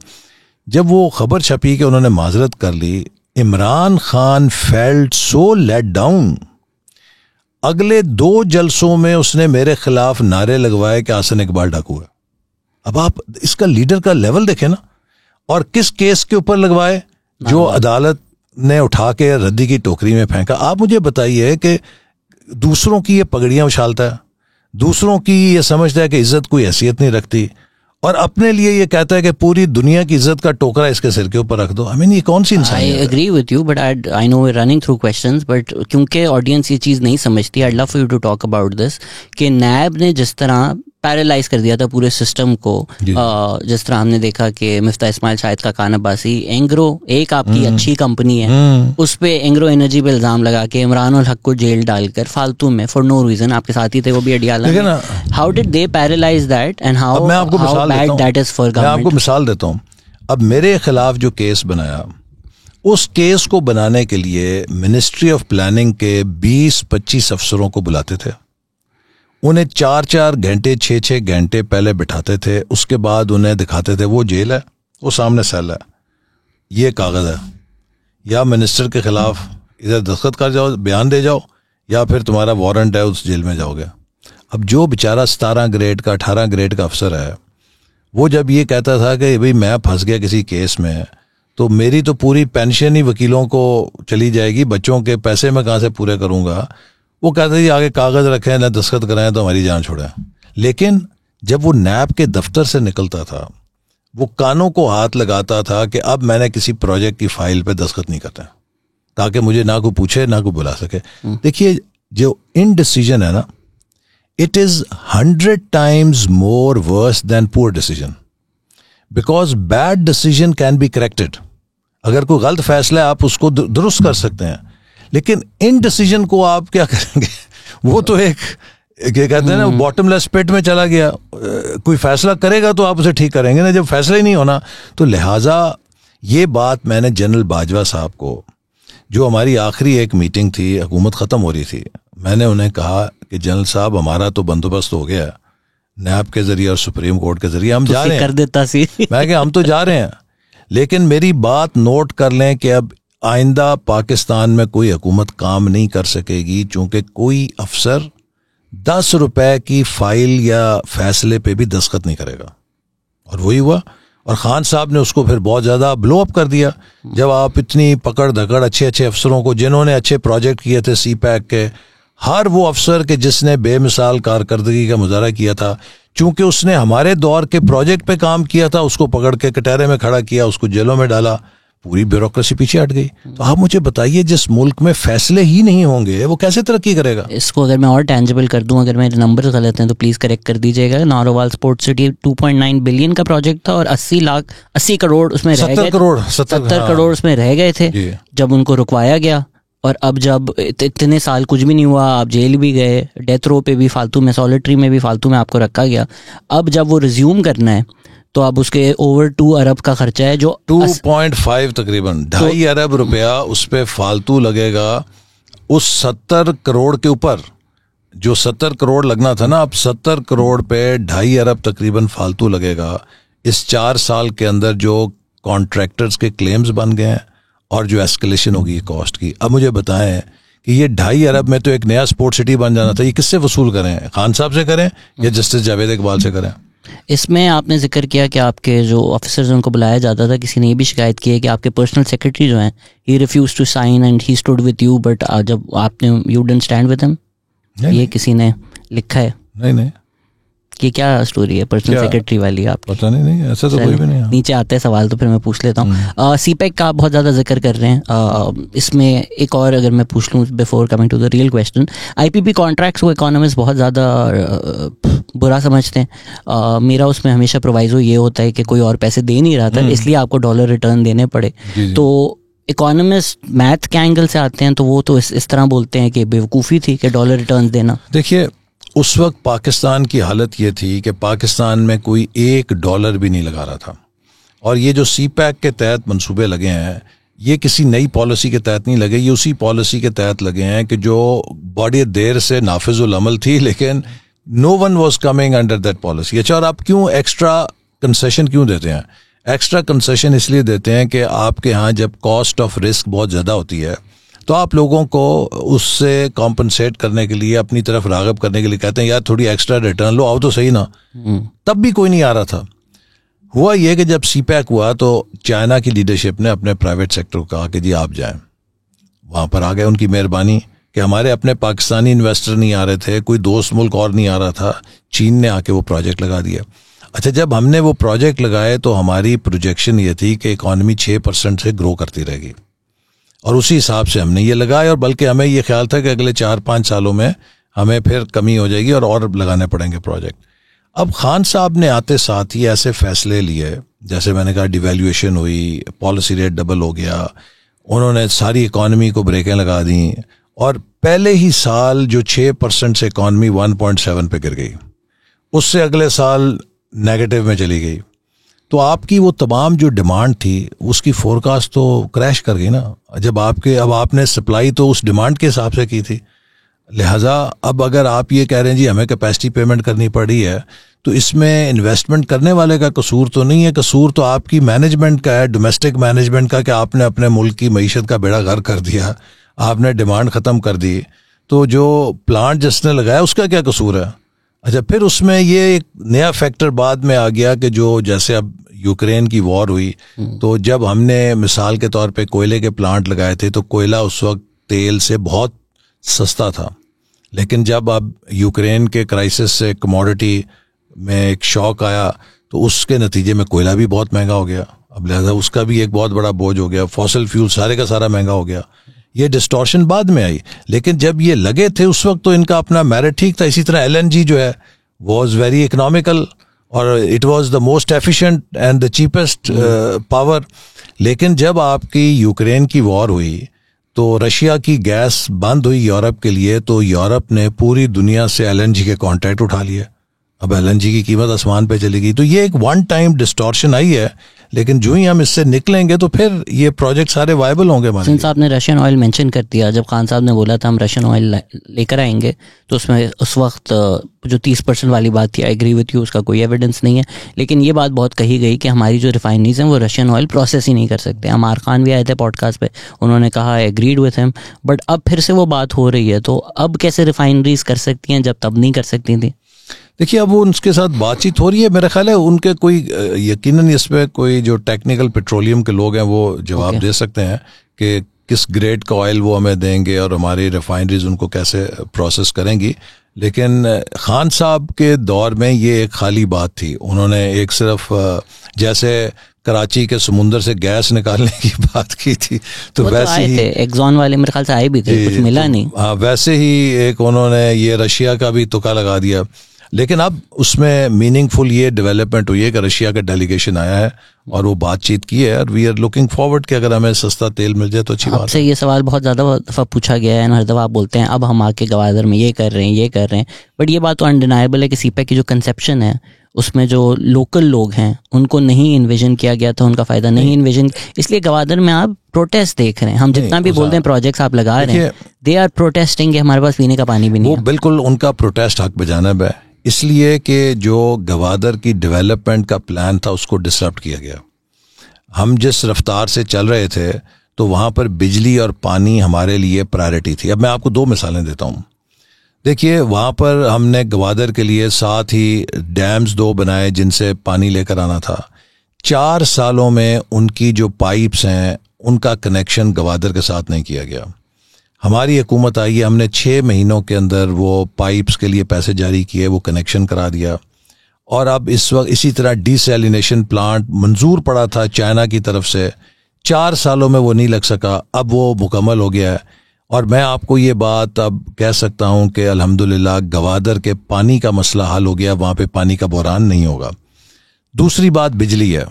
जब वो खबर छपी कि उन्होंने माजरत कर ली, Imran Khan felt so let down. अगले 2 जलसों में उसने मेरे खिलाफ नारे लगवाए कि एहसान इकबाल डाकू है। अब आप इसका लीडर का लेवल देखें ना, और किस केस के ऊपर लगवाए, जो अदालत ने उठा के रद्दी की टोकरी में फेंका। आप मुझे बताइए कि दूसरों की ये पगड़ियां उछालता है, दूसरों की ये समझता है कि इज्जत कोई हैसियत नहीं रखती, और अपने लिए ये कहता है कि पूरी दुनिया की इज्जत का टोकरा इसके सिर के ऊपर रख दो। आई मीन ये कौन सी इंसान? I agree with you but I know we running through questions, but क्योंकि ऑडियंस ये चीज़ नहीं समझती, I love for you to talk about this कि नैब ने जिस तरह पैरालाइज कर दिया था पूरे सिस्टम को, जिस तरह हमने देखा कि मिफ्ता इस्माइल शाहिद का कान अब्बासी, एंग्रो एक आपकी अच्छी कंपनी है, उस पे एंग्रो एनर्जी पे इल्जाम लगा के इमरान उल हक को जेल डालकर फालतू में फॉर नो रीजन, आपके साथ ही थे वो भी Adiala, how did they paralyse that and how bad that is for government? मैं आपको मिसाल देता हूँ। अब मेरे खिलाफ जो केस बनाया, उस केस को बनाने के लिए मिनिस्ट्री ऑफ प्लानिंग के 20-25 अफसरों को बुलाते थे, उन्हें 4-4 घंटे 6-6 घंटे पहले बिठाते थे, उसके बाद उन्हें दिखाते थे वो जेल है, वो सामने सेल है, ये कागज़ है, या मिनिस्टर के खिलाफ इधर दस्तखत कर जाओ, बयान दे जाओ, या फिर तुम्हारा वारंट है, उस जेल में जाओगे। अब जो बेचारा 17 ग्रेड का 18 ग्रेड का अफसर है, वो जब ये कहता था कि भाई मैं फंस गया किसी केस में तो मेरी तो पूरी पेंशन ही वकीलों को चली जाएगी, बच्चों के पैसे मैं कहाँ से पूरे करूँगा, वो कहते थे आगे कागज़ रखें ना दस्तखत कराएं तो हमारी जान छोड़ें। लेकिन जब वो नैब के दफ्तर से निकलता था, वो कानों को हाथ लगाता था कि अब मैंने किसी प्रोजेक्ट की फाइल पे दस्तखत नहीं करते, ताकि मुझे ना कोई पूछे ना कोई बुला सके। देखिए जो इनडिसीजन है ना, it is 100 times more worse than poor decision, because bad decision can be corrected. अगर कोई गलत फैसला है आप उसको दुरुस्त कर सकते हैं, लेकिन इनडिसीजन को आप क्या करेंगे? वो तो एक क्या कहते हैं ना, बॉटमलेस पिट में चला गया। कोई फैसला करेगा तो आप उसे ठीक करेंगे ना, जब फैसला ही नहीं होना। तो लिहाजा ये बात मैंने जनरल बाजवा साहब को, जो हमारी आखिरी एक मीटिंग थी, हुकूमत ख़त्म हो रही थी, मैंने उन्हें कहा कि जनरल साहब हमारा तो बंदोबस्त हो गया नैब के जरिए और सुप्रीम कोर्ट के जरिए, हम जा रहे हैं, कर देता सी मैं हम तो जा रहे हैं, लेकिन मेरी बात नोट कर लें कि अब आइंदा पाकिस्तान में कोई हुकूमत काम नहीं कर सकेगी, चूंकि कोई अफसर 10 रुपए की फाइल या फैसले पे भी दस्तखत नहीं करेगा। और वही हुआ, और खान साहब ने उसको फिर बहुत ज़्यादा ब्लो अप कर दिया। जब आप इतनी पकड़ धकड़ अच्छे अच्छे अफसरों को, जिन्होंने अच्छे प्रोजेक्ट किए थे CPAC के, हर वो अफसर के जिसने बेमिसाल कारकर्दगी का मुजाहरा किया था, चूंकि उसने हमारे दौर के प्रोजेक्ट पे काम किया था, उसको पकड़ के कटहरे में खड़ा किया, उसको जेलों में डाला, पूरी ब्यूरोक्रेसी पीछे हट गई। तो आप मुझे बताइए, जिस मुल्क में फैसले ही नहीं होंगे वो कैसे तरक्की करेगा? इसको अगर मैं और टेंजिबल कर दूं, अगर मेरे नंबर गलत हैं तो प्लीज़ करेक्ट कर दीजिएगा। नारोवाल स्पोर्ट्स सिटी 2.9 बिलियन का प्रोजेक्ट था और 80 करोड़ उसमें रह गए, 70 करोड़ उसमें रह गए थे जब उनको रुकवाया गया। और अब जब इतने साल कुछ भी नहीं हुआ, आप जेल भी गए, डेथ रो पे भी फालतू में, सॉलिटरी में भी फालतू में आपको रखा गया। अब जब वो रिज्यूम करना है तो अब उसके ओवर 2 अरब का खर्चा है, जो 2.5 तकरीबन 2.5 अरब रुपया उस पर फालतू लगेगा। उस 70 करोड़ के ऊपर जो 70 करोड़ लगना था ना, अब 70 करोड़ पे 2.5 अरब तकरीबन फालतू लगेगा। इस 4 साल के अंदर जो कॉन्ट्रैक्टर्स के क्लेम्स बन गए हैं और जो एस्केलेशन होगी कॉस्ट की, अब मुझे बताएं कि ये 2.5 अरब में तो एक नया स्पोर्ट्स सिटी बन जाना था, ये किससे वसूल करें? खान साहब से करें या जस्टिस जावेद इकबाल से करें? इसमें आपने जिक्र किया कि आपके जो ऑफिसर्स उनको बुलाया जाता था, किसी ने ये भी शिकायत की है कि आपके पर्सनल सेक्रेटरी जो हैं, he refuse to sign and he stood with you, but जब आपने you didn't stand with him, ये किसी ने लिखा है? नहीं, कि क्या स्टोरी है पर्सनल सेक्रेटरी वाली? आप पता नहीं, ऐसा तो कोई भी नहीं है। नीचे आते हैं सवाल तो फिर मैं पूछ लेता हूँ। CPAC का आप बहुत ज़्यादा जिक्र कर रहे हैं, इसमें एक और अगर मैं पूछ लूँ before coming to the real question, IPP contracts को इकोनॉमिस्ट बहुत ज़्यादा बुरा समझते हैं। मेरा उसमें हमेशा प्रोवाइजो ये होता है कि कोई और पैसे दे नहीं रहा था, इसलिए आपको डॉलर रिटर्न देने पड़े। तो इकोनॉमिस्ट मैथ के एंगल से आते हैं तो वो तो इस तरह बोलते हैं कि बेवकूफ़ी थी कि डॉलर रिटर्न देना। देखिए, उस वक्त पाकिस्तान की हालत ये थी कि पाकिस्तान में कोई $1 भी नहीं लगा रहा था, और ये जो CPAC के तहत मंसूबे लगे हैं, ये किसी नई पॉलिसी के तहत नहीं लगे, ये उसी पॉलिसी के तहत लगे हैं कि जो बड़ी देर से नाफिजुल अमल थी, लेकिन no one was coming under that policy. अच्छा, और आप क्यों एक्स्ट्रा कंसेशन क्यों देते हैं? एक्स्ट्रा कंसेशन इसलिए देते हैं कि आपके यहाँ जब कॉस्ट ऑफ रिस्क बहुत ज़्यादा होती है तो आप लोगों को उससे कॉम्पनसेट करने के लिए, अपनी तरफ राग़िब करने के लिए कहते हैं यार थोड़ी एक्स्ट्रा रिटर्न लो, आओ तो सही ना। तब भी कोई नहीं आ रहा था। हुआ ये कि जब CPAC हुआ तो चाइना की लीडरशिप ने अपने प्राइवेट सेक्टर को कहा कि जी आप जाएं, वहाँ पर आ गए। उनकी मेहरबानी कि हमारे अपने पाकिस्तानी इन्वेस्टर नहीं आ रहे थे, कोई दोस्त मुल्क और नहीं आ रहा था, चीन ने आके वो प्रोजेक्ट लगा दिया। अच्छा, जब हमने वो प्रोजेक्ट लगाए तो हमारी प्रोजेक्शन ये थी कि इकॉनमी 6% से ग्रो करती रहेगी, और उसी हिसाब से हमने ये लगाए, और बल्कि हमें ये ख्याल था कि अगले 4-5 सालों में हमें फिर कमी हो जाएगी और लगाने पड़ेंगे प्रोजेक्ट। अब खान साहब ने आते साथ ही ऐसे फैसले लिए, जैसे मैंने कहा डिवैल्यूएशन हुई, पॉलिसी रेट डबल हो गया, उन्होंने सारी इकॉनमी को ब्रेकें लगा दी, और पहले ही साल जो 6% से इकॉनमी 1.7 पे गिर गई, उससे अगले साल नेगेटिव में चली गई। तो आपकी वो तमाम जो डिमांड थी उसकी फोरकास्ट तो क्रैश कर गई ना। जब अब आपने सप्लाई तो उस डिमांड के हिसाब से की थी, लिहाजा अब अगर आप ये कह रहे हैं जी हमें कैपेसिटी पेमेंट करनी पड़ी है, तो इसमें इन्वेस्टमेंट करने वाले का कसूर तो नहीं है, कसूर तो आपकी मैनेजमेंट का है, डोमेस्टिक मैनेजमेंट का, कि आपने अपने मुल्क की मईशत का बेड़ा गर्क कर दिया, आपने डिमांड ख़त्म कर दी। तो जो प्लांट जिसने लगाया उसका क्या कसूर है? अच्छा, फिर उसमें ये एक नया फैक्टर बाद में आ गया कि जो जैसे अब यूक्रेन की वॉर हुई, तो जब हमने मिसाल के तौर पे कोयले के प्लांट लगाए थे तो कोयला उस वक्त तेल से बहुत सस्ता था, लेकिन जब अब यूक्रेन के क्राइसिस से कमोडिटी में एक शॉक आया तो उसके नतीजे में कोयला भी बहुत महंगा हो गया। अब लिहाजा उसका भी एक बहुत बड़ा बोझ हो गया, फॉसिल फ्यूल सारे का सारा महंगा हो गया। ये डिस्टॉर्शन बाद में आई, लेकिन जब ये लगे थे उस वक्त तो इनका अपना मेरिट ठीक था। इसी तरह एलएनजी जो है वाज वेरी इकोनॉमिकल और it was the most efficient and the cheapest power. लेकिन जब आपकी यूक्रेन की वॉर हुई तो रशिया की गैस बंद हुई यूरोप के लिए, तो यूरोप ने पूरी दुनिया से एलएनजी के कॉन्ट्रैक्ट उठा लिए। अब एलएनजी की कीमत आसमान पे चली गई। तो ये एक वन टाइम डिस्टॉर्शन आई है, लेकिन जो ही हम इससे निकलेंगे तो फिर ये प्रोजेक्ट सारे वायबल होंगे। सिंस साहब ने रशियन ऑयल मेंशन कर दिया, जब खान साहब ने बोला था हम रशियन ऑयल लेकर आएंगे, तो उसमें उस वक्त जो 30% वाली बात थी, आई एग्री विथ यू, उसका कोई एविडेंस नहीं है। लेकिन ये बात बहुत कही गई कि हमारी जो रिफाइनरीज हैं वो रशियन ऑयल प्रोसेस ही नहीं कर सकते। अमार खान भी आए थे पॉडकास्ट पे, उन्होंने कहा I agreed with him, but अब फिर से वो बात हो रही है। तो अब कैसे रिफाइनरीज कर सकती हैं जब तब नहीं कर सकती थी? देखिए, अब वो उनके साथ बातचीत हो रही है, मेरा ख्याल है उनके कोई यकीनन इसमें कोई जो टेक्निकल पेट्रोलियम के लोग हैं वो जवाब दे सकते हैं कि किस ग्रेड का ऑयल वो हमें देंगे और हमारी रिफाइनरीज उनको कैसे प्रोसेस करेंगी। लेकिन खान साहब के दौर में ये एक खाली बात थी। उन्होंने एक सिर्फ जैसे कराची के समुंदर से गैस निकालने की बात की थी, तो वैसे ही एक्सॉन वाले मेरे ख्याल से आए भी थे, कुछ मिला नहीं। हाँ, वैसे ही एक उन्होंने ये रशिया का भी तुक्का लगा दिया। लेकिन अब उसमें मीनिंगफुल ये डेवलपमेंट हुई है कि रशिया का डेलीगेशन आया है और वो बातचीत की है, और वी आर लुकिंग फॉरवर्ड कि अगर हमें सस्ता तेल मिल जाए तो अच्छी बात है। आपसे ये सवाल बहुत ज़्यादा दफ़ा पूछा गया है, हर दफ़ा आप बोलते हैं अब हम आके गवादर में ये कर रहे हैं, बट ये बात तो अनडिनाइबल है कि सीपेक की जो कंसेप्शन है उसमें जो लोकल लोग हैं उनको नहीं इन्विजन किया गया था, उनका फ़ायदा नहीं इन्विजन, इसलिए गवादर में आप प्रोटेस्ट देख रहे हैं। हम जितना भी बोलते हैं प्रोजेक्ट्स आप लगा रहे हैं, दे आर प्रोटेस्टिंग कि हमारे पास पीने का पानी भी नहीं है। वो बिल्कुल उनका प्रोटेस्ट हक बजानब है, इसलिए कि जो गवादर की डेवलपमेंट का प्लान था उसको डिसरप्ट किया गया। हम जिस रफ्तार से चल रहे थे तो वहाँ पर बिजली और पानी हमारे लिए प्रायोरिटी थी। अब मैं आपको 2 मिसालें देता हूँ। देखिए, वहाँ पर हमने गवादर के लिए साथ ही डैम्स 2 बनाए जिनसे पानी लेकर आना था। 4 सालों में उनकी जो पाइप्स हैं उनका कनेक्शन गवादर के साथ नहीं किया गया। हमारी हुकूमत आई है, हमने 6 महीनों के अंदर वो पाइप्स के लिए पैसे जारी किए, वो कनेक्शन करा दिया। और अब इस वक्त इसी तरह डिसैलिनेशन प्लांट मंजूर पड़ा था चाइना की तरफ से, 4 सालों में वो नहीं लग सका, अब वो मुकम्मल हो गया है। और मैं आपको ये बात अब कह सकता हूँ कि अल्हम्दुलिल्लाह गवादर के पानी का मसला हल हो गया, वहाँ पे पानी का बहरान नहीं होगा। दूसरी बात बिजली है।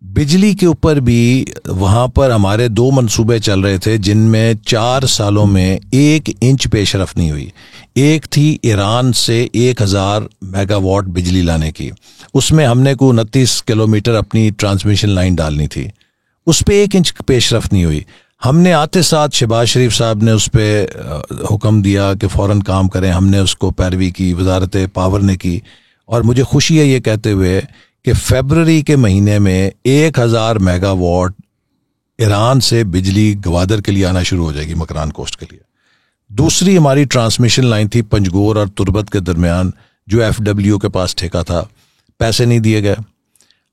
बिजली के ऊपर भी वहाँ पर हमारे 2 मंसूबे चल रहे थे जिनमें 4 सालों में 1 इंच पेशरफ नहीं हुई। एक थी ईरान से 1000 मेगावाट बिजली लाने की, उसमें हमने को 29 किलोमीटर अपनी ट्रांसमिशन लाइन डालनी थी, उस पर 1 इंच पेशरफ नहीं हुई। हमने आते साथ शहबाज शरीफ साहब ने उस पर हुक्म दिया कि फ़ौरन काम करें, हमने उसको पैरवी की, वजारत पावर ने की। और मुझे खुशी है ये कहते हुए कि फरवरी के महीने में 1000 मेगावाट ईरान से बिजली गवादर के लिए आना शुरू हो जाएगी, मकरान कोस्ट के लिए। दूसरी हमारी ट्रांसमिशन लाइन थी पंजगोर और तुर्बत के दरमियान, जो FW के पास ठेका था, पैसे नहीं दिए गए।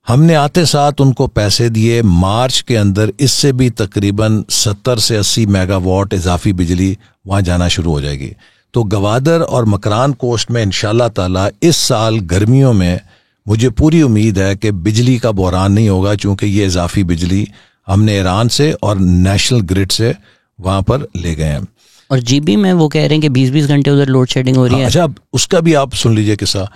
हमने आते साथ उनको पैसे दिए, मार्च के अंदर इससे भी तकरीबन 70 से 80 मेगावाट इजाफी बिजली वहाँ जाना शुरू हो जाएगी। तो गवादर और मकरान कोस्ट में इंशाल्लाह ताला इस साल गर्मियों में मुझे पूरी उम्मीद है कि बिजली का बहरान नहीं होगा, क्योंकि ये इजाफी बिजली हमने ईरान से और नेशनल ग्रिड से वहाँ पर ले गए हैं। और जीबी में वो कह रहे हैं कि 20-20 घंटे उधर लोड शेडिंग हो रही है। अच्छा, उसका भी आप सुन लीजिए किस्सा।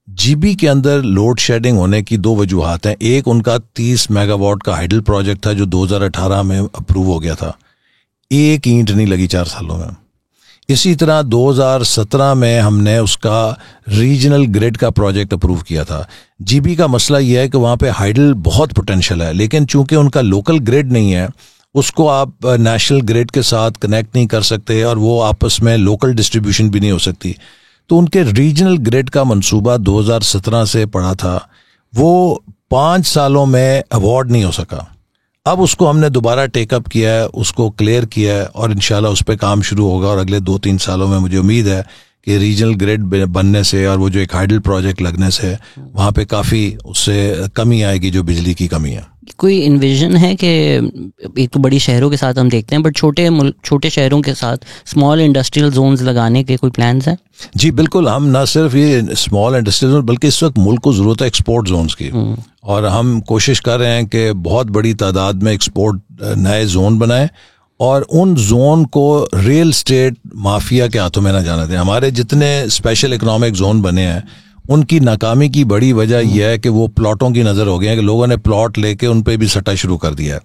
जीबी के अंदर लोड शेडिंग होने की दो वजूहात हैं। एक, उनका 30 मेगावाट का हाइडल प्रोजेक्ट था जो 2018 में अप्रूव हो गया था, एक ईंट नहीं लगी 4 सालों में। इसी तरह 2017 में हमने उसका रीजनल ग्रिड का प्रोजेक्ट अप्रूव किया था। जीबी का मसला यह है कि वहाँ पे हाइडल बहुत पोटेंशियल है, लेकिन चूंकि उनका लोकल ग्रिड नहीं है, उसको आप नेशनल ग्रिड के साथ कनेक्ट नहीं कर सकते और वो आपस में लोकल डिस्ट्रीब्यूशन भी नहीं हो सकती। तो उनके रीजनल ग्रिड का मंसूबा 2017 से पड़ा था, वो 5 सालों में अवॉर्ड नहीं हो सका। अब उसको हमने दोबारा टेकअप किया है, उसको क्लियर किया है और इंशाल्लाह उस पर काम शुरू होगा। और अगले 2-3 सालों में मुझे उम्मीद है कि रीजनल ग्रिड बनने से और वो जो एक हाइडल प्रोजेक्ट लगने से वहाँ पे काफ़ी उससे कमी आएगी जो बिजली की कमी है। कोई इन्विजन है कि एक तो बड़ी शहरों के साथ हम देखते हैं, बट छोटे शहरों के साथ स्मॉल इंडस्ट्रियल जोन्स लगाने के कोई प्लान्स हैं? जी बिल्कुल, हम ना सिर्फ ये स्मॉल इंडस्ट्रियल जोन बल्कि इस वक्त मुल्क को ज़रूरत है एक्सपोर्ट जोन्स की, और हम कोशिश कर रहे हैं कि बहुत बड़ी तादाद में एक्सपोर्ट नए जोन बनाएं और उन जोन को रियल स्टेट माफिया के हाथों में ना जाने दें। हमारे जितने स्पेशल इकोनॉमिक जोन बने हैं उनकी नाकामी की बड़ी वजह यह है कि वो प्लॉटों की नज़र हो गई है कि लोगों ने प्लॉट लेके उन पे भी सट्टा शुरू कर दिया है।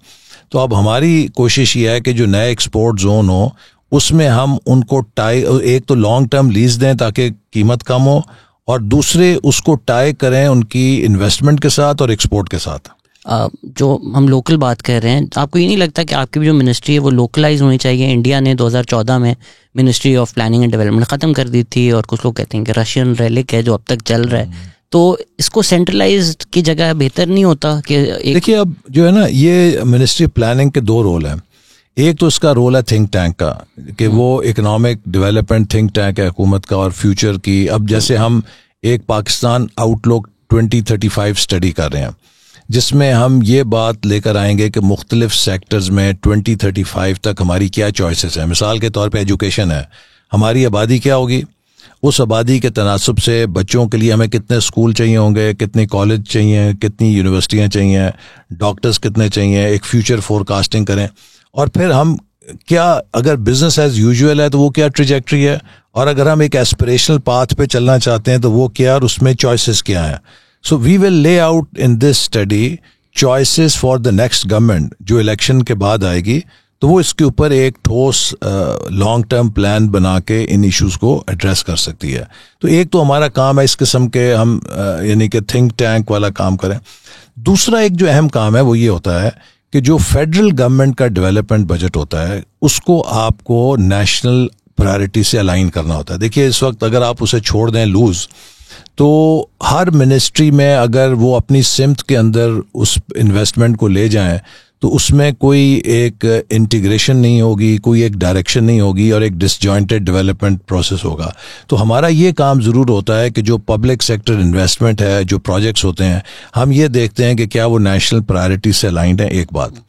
तो अब हमारी कोशिश ये है कि जो नए एक्सपोर्ट जोन हो उसमें हम उनको एक तो लॉन्ग टर्म लीज दें ताकि कीमत कम हो, और दूसरे उसको टाई करें उनकी इन्वेस्टमेंट के साथ और एक्सपोर्ट के साथ। जो हम लोकल बात कर रहे हैं, आपको ये नहीं लगता कि आपकी जो मिनिस्ट्री है वो लोकलाइज होनी चाहिए? इंडिया ने 2014 में ministry of planning and development ख़त्म कर दी थी और कुछ लोग कहते हैं कि रशियन रेलिक है जो अब तक चल रहा है, तो इसको सेंट्रलाइज्ड की जगह बेहतर नहीं होता कि देखिए अब जो है ना, ये मिनिस्ट्री प्लानिंग के 2 रोल हैं। एक तो इसका रोल है थिंक टैंक का कि वो इकोनॉमिक डेवलपमेंट थिंक टैंक है हुकूमत का और फ्यूचर की। अब जैसे हम एक पाकिस्तान आउटलुक 2035 स्टडी कर रहे हैं जिसमें हम ये बात लेकर आएंगे कि मुख्तलिफ सेक्टर्स में 2035 तक हमारी क्या चॉइसेस हैं। मिसाल के तौर पे एजुकेशन है, हमारी आबादी क्या होगी, उस आबादी के तनासब से बच्चों के लिए हमें कितने स्कूल चाहिए होंगे, कितने कॉलेज चाहिए, कितनी यूनिवर्सिटियाँ चाहिए, डॉक्टर्स कितने चाहिए, एक फ्यूचर फोरकास्टिंग करें। और फिर हम क्या, अगर बिजनेस एज यूजुअल है तो वो क्या ट्रेजेक्ट्री है, और अगर हम एक एस्पिरेशनल पाथ पे चलना चाहते हैं तो वो क्या, और उसमें चॉइसेस क्या हैं। So we will lay out in this study choices for the next government जो इलेक्शन के बाद आएगी, तो वो इसके ऊपर एक ठोस लॉन्ग टर्म प्लान बना के इन इश्यूज को एड्रेस कर सकती है। तो एक तो हमारा काम है इस किस्म के हम यानी कि थिंक टैंक वाला काम करें। दूसरा एक जो अहम काम है वो ये होता है कि जो फेडरल गवर्नमेंट का डेवलपमेंट बजट होता है उसको आपको नेशनल प्रायोरिटी से अलाइन करना होता है। देखिए इस वक्त अगर आप उसे छोड़ दें लूज, तो हर मिनिस्ट्री में अगर वो अपनी सिमत के अंदर उस इन्वेस्टमेंट को ले जाएं तो उसमें कोई एक इंटीग्रेशन नहीं होगी, कोई एक डायरेक्शन नहीं होगी और एक डिसजॉइंटेड डेवलपमेंट प्रोसेस होगा। तो हमारा ये काम ज़रूर होता है कि जो पब्लिक सेक्टर इन्वेस्टमेंट है, जो प्रोजेक्ट्स होते हैं, हम ये देखते हैं कि क्या वो नेशनल प्रायोरिटी से अलाइंड है, एक बात।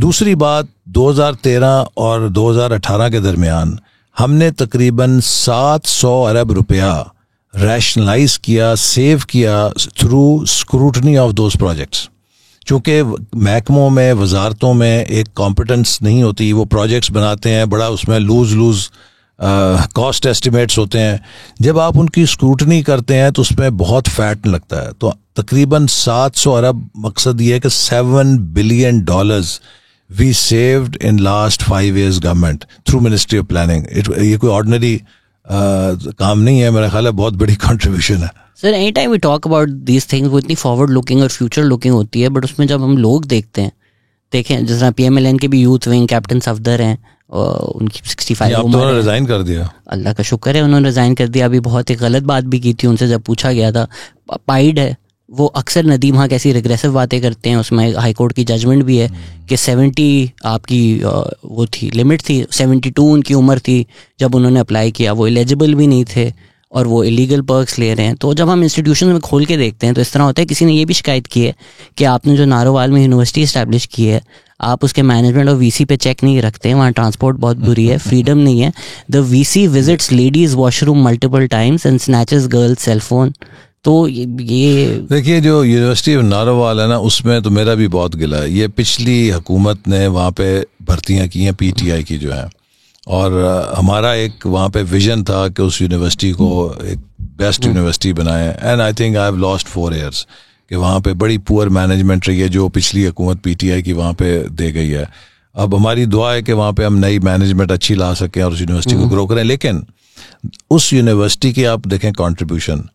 दूसरी बात, 2013 और 2018 के दरमियान हमने तकरीबन 700 अरब रुपया रैशनलाइज किया, सेव किया through scrutiny of those projects. चूँकि महकमों में, वजारतों में एक कॉम्पिटेंस नहीं होती, वो प्रोजेक्ट्स बनाते हैं, बड़ा उसमें लूज कॉस्ट एस्टिमेट्स होते हैं। जब आप उनकी स्क्रूटनी करते हैं तो उसमें बहुत फैट लगता है। तो तकरीबन 700 अरब, मकसद ये है कि $7 billion we saved in last 5 years government through ministry of planning. ये कोई ऑर्डिनरी काम नहीं है, मेरा ख्याल है बहुत बड़ी कंट्रीब्यूशन है। Sir any time we talk about these things वो इतनी फॉरवर्ड लुकिंग और फ्यूचर लुकिंग होती है, बट उसमें जब हम लोग देखें जिस तरह PMLN के भी यूथ विंग कैप्टन सफदर हैं, उनकी 65 उम्र है। रिजाइन कर दिया, अल्लाह का शुक्र है उन्होंने रिजाइन कर दिया। अभी बहुत एक गलत बात भी की थी उनसे जब पूछा गया था। पाइड है वो, अक्सर नदीम हाँ कैसी रिग्रेसिव बातें करते हैं, उसमें हाई कोर्ट की जजमेंट भी है कि 70 आपकी वो थी लिमिट थी, 72 उनकी उम्र थी जब उन्होंने अप्लाई किया, वो एलिजिबल भी नहीं थे और वो इलीगल पर्क्स ले रहे हैं। तो जब हम इंस्टीट्यूशन में खोल के देखते हैं तो इस तरह होता है। किसी ने ये भी शिकायत की है कि आपने जो नारोवाल में यूनिवर्सिटी इस्टेब्लिश की है, आप उसके मैनेजमेंट और VC पे चेक नहीं रखते हैं, वहाँ ट्रांसपोर्ट बहुत बुरी है, फ्रीडम नहीं है। The VC visits ladies washroom multiple times and snatches girls cellphone. तो ये देखिए, जो यूनिवर्सिटी ऑफ नारोवाल है ना, उसमें तो मेरा भी बहुत गिला है। ये पिछली हुकूमत ने वहाँ पे भर्तियाँ की हैं, पीटीआई की जो है, और हमारा एक वहाँ पे विजन था कि उस यूनिवर्सिटी को एक बेस्ट यूनिवर्सिटी बनाए, and I think I have lost 4 years कि वहाँ पे बड़ी पुअर मैनेजमेंट रही है जो पिछली हुकूमत पीटीआई की वहाँ पे दे गई है। अब हमारी दुआ है कि वहाँ पे हम नई मैनेजमेंट अच्छी ला सकें और उस यूनिवर्सिटी को ग्रो करें। लेकिन उस यूनिवर्सिटी की आप देखें कंट्रीब्यूशन,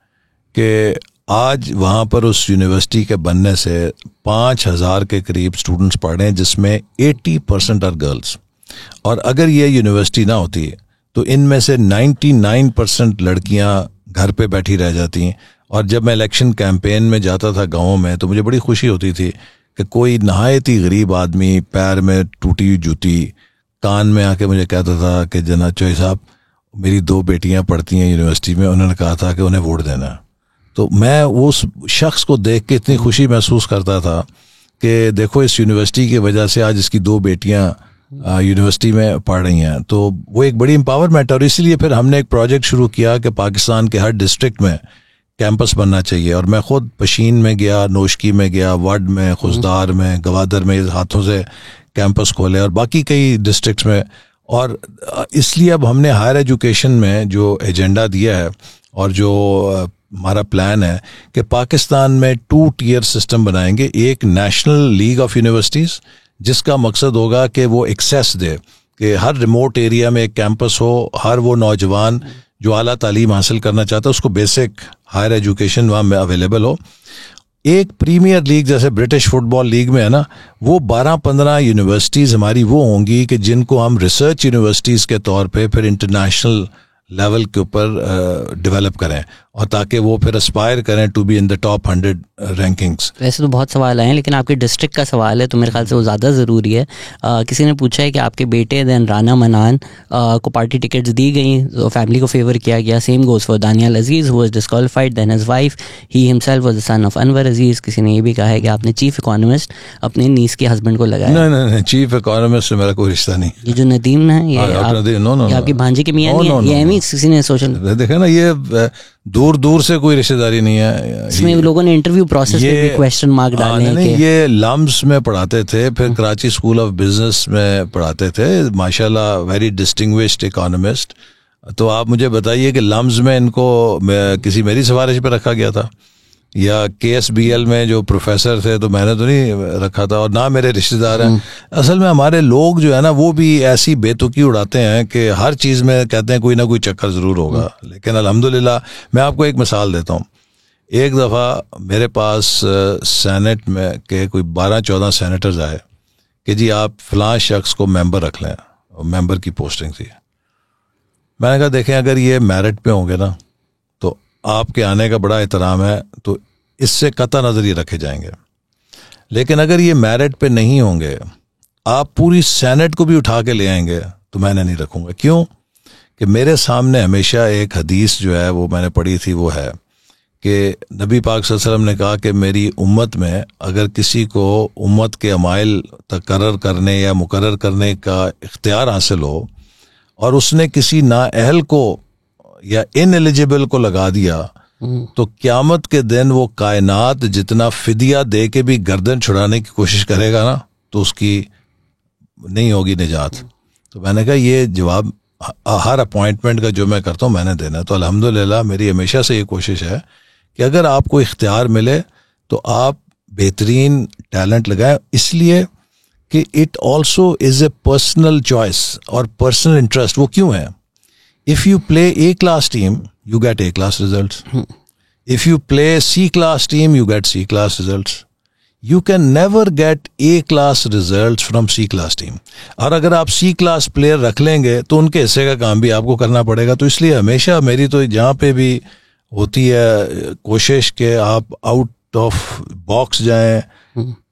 कि आज वहाँ पर उस यूनिवर्सिटी के बनने से 5,000 के करीब स्टूडेंट्स पढ़ रहे हैं, जिसमें 80% आर गर्ल्स। और अगर ये यूनिवर्सिटी ना होती तो इनमें से 99% लड़कियां घर पे बैठी रह जाती। और जब मैं इलेक्शन कैंपेन में जाता था गाँव में, तो मुझे बड़ी खुशी होती थी कि कोई नहायत ही गरीब आदमी, पैर में टूटी हुई जूती, कान में आके मुझे कहता था कि जनाब चौधरी साहब, मेरी 2 बेटियां पढ़ती हैं यूनिवर्सिटी में, उन्होंने कहा था कि उन्हें वोट देना। तो मैं उस शख्स को देख के इतनी खुशी महसूस करता था कि देखो, इस यूनिवर्सिटी की वजह से आज इसकी 2 बेटियां यूनिवर्सिटी में पढ़ रही हैं। तो वो एक बड़ी एम्पावरमेंट है। और इसीलिए फिर हमने एक प्रोजेक्ट शुरू किया कि पाकिस्तान के हर डिस्ट्रिक्ट में कैंपस बनना चाहिए। और मैं खुद पशीन में गया, नोशकी में गया, वड में, खुशदार में, गवादर में, हाथों से कैंपस खोले, और बाकी कई डिस्ट्रिक्ट्स में। और इसलिए अब हमने हायर एजुकेशन में जो एजेंडा दिया है और जो हमारा प्लान है कि पाकिस्तान में 2 tier सिस्टम बनाएंगे। एक नेशनल लीग ऑफ यूनिवर्सिटीज़, जिसका मकसद होगा कि वो एक्सेस दे कि हर रिमोट एरिया में एक कैंपस हो, हर वो नौजवान जो आला तालीम हासिल करना चाहता है उसको बेसिक हायर एजुकेशन वहाँ में अवेलेबल हो। एक प्रीमियर लीग जैसे ब्रिटिश फुटबॉल लीग में है ना, वो 12-15 यूनिवर्सिटीज़ हमारी वो होंगी कि जिनको हम रिसर्च यूनिवर्सिटीज़ के तौर पे फिर इंटरनेशनल लेवल के ऊपर डेवलप करें, और ताकि वो फिर एस्पायर करें to be in the top 100 rankings. वैसे तो बहुत सवाल आए हैं, लेकिन आपके डिस्ट्रिक्ट का सवाल है तो मेरे ख्याल से वो ज़्यादा ज़रूरी है। किसी ने पूछा है कि आपके बेटे दैन राना मनान को पार्टी टिकट्स दी गई, तो फैमिली को फेवर किया गया। Same goes for Daniyal Aziz who was disqualified, then his wife, he himself was the son of Anwar Aziz. किसी ने ये भी कहा है कि आपने चीफ इकोनॉमिस्ट अपने नीस के हस्बैंड को लगाया। नहीं, चीफ इकोनॉमिस्ट से मेरा कोई रिश्ता नहीं। ये जो नदीम है, ये आपकी भांजी के मियाँ नहीं है, ये किसी ने सोशल देखे ना, ये दूर दूर से कोई रिश्तेदारी नहीं है। इसमें लोगों ने इंटरव्यू प्रोसेस पे भी क्वेश्चन मार्क डाले हैं कि ये लम्स में पढ़ाते थे, फिर कराची स्कूल ऑफ बिजनेस में पढ़ाते थे, माशाल्लाह वेरी डिस्टिंग्विश्ड इकोनॉमिस्ट। तो आप मुझे बताइए कि लम्स में इनको किसी मेरी सिफारिश पे रखा गया था, या KSBL में जो प्रोफेसर थे तो मैंने तो नहीं रखा था, और ना मेरे रिश्तेदार हैं। असल में हमारे लोग जो है ना, वो भी ऐसी बेतुकी उड़ाते हैं कि हर चीज़ में कहते हैं कोई ना कोई चक्कर ज़रूर होगा। लेकिन अल्हम्दुलिल्लाह, मैं आपको एक मिसाल देता हूँ। एक दफ़ा मेरे पास सेनेट में के कोई 12-14 सेनेटर्स आए कि जी आप फ़लाँ शख्स को मेंबर रख लें, मेंबर की पोस्टिंग थी। मैंने कहा देखें, अगर ये मेरिट पे होंगे ना तो आपके आने का बड़ा एहतराम है, तो इससे कतई नज़र ये रखे जाएंगे। लेकिन अगर ये मेरिट पे नहीं होंगे, आप पूरी सेनेट को भी उठा के ले आएंगे, तो मैंने नहीं रखूँगा। क्यों? कि मेरे सामने हमेशा एक हदीस जो है वो मैंने पढ़ी थी, वो है कि नबी पाक सल्लल्लाहु अलैहि वसल्लम ने कहा कि मेरी उम्मत में अगर किसी को उम्मत के अमाइल तकर्रर करने या मुकर्रर करने का इख्तियार हासिल हो, और उसने किसी नाअहल को या इनएलिजिबल को लगा दिया, तो क़यामत के दिन वो कायनात जितना फिदिया दे के भी गर्दन छुड़ाने की कोशिश करेगा ना, तो उसकी नहीं होगी निजात। तो मैंने कहा ये जवाब हर अपॉइंटमेंट का जो मैं करता हूँ मैंने देना है। तो अल्हम्दुलिल्लाह मेरी हमेशा से ये कोशिश है कि अगर आपको इख्तियार मिले तो आप बेहतरीन टैलेंट लगाएं, इसलिए कि it also is a personal choice और पर्सनल इंटरेस्ट। वो क्यों है? If you play A class team you get A class results, if you play C class team you get C class results. You can never get A class results from C class team. और अगर आप C class player रख लेंगे तो उनके हिस्से का काम भी आपको करना पड़ेगा। तो इसलिए हमेशा मेरी तो जहाँ पे भी होती है कोशिश कि आप आउट ऑफ बॉक्स जाएं,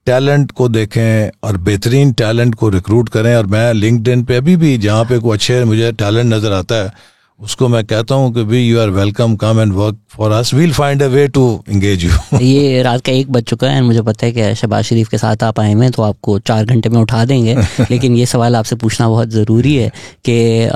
टैलेंट को देखें और बेहतरीन टैलेंट को रिक्रूट करें। और मैं लिंक्डइन पे अभी भी जहाँ पे कोई अच्छे मुझे टैलेंट नज़र आता है उसको मैं कहता हूँ कि भी you are welcome, come and work for us, we'll find a way to engage you. ये रात का 1 बज चुका है, मुझे पता है कि शहबाज शरीफ के साथ आप आए हैं तो आपको 4 घंटे में उठा देंगे। लेकिन ये सवाल आपसे पूछना बहुत ज़रूरी है कि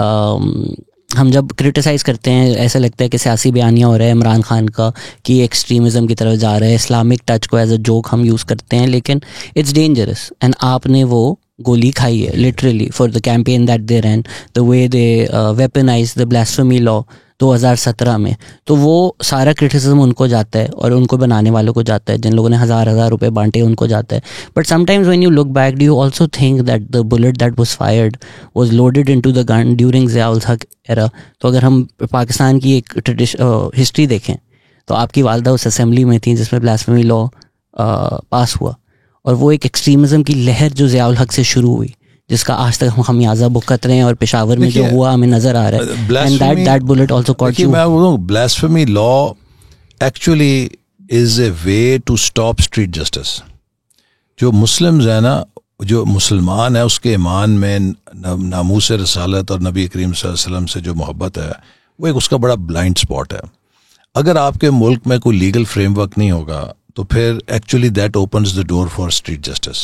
हम जब क्रिटिसाइज करते हैं ऐसा लगता है कि सियासी बयानिया हो रहा है इमरान खान का कि एक्सट्रीमिज़म की तरफ जा रहा है, इस्लामिक टच को एज अ जोक हम यूज़ करते हैं, लेकिन इट्स डेंजरस। एंड आपने वो गोली खाई है literally for the campaign that they ran, the way they weaponise the blasphemy law 2017 में। तो वो सारा क्रिटिसिज्म उनको जाता है और उनको बनाने वालों को जाता है, जिन लोगों ने हज़ार रुपए बांटे उनको जाता है। But sometimes when you look back do you also think that the bullet that was fired was loaded into the gun during Zia ul Haq era. तो अगर हम पाकिस्तान की एक हिस्ट्री देखें तो आपकी वालदा उस असेंबली में थी जिसमें ब्लास्फेमी लॉ पास हुआ, और वो एक एक्सट्रीमिज़म की लहर जो ज़िया-उल हक से शुरू हुई, जिसका आज तक हम खमियाजा भुगत रहे हैं, और पेशावर में जो हुआ हमें नजर आ रहा है। And that bullet also caught you. मैं बोलूं blasphemy law actually is a way to stop street justice. जो मुस्लिम्स है ना, जो मुसलमान है, उसके ईमान में नामूस रसालत और नबी करीम सल्लल्लाहु अलैहि वसल्लम से जो मोहब्बत है, वो एक उसका बड़ा ब्लाइंड स्पॉट है। अगर आपके मुल्क में कोई लीगल फ्रेमवर्क नहीं होगा तो फिर actually that opens the door for street justice.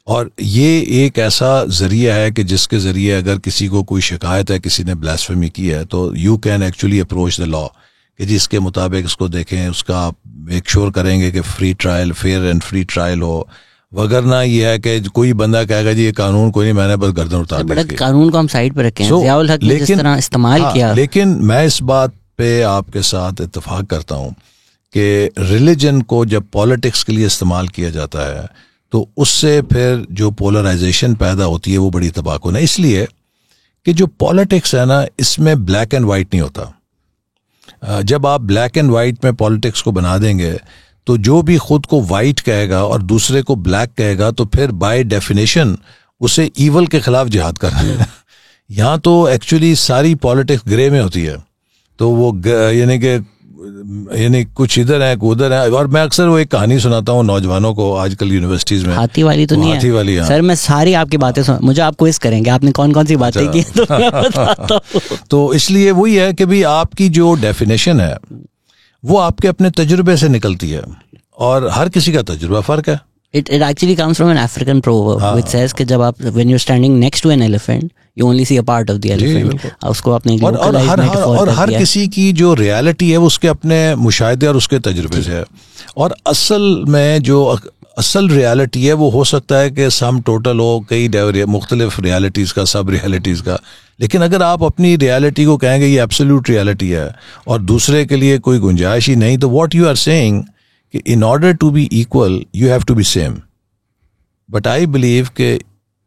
और ये एक ऐसा ज़रिया है कि जिसके ज़रिए अगर किसी को कोई शिकायत है, किसी ने ब्लास्फेमी की है, तो you can actually approach the law कि जी इसके मुताबिक इसको देखें, उसका आप मेक श्योर करेंगे कि free trial, fair and free trial हो। वगरना ये है कि कोई बंदा कहेगा जी ये कानून कोई नहीं, मैंने बस गर्दन उतार दी। कानून को हम साइड पर रखें, ज़िया-उल हक ने जिस तरह इस्तेमाल किया। लेकिन मैं इस बात पे आपके साथ इत्तेफाक करता हूँ कि रिलीजन को जब पॉलिटिक्स के लिए इस्तेमाल किया जाता है तो उससे फिर जो पोलराइजेशन पैदा होती है वो बड़ी तबाहकुन है। इसलिए कि जो पॉलिटिक्स है ना, इसमें ब्लैक एंड वाइट नहीं होता। जब आप ब्लैक एंड वाइट में पॉलिटिक्स को बना देंगे तो जो भी खुद को वाइट कहेगा और दूसरे को ब्लैक कहेगा तो फिर बाय डेफिनेशन उसे ईवल के खिलाफ जिहाद करना है। यहाँ तो एक्चुअली सारी पॉलिटिक्स ग्रे में होती है, तो वो यानी कुछ इधर है उधर है। और मैं अक्सर वो एक कहानी सुनाता हूँ नौजवानों को आजकल यूनिवर्सिटीज में, हाथी वाली तो नहीं है? हाथी वाली, हाँ। सर मैं सारी आपकी बातें सुन, मुझे आप क्विज करेंगे, आपने कौन कौन सी बातें की तो मैं बताता हूँ। तो इसलिए वही है कि भाई आपकी जो डेफिनेशन है वो आपके अपने तजुर्बे से निकलती है और हर किसी का तजुर्बा फर्क है। It actually comes from an African proverb which says कि जब आप when you're standing next to an elephant you only see a part of the elephant। उसको आपने और हर किसी की जो रियलिटी है वो उसके अपने मुशाहिदे और उसके तजुर्बे से है। और असल में जो असल रियलिटी है वो हो सकता है कि सम टोटल हो कई मुख्तलिफ रियलिटीज़ का, सब रियलिटीज़ का। लेकिन अगर आप अपनी रियलिटी को कहेंगे ये एब्सोल्यूट रियलिटी है और दूसरे के लिए कोई गुंजाइश ही नहीं, तो व्हाट यू आर सेइंग कि in order to be equal you have to be same, but I believe कि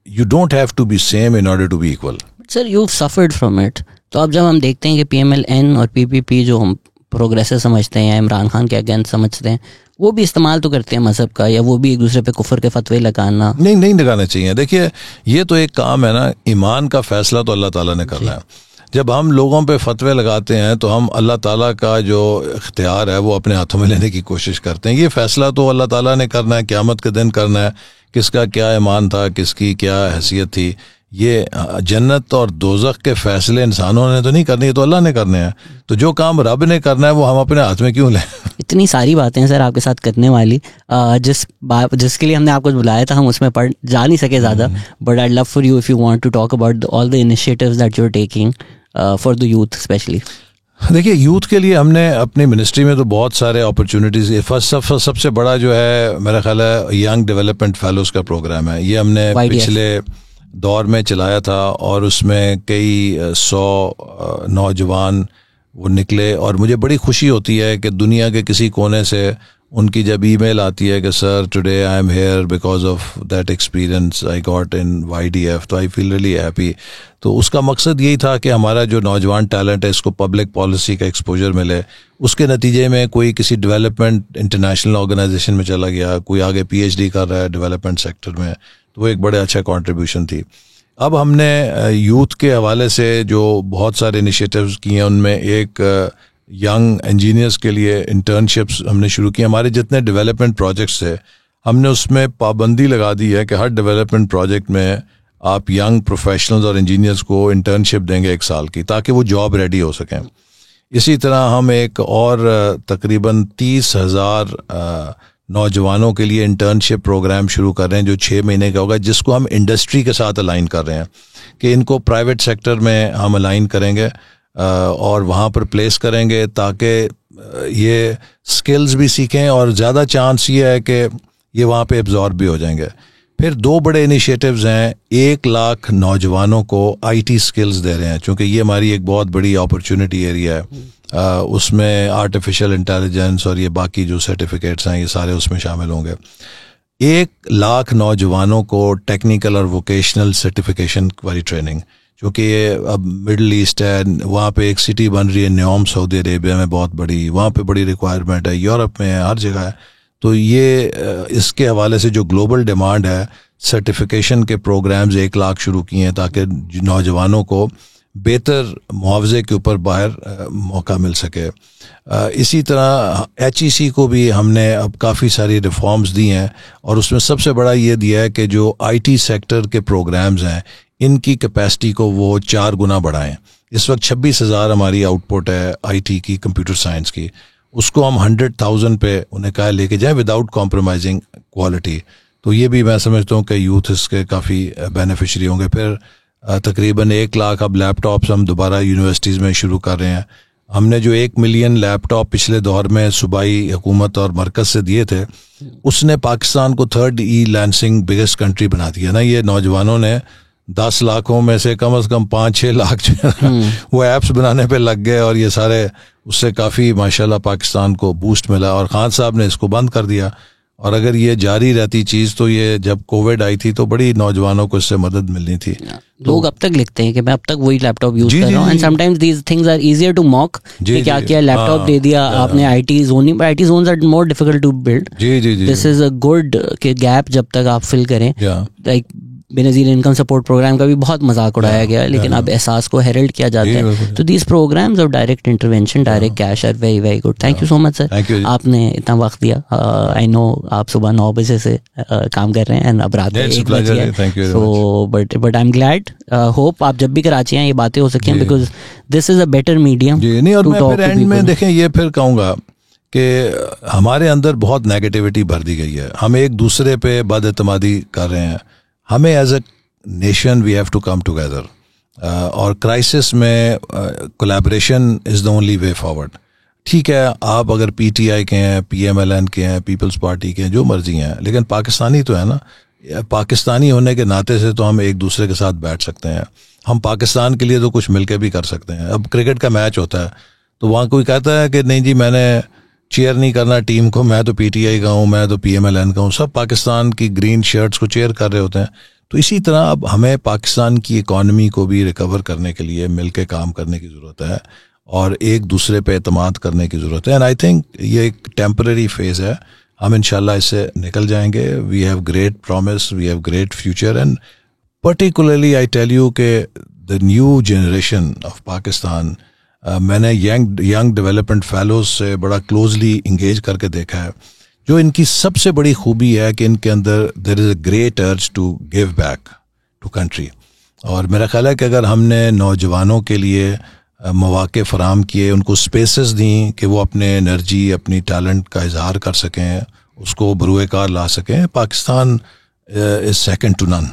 you don't have to be same in order to be equal. Sir, you've suffered from it. तो अब जब हम देखते हैं कि PMLN और PPP जो हम प्रोग्रेसिव समझते हैं या इमरान खान के अगेंस्ट समझते हैं, वो भी इस्तेमाल तो करते हैं मजहब का, या वो भी एक दूसरे पे कुफर के फतवे लगाना नहीं लगाना चाहिए। देखिए ये तो एक काम है ना, ईमान का फैसला तो अल्लाह ताला ने करना है। जब हम लोगों पे फतवे लगाते हैं तो हम अल्लाह ताला का जो इख्तियार है वो अपने हाथों में लेने की कोशिश करते हैं। ये फैसला तो अल्लाह ताला ने करना है, क़यामत के दिन करना है, किसका क्या ईमान था, किसकी क्या हैसियत थी। ये जन्नत और दोज़ख के फैसले इंसानों ने तो नहीं करने, ये तो अल्लाह ने करने हैं। तो जो काम रब ने करना है वो हम अपने हाथ में क्यों लें। इतनी सारी बातें हैं सर आपके साथ करने वाली, जिसके लिए हमने आपको बुलाया था हम उसमें पढ़ जा नहीं सके ज़्यादा, but I love for you if you want to talk about all the initiatives that you are taking for the youth specially. देखिए यूथ के लिए हमने अपनी मिनिस्ट्री में तो बहुत सारे अपॉर्चुनिटीज़, सबसे बड़ा जो है मेरा ख्याल है यंग डेवलपमेंट फेलोज़ का प्रोग्राम है। ये हमने पिछले दौर में चलाया था और उसमें कई 100 नौजवान वो निकले और मुझे बड़ी खुशी होती है कि दुनिया के किसी कोने से उनकी जब ईमेल आती है कि sir today I am here because of that experience I got in YDF, तो आई फील रियली हैप्पी। तो उसका मकसद यही था कि हमारा जो नौजवान टैलेंट है इसको पब्लिक पॉलिसी का एक्सपोजर मिले। उसके नतीजे में कोई किसी डेवलपमेंट इंटरनेशनल ऑर्गेनाइजेशन में चला गया, कोई आगे PhD कर रहा है डेवलपमेंट सेक्टर में, तो वो एक बड़े अच्छा कंट्रीब्यूशन थी। अब हमने यूथ के हवाले से जो बहुत सारे इनिशिएटिव्स किए हैं उनमें एक यंग इंजीनियर्स के लिए इंटर्नशिप्स हमने शुरू की। हमारे जितने डेवलपमेंट प्रोजेक्ट्स थे हमने उसमें पाबंदी लगा दी है कि हर डेवलपमेंट प्रोजेक्ट में आप यंग प्रोफेशनल्स और इंजीनियर्स को इंटर्नशिप देंगे 1 साल की, ताकि वो जॉब रेडी हो सकें। इसी तरह हम एक और तकरीबन 30,000 नौजवानों के लिए इंटर्नशिप प्रोग्राम शुरू कर रहे हैं जो 6 महीने का होगा, जिसको हम इंडस्ट्री के साथ अलाइन कर रहे हैं कि इनको प्राइवेट सेक्टर में हम अलाइन करेंगे और वहाँ पर प्लेस करेंगे ताकि ये स्किल्स भी सीखें और ज़्यादा चांस ये है कि ये वहाँ पे एब्जॉर्ब भी हो जाएंगे। फिर 2 बड़े इनिशिएटिव्स हैं, 1 लाख नौजवानों को आईटी स्किल्स दे रहे हैं, क्योंकि ये हमारी एक बहुत बड़ी अपॉर्चुनिटी एरिया है। उसमें आर्टिफिशियल इंटेलिजेंस और ये बाकी जो सर्टिफिकेट्स हैं ये सारे उसमें शामिल होंगे। 1 लाख नौजवानों को टेक्निकल और वोकेशनल सर्टिफिकेशन वाली ट्रेनिंग, क्योंकि ये अब मिडल ईस्ट है, वहाँ पे एक सिटी बन रही है न्योम, सऊदी अरेबिया में बहुत बड़ी, वहाँ पे बड़ी रिक्वायरमेंट है, यूरोप में है, हर जगह है। तो ये इसके हवाले से जो ग्लोबल डिमांड है, सर्टिफिकेशन के प्रोग्राम्स 1 लाख शुरू किए हैं ताकि नौजवानों को बेहतर मुआवजे के ऊपर बाहर मौका मिल सके। इसी तरह HEC को भी हमने अब काफ़ी सारी रिफॉर्म्स दी हैं और उसमें सबसे बड़ा ये दिया है कि जो IT सेक्टर के प्रोग्राम्स हैं इनकी कैपेसिटी को वो 4 गुना बढ़ाएं। इस वक्त 26,000 हमारी आउटपुट है IT की, कंप्यूटर साइंस की, उसको हम 100,000 पे उन्हें कहा लेके जाएं विदाउट कॉम्प्रोमाइजिंग क्वालिटी। तो ये भी मैं समझता हूँ कि यूथ इसके काफ़ी बेनिफिशरी होंगे। फिर तकरीबन 1 लाख अब लैपटॉप्स हम दोबारा यूनिवर्सिटीज़ में शुरू कर रहे हैं। हमने जो 1 मिलियन लैपटॉप पिछले दौर में सूबाई हुकूमत और मरकज़ से दिए थे, उसने पाकिस्तान को 3rd ई-लैंसिंग बिगेस्ट कंट्री बना दिया ना। ये नौजवानों ने 10 लाखों में से कम 5-6 लाख जो वो ऐप्स बनाने पे लग गए और ये सारे, उससे काफ़ी माशाल्लाह पाकिस्तान को बूस्ट मिला और खान साहब ने इसको बंद कर दिया। और अगर ये जारी रहती चीज़ तो ये जब कोविड आई थी तो बड़ी नौजवानों को इससे मदद मिलनी थी। लोग अब तक लिखते हैं कि मैं अब तक वही लैपटॉप यूज कर रहा हूँ, and sometimes these things are easier to mock कि क्या किया, लैपटॉप दे दिया आपने, IT zone, IT zones are more difficult to build. This is a good के गैप जब तक आप फिल करें। Like Benazir income support programme का भी बहुत मजाक उड़ाया गया, लेकिन अब एहसास को हेरल्ड किया जाता है। तो these programmes of direct intervention, direct cash are very very good. Thank you so much sir, आपने इतना वक्त दिया। आई नो आप सुबह 9 बजे से काम कर रहे हैं एंड अब रात में 1 बज गया, so but I am glad, hope आप जब भी कराची हैं ये बातें हो सकें, because this is a better medium. और मैं फिर एंड में देखें ये फिर कहूँगा कि हमारे अंदर बहुत नेगेटिविटी भर दी गई है, हम एक दूसरे पे बदएतमादी कर रहे हैं। हमें as a nation we have to come together और क्राइसिस में collaboration is the only way forward. ठीक है, आप अगर PTI के हैं, PMLN के हैं, पीपल्स पार्टी के हैं, जो मर्जी हैं, लेकिन पाकिस्तानी तो है ना। पाकिस्तानी होने के नाते से तो हम एक दूसरे के साथ बैठ सकते हैं, हम पाकिस्तान के लिए तो कुछ मिलके भी कर सकते हैं। अब क्रिकेट का मैच होता है तो वहाँ कोई कहता है कि नहीं जी मैंने चेयर नहीं करना टीम को, मैं तो PTI का हूँ, मैं तो PMLN का हूँ, सब पाकिस्तान की ग्रीन शर्ट्स को चेयर कर रहे होते हैं। तो इसी तरह अब हमें पाकिस्तान की इकॉनमी को भी रिकवर करने के लिए मिलके काम करने की ज़रूरत है और एक दूसरे पे एतमाद करने की ज़रूरत है। एंड आई थिंक ये एक टेम्पररी फेज़ है, हम इंशाल्लाह इससे निकल जाएंगे। We have great promise, we have great future, and particularly I tell you के the new generation of Pakistan, मैंने यंग डेवलपमेंट फेलोज से बड़ा क्लोजली इंगेज करके देखा है। जो इनकी सबसे बड़ी खूबी है कि इनके अंदर there is a great urge to give back to country. और मेरा ख्याल है कि अगर हमने नौजवानों के लिए मौके फराम किए, उनको स्पेसेस दी कि वो अपने एनर्जी, अपनी टैलेंट का इजहार कर सकें, उसको बरूए कार ला सकें, Pakistan is second to none.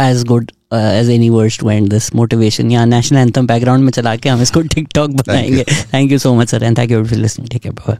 As good as any words to end this motivation. यहाँ नेशनल एंथम बैकग्राउंड में चला के हम इसको टिकटॉक बनाएंगे। Thank you so much sir, and thank you for listening. Take care, bye.